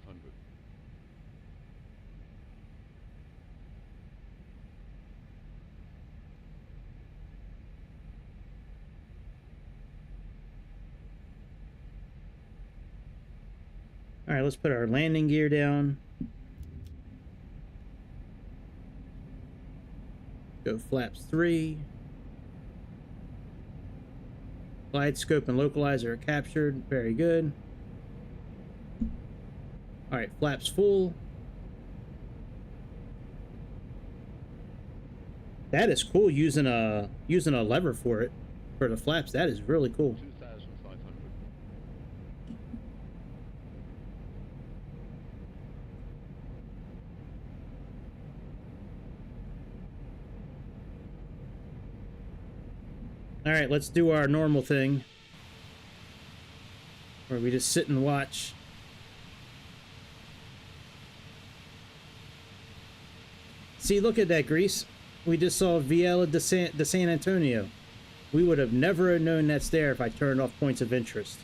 Alright, let's put our landing gear down. Go flaps 3. Glide scope and localizer are captured. Very good. Alright, flaps full. That is cool using a lever for it. For the flaps, that is really cool. 2,500. Alright, let's do our normal thing. Where we just sit and watch. See, look at that, Grease. We just saw Viela de San Antonio. We would have never known that's there if I turned off points of interest.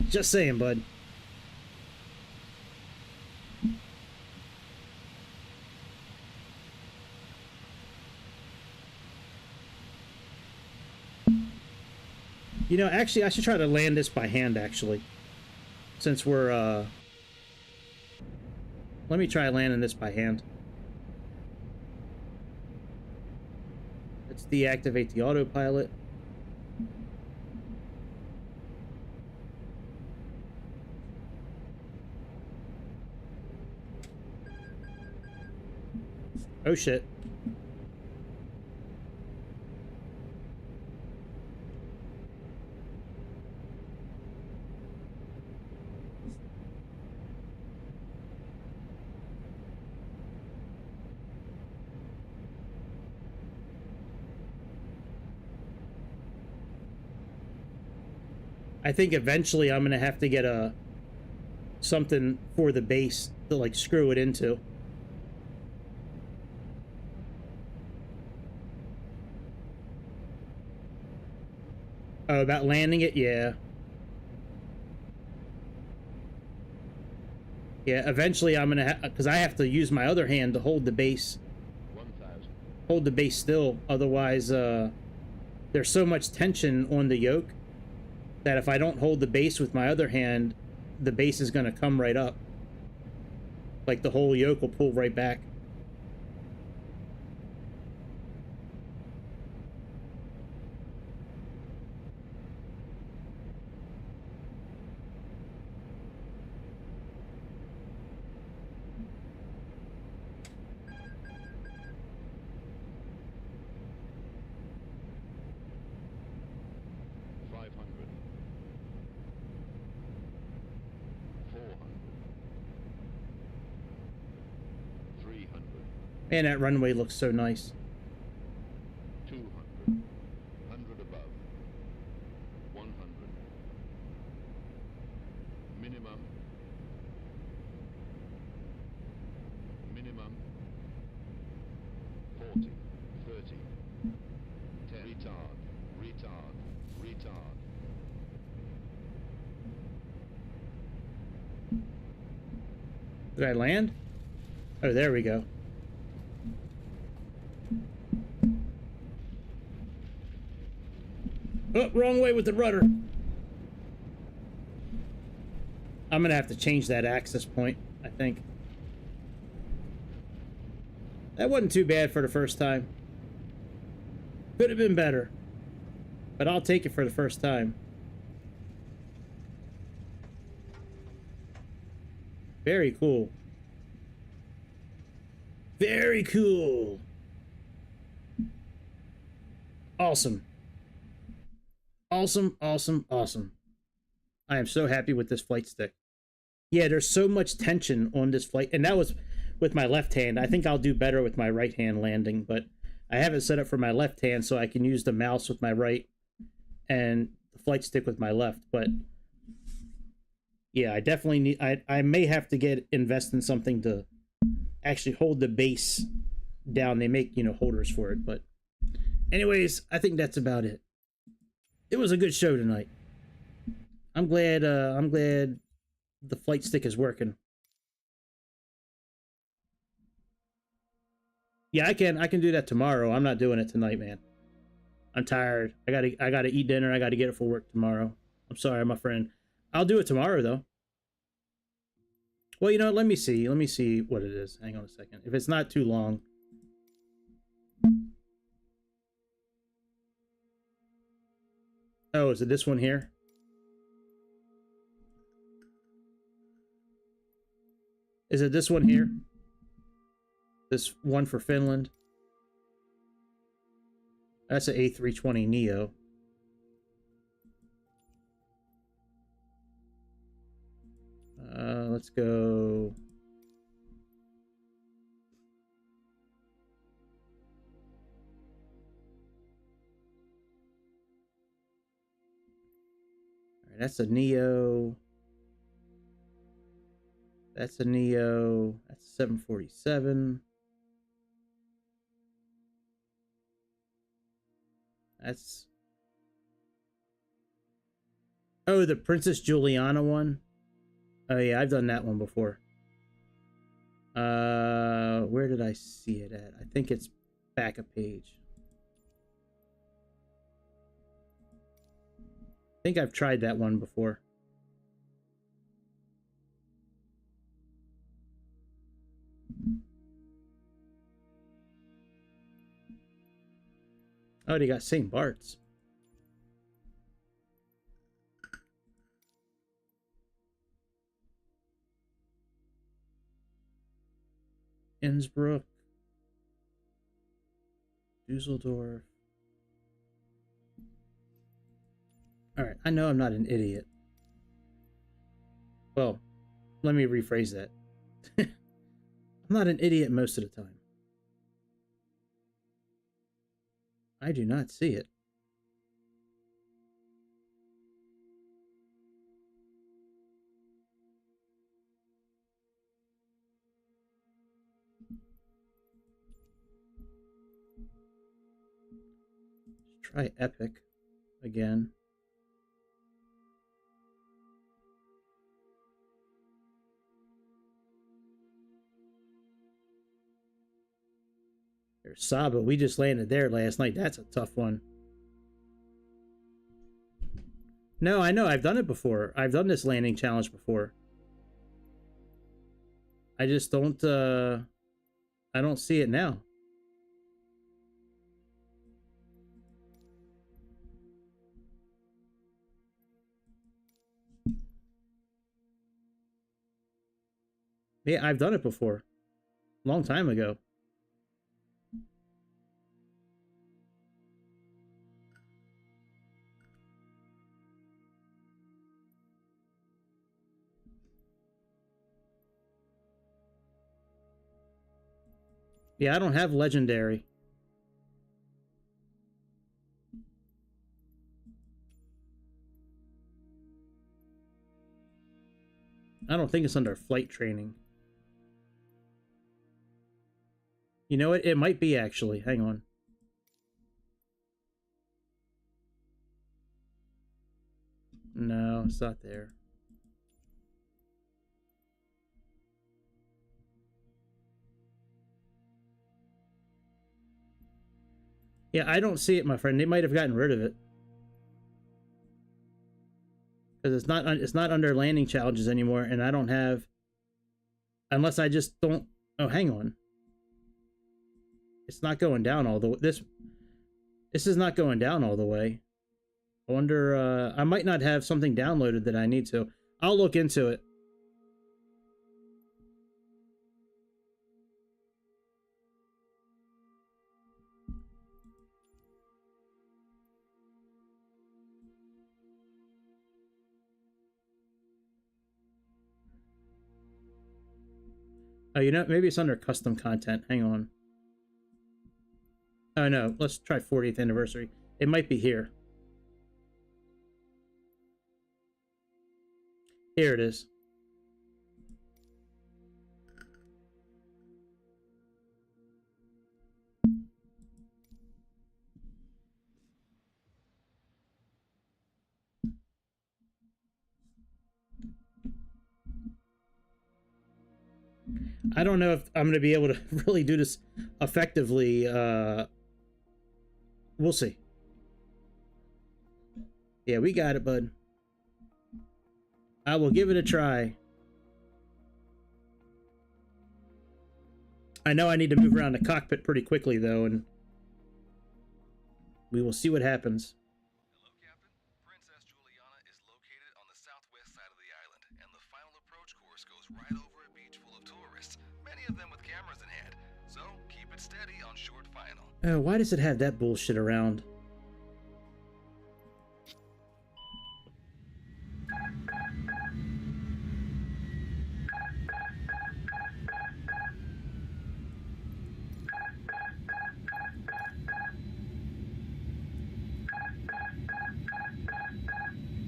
Just saying, bud. You know, actually, I should try to land this by hand, actually. Since we're, let me try landing this by hand. Let's deactivate the autopilot. Oh, shit. I think eventually I'm gonna have to get a something for the base to like screw it into. Oh, about landing it? Yeah. Yeah, eventually I'm gonna because I have to use my other hand to hold the base. 1,000. Hold the base still, otherwise there's so much tension on the yoke that if I don't hold the base with my other hand, the base is gonna come right up. Like the whole yoke will pull right back. Man, that runway looks so nice. 200. 100 above. 100. Minimum. Minimum. 40. 30. 10. Retard. Retard. Retard. Did I land? Oh, there we go. Oh, wrong way with the rudder. I'm gonna have to change that access point, I think. That wasn't too bad for the first time. Could have been better. But I'll take it for the first time. Very cool. Very cool. Awesome. Awesome, awesome, awesome. I am so happy with this flight stick. Yeah, there's so much tension on this flight, and that was with my left hand. I think I'll do better with my right hand landing, but I have it set up for my left hand so I can use the mouse with my right and the flight stick with my left. But yeah, I definitely need, I may have to invest in something to actually hold the base down. They make, you know, holders for it. But anyways, I think that's about it. It was a good show tonight. I'm glad the flight stick is working. Yeah, I can do that tomorrow. I'm not doing it tonight, man. I'm tired. I gotta eat dinner. I gotta get it for work tomorrow. I'm sorry, my friend. I'll do it tomorrow though. Well, you know, let me see. Let me see what it is. Hang on a second. If it's not too long. Oh, is it this one here? Is it this one here? This one for Finland? That's an A320neo. Let's go. All right, that's a neo. That's a neo. That's a 747. That's... Oh, the Princess Juliana one? Oh yeah, I've done that one before. Where did I see it at? I think it's back a page. I think I've tried that one before. Oh, they got St. Bart's. Innsbruck. Dusseldorf. Alright, I know I'm not an idiot. Well, let me rephrase that. I'm not an idiot most of the time. I do not see it. Let's try Epic again. There's Saba. We just landed there last night. That's a tough one. No, I know. I've done it before. I've done this landing challenge before. I just don't, I don't see it now. Yeah, I've done it before. Long time ago. Yeah, I don't have legendary. I don't think it's under flight training. You know what? It might be actually. Hang on. No, it's not there. Yeah, I don't see it, my friend. They might have gotten rid of it. Because it's not under landing challenges anymore, and I don't have, unless I just don't. Oh, hang on. It's not going down all the way. This is not going down all the way. I wonder, I might not have something downloaded that I need to. I'll look into it. Oh, you know, maybe it's under custom content. Hang on. Oh, no. Let's try 40th anniversary. It might be here. Here it is. I don't know if I'm going to be able to really do this effectively. We'll see. Yeah, we got it, bud. I will give it a try. I know I need to move around the cockpit pretty quickly, though, and we will see what happens. Hello, Captain. Princess Juliana is located on the southwest side of the island, and the final approach course goes right over a beach full of tourists, many of them with cameras in hand. So keep it steady on short final. Oh, why does it have that bullshit around?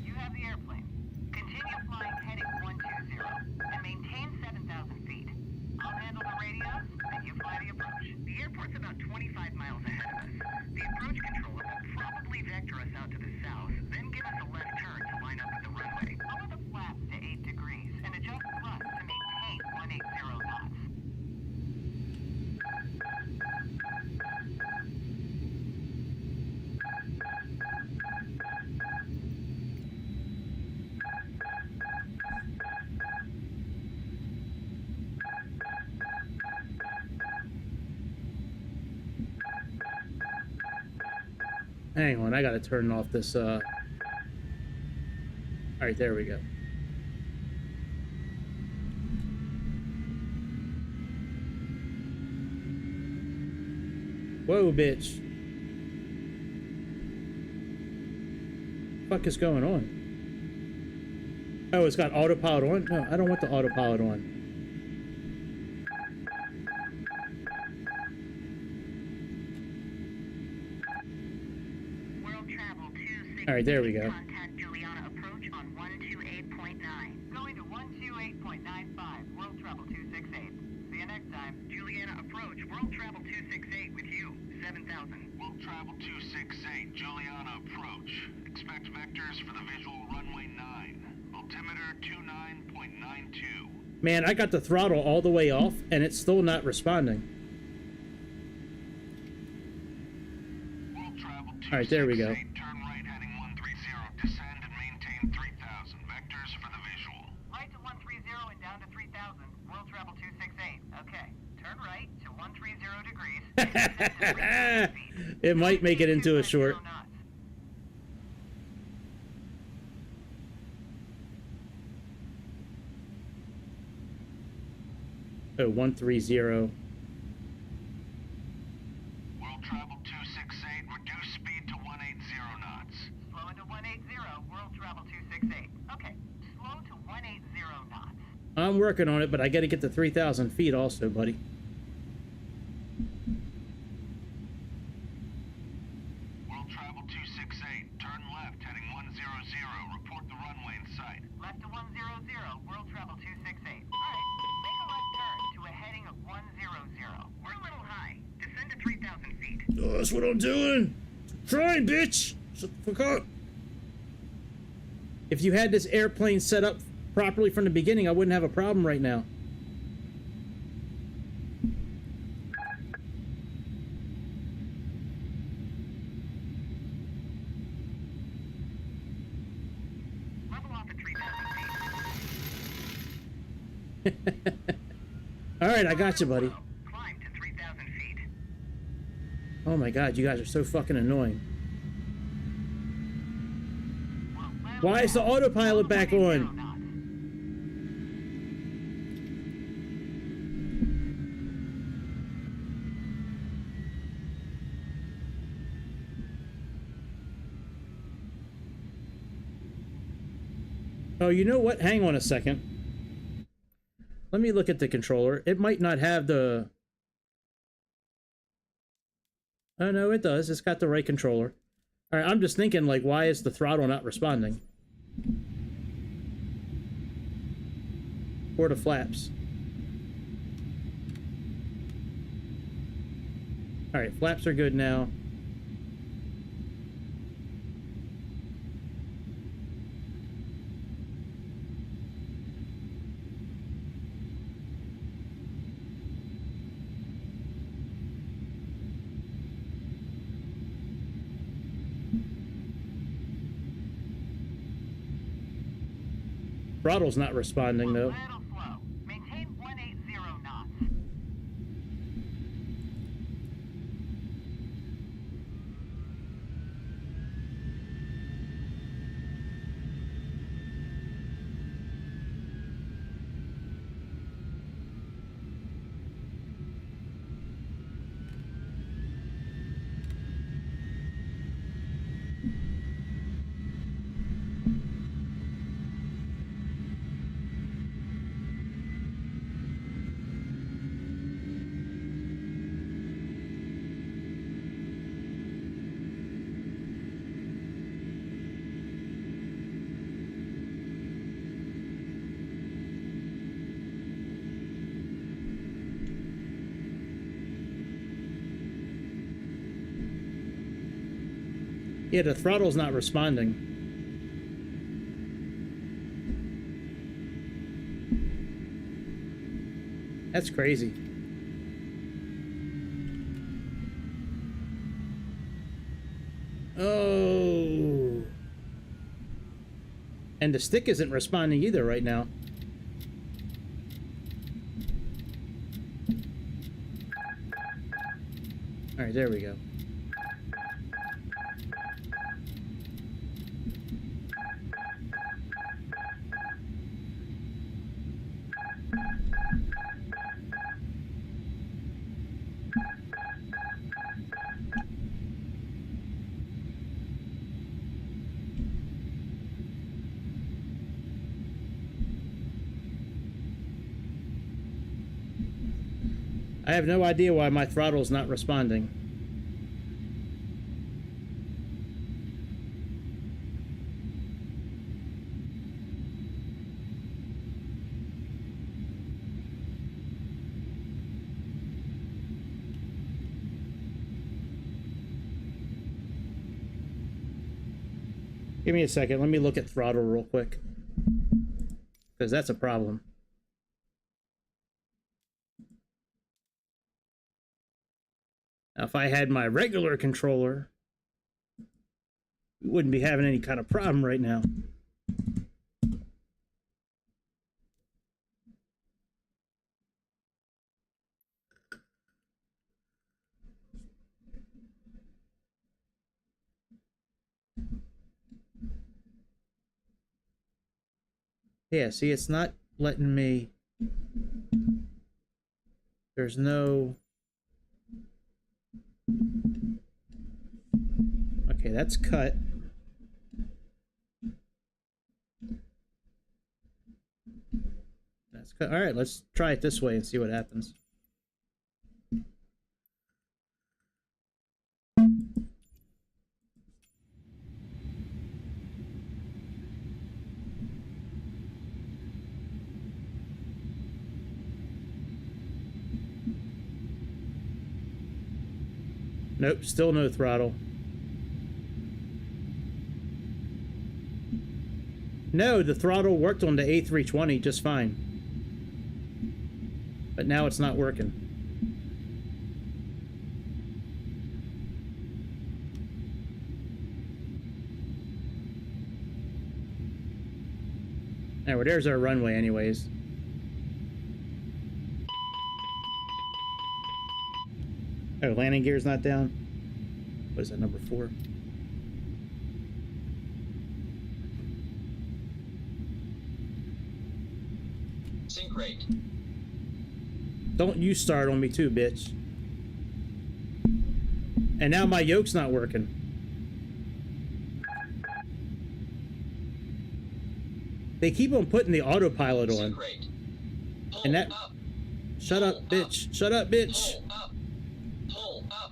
You have the airplane. Continue flying heading 120 and maintain 7,000 feet. I'll handle the radios, and you fly the approach. The airport's about 25 miles ahead of us. The approach controller will probably vector us out to the south, then give us a left turn to line up with the runway. Lower the flaps to 8 degrees and adjust thrust to maintain 180 knots. Hang on, I gotta turn off this, Alright, there we go. Whoa, bitch. What the fuck is going on? Oh, it's got autopilot on? No, I don't want the autopilot on. Alright, there we go. Contact Juliana approach on 128.9. Going to 128.95, World Travel 268. See you next time. Juliana approach, World Travel 268 with you, 7,000. World Travel 268, Juliana approach. Expect vectors for the visual runway 9. Altimeter 29.92. Man, I got the throttle all the way off, and it's still not responding. All right, there we go. 268, turn right heading 130, descend and maintain 3000. Vectors for the visual. Right to 130 and down to 3000. World travel 268. Okay. Turn right to 130 degrees. And descend to 3,000 feet. It might make it into a short. 250 knots. Oh, 130. World travel 268, reduce speed to 180 knots. Slow into 180. World travel 268. Okay. Slow to 180 knots. I'm working on it, but I got to get to 3,000 feet also, buddy. World travel 268, turn left heading 100. Report the runway in sight. Left to 100. World travel 268. All right. Make a left turn to a heading of 100. We're a little high. Descend to 3,000 feet. Oh, that's what I'm doing. Trying, bitch. Shut the fuck up. If you had this airplane set up properly from the beginning, I wouldn't have a problem right now. Level off at 3,000 feet. All right, I got you, buddy. Climb to 3,000 feet. Oh my god, you guys are so fucking annoying. Why is the autopilot back on? Oh, you know what? Hang on a second. Let me look at the controller. It might not have the... Oh, no, it does. It's got the right controller. All right, I'm just thinking, like, why is the throttle not responding? Or the flaps. All right, flaps are good now. Throttle's not responding, though. Little slow. Maintain 180 knots. Yeah, the throttle's not responding. That's crazy. Oh. And the stick isn't responding either right now. All right, there we go. I have no idea why my throttle's not responding. Give me a second. Let me look at throttle real quick. Because that's a problem. Now, if I had my regular controller, we wouldn't be having any kind of problem right now. Yeah, see, it's not letting me... There's no... Okay, that's cut. That's cut. All right, let's try it this way and see what happens. Nope, still no throttle. No, the throttle worked on the A320 just fine. But now it's not working. Alright, well, there's our runway anyways. Oh, landing gear's not down. What is that, number 4? Sync rate. Don't you start on me too, bitch. And now my yoke's not working. They keep on putting the autopilot on. Sync rate. Pull And that... up. Shut up, bitch. Shut up, bitch. Pull up. Pull up.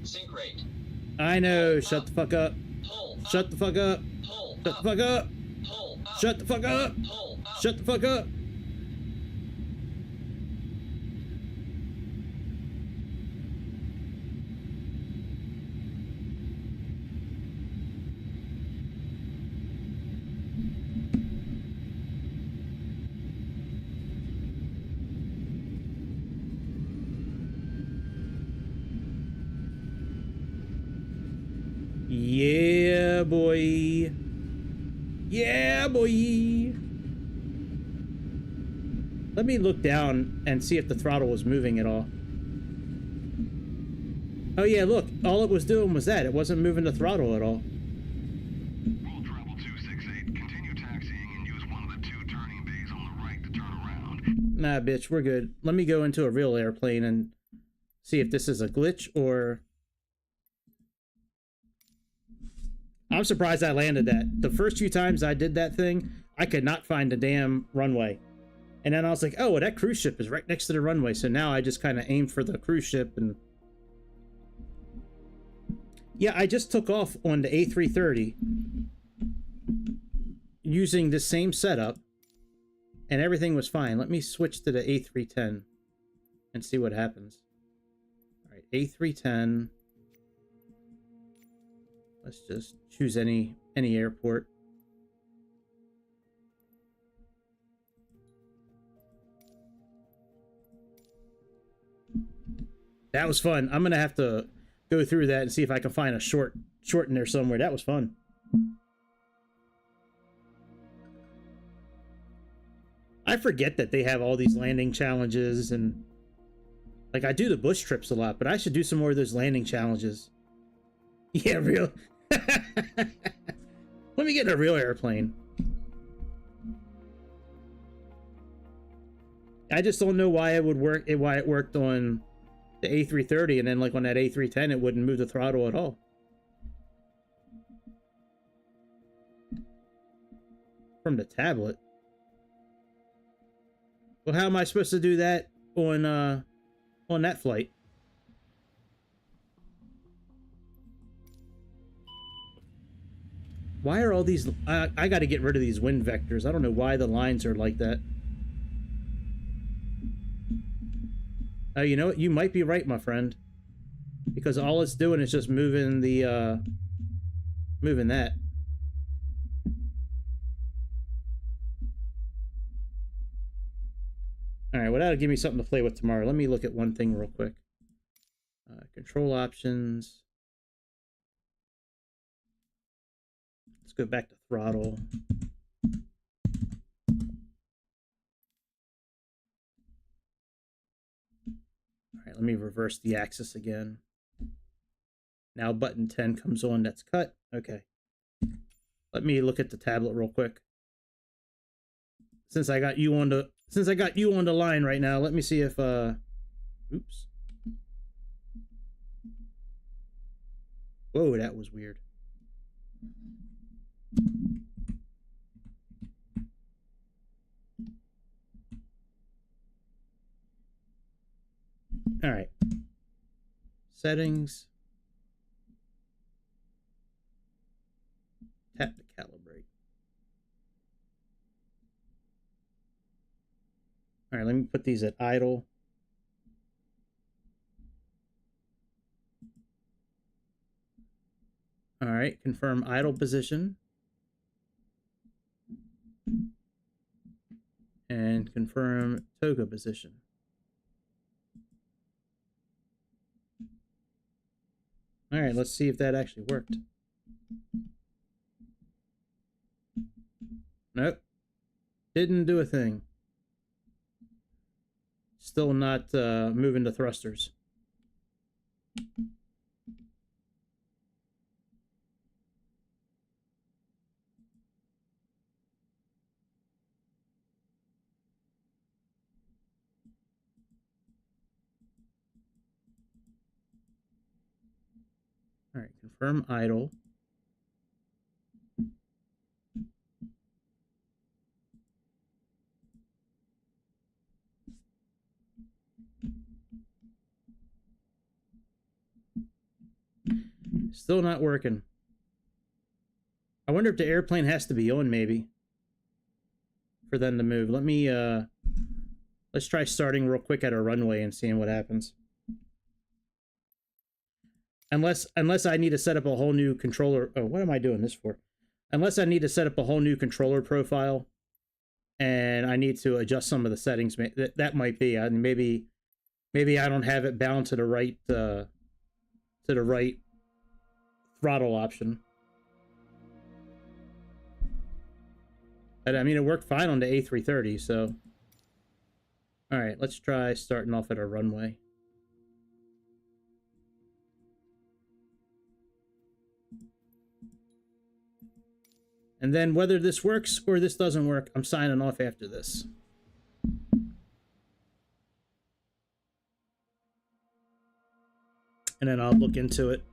Sync rate. I know. Shut the fuck up. Pull up. Shut the fuck up. Pull Shut the up. fuck up. Pull up. Shut the fuck up. Pull up. Shut the fuck up. Yeah, boy. Yeah, boy. Let me look down and see if the throttle was moving at all. Oh yeah, look. All it was doing was that. It wasn't moving the throttle at all. Roll travel 268. Continue taxiing and use one of the 2 turning bays on the right to turn around. Nah, bitch, we're good. Let me go into a real airplane and see if this is a glitch or... I'm surprised I landed that. The first few times I did that thing, I could not find the damn runway. And then I was like, oh, well, that cruise ship is right next to the runway. So now I just kind of aimed for the cruise ship and... Yeah, I just took off on the A330 using the same setup and everything was fine. Let me switch to the A310 and see what happens. All right, A310. Let's just choose any airport. That was fun. I'm gonna have to go through that and see if I can find a short in there somewhere. That was fun. I forget that they have all these landing challenges and like I do the bush trips a lot, but I should do some more of those landing challenges. Yeah, real. Let me get in a real airplane. I just don't know why it would work. Why it worked on the A330 and then like on that A310 it wouldn't move the throttle at all. From the tablet. Well, how am I supposed to do that on that flight? Why are all these... I got to get rid of these wind vectors. I don't know why the lines are like that. Oh, you know what? You might be right, my friend. Because all it's doing is just moving the... moving that. All right, well, that'll give me something to play with tomorrow. Let me look at one thing real quick. Control options. Let's go back to throttle. All right, let me reverse the axis again. Now button 10 comes on, that's cut. Okay. Let me look at the tablet real quick. Since I got you on the line right now, let me see if oops. Whoa, that was weird. All right. Settings. Tap to calibrate. All right, let me put these at idle. All right, confirm idle position. And confirm toga position. All right, let's see if that actually worked. Nope. Didn't do a thing. Still not moving the thrusters. All right, confirm idle. Still not working. I wonder if the airplane has to be on, maybe, for them to move. Let me, let's try starting real quick at a runway and seeing what happens. Unless I need to set up a whole new controller. Oh, what am I doing this for? Unless I need to set up a whole new controller profile, and I need to adjust some of the settings. That might be. I mean, maybe I don't have it bound to the right throttle option. But I mean, it worked fine on the A330, so. All right, let's try starting off at a runway. And then whether this works or this doesn't work, I'm signing off after this. And then I'll look into it.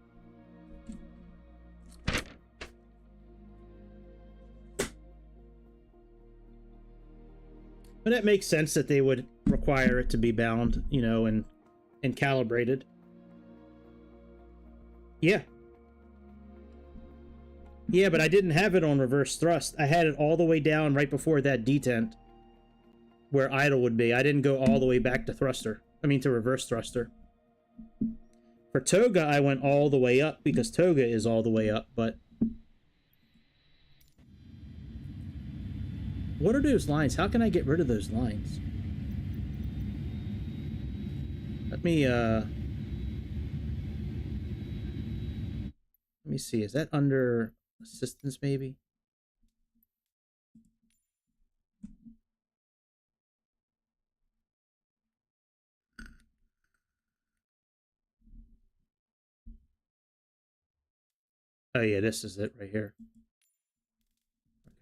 But it makes sense that they would require it to be bound, you know, and calibrated. Yeah. Yeah, but I didn't have it on reverse thrust. I had it all the way down right before that detent, where idle would be. I didn't go all the way back to thruster. I mean, to reverse thruster. For toga, I went all the way up because toga is all the way up, but... What are those lines? How can I get rid of those lines? Let me see. Is that under assistance, maybe? Oh yeah, this is it right here.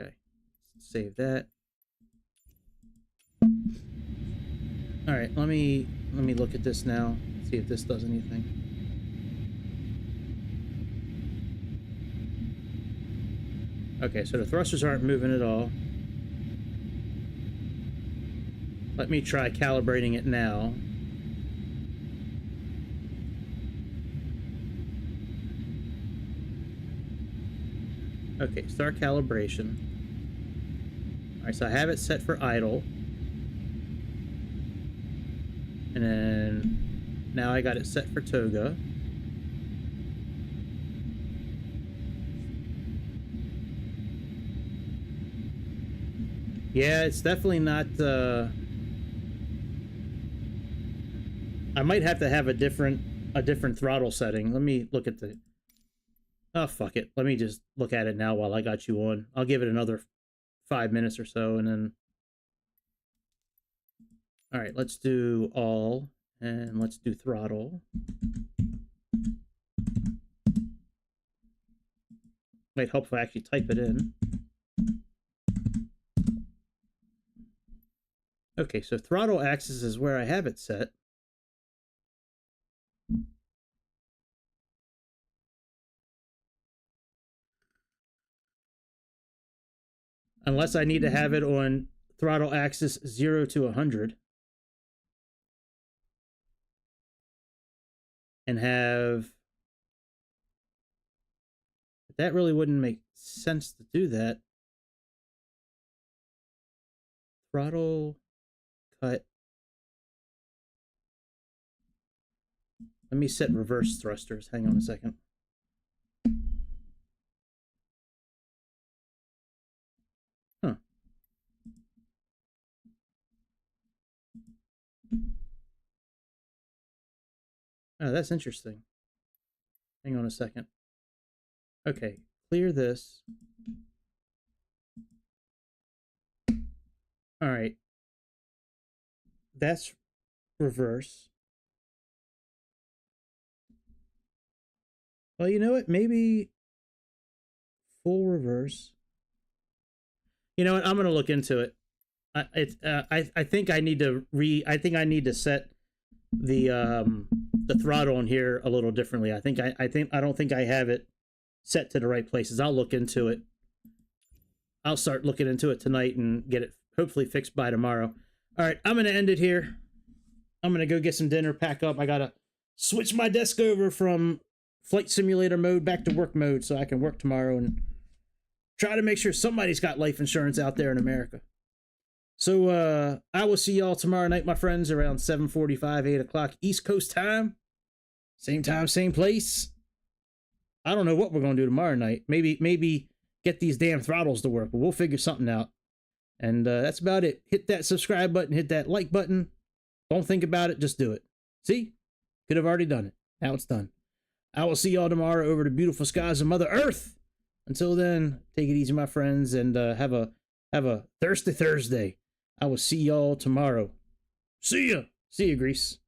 Okay, save that. All right, let me look at this now. See if this does anything. Okay, so the thrusters aren't moving at all. Let me try calibrating it now. Okay, start calibration. All right, so I have it set for idle. And then now I got it set for toga. Yeah, it's definitely not I might have to have a different throttle setting. Let me look at the... Oh, fuck it. Let me just look at it now while I got you on. I'll give it another 5 minutes or so, and then... All right, let's do all, and let's do throttle. Might help if I actually type it in. Okay, so throttle axis is where I have it set. Unless I need to have it on throttle axis 0 to 100. And have... That really wouldn't make sense to do that. Throttle... Cut. Let me set reverse thrusters. Hang on a second. Huh. Oh, that's interesting. Hang on a second. Okay, clear this. All right. That's reverse. Well, you know what? Maybe full reverse. You know what? I'm gonna look into it. I think I need to set the throttle in here a little differently. I don't think I have it set to the right places. I'll look into it. I'll start looking into it tonight and get it hopefully fixed by tomorrow. All right, I'm going to end it here. I'm going to go get some dinner, pack up. I got to switch my desk over from flight simulator mode back to work mode so I can work tomorrow and try to make sure somebody's got life insurance out there in America. So I will see y'all tomorrow night, my friends, around 7:45, 8 o'clock East Coast time. Same time, same place. I don't know what we're going to do tomorrow night. Maybe get these damn throttles to work, but we'll figure something out. And that's about it. Hit that subscribe button, hit that like button. Don't think about it, just do it. See? Could have already done it. Now it's done. I will see y'all tomorrow over the beautiful skies of Mother Earth. Until then, take it easy, my friends, and have a thirsty Thursday. I will see y'all tomorrow. See ya! See ya, Grease.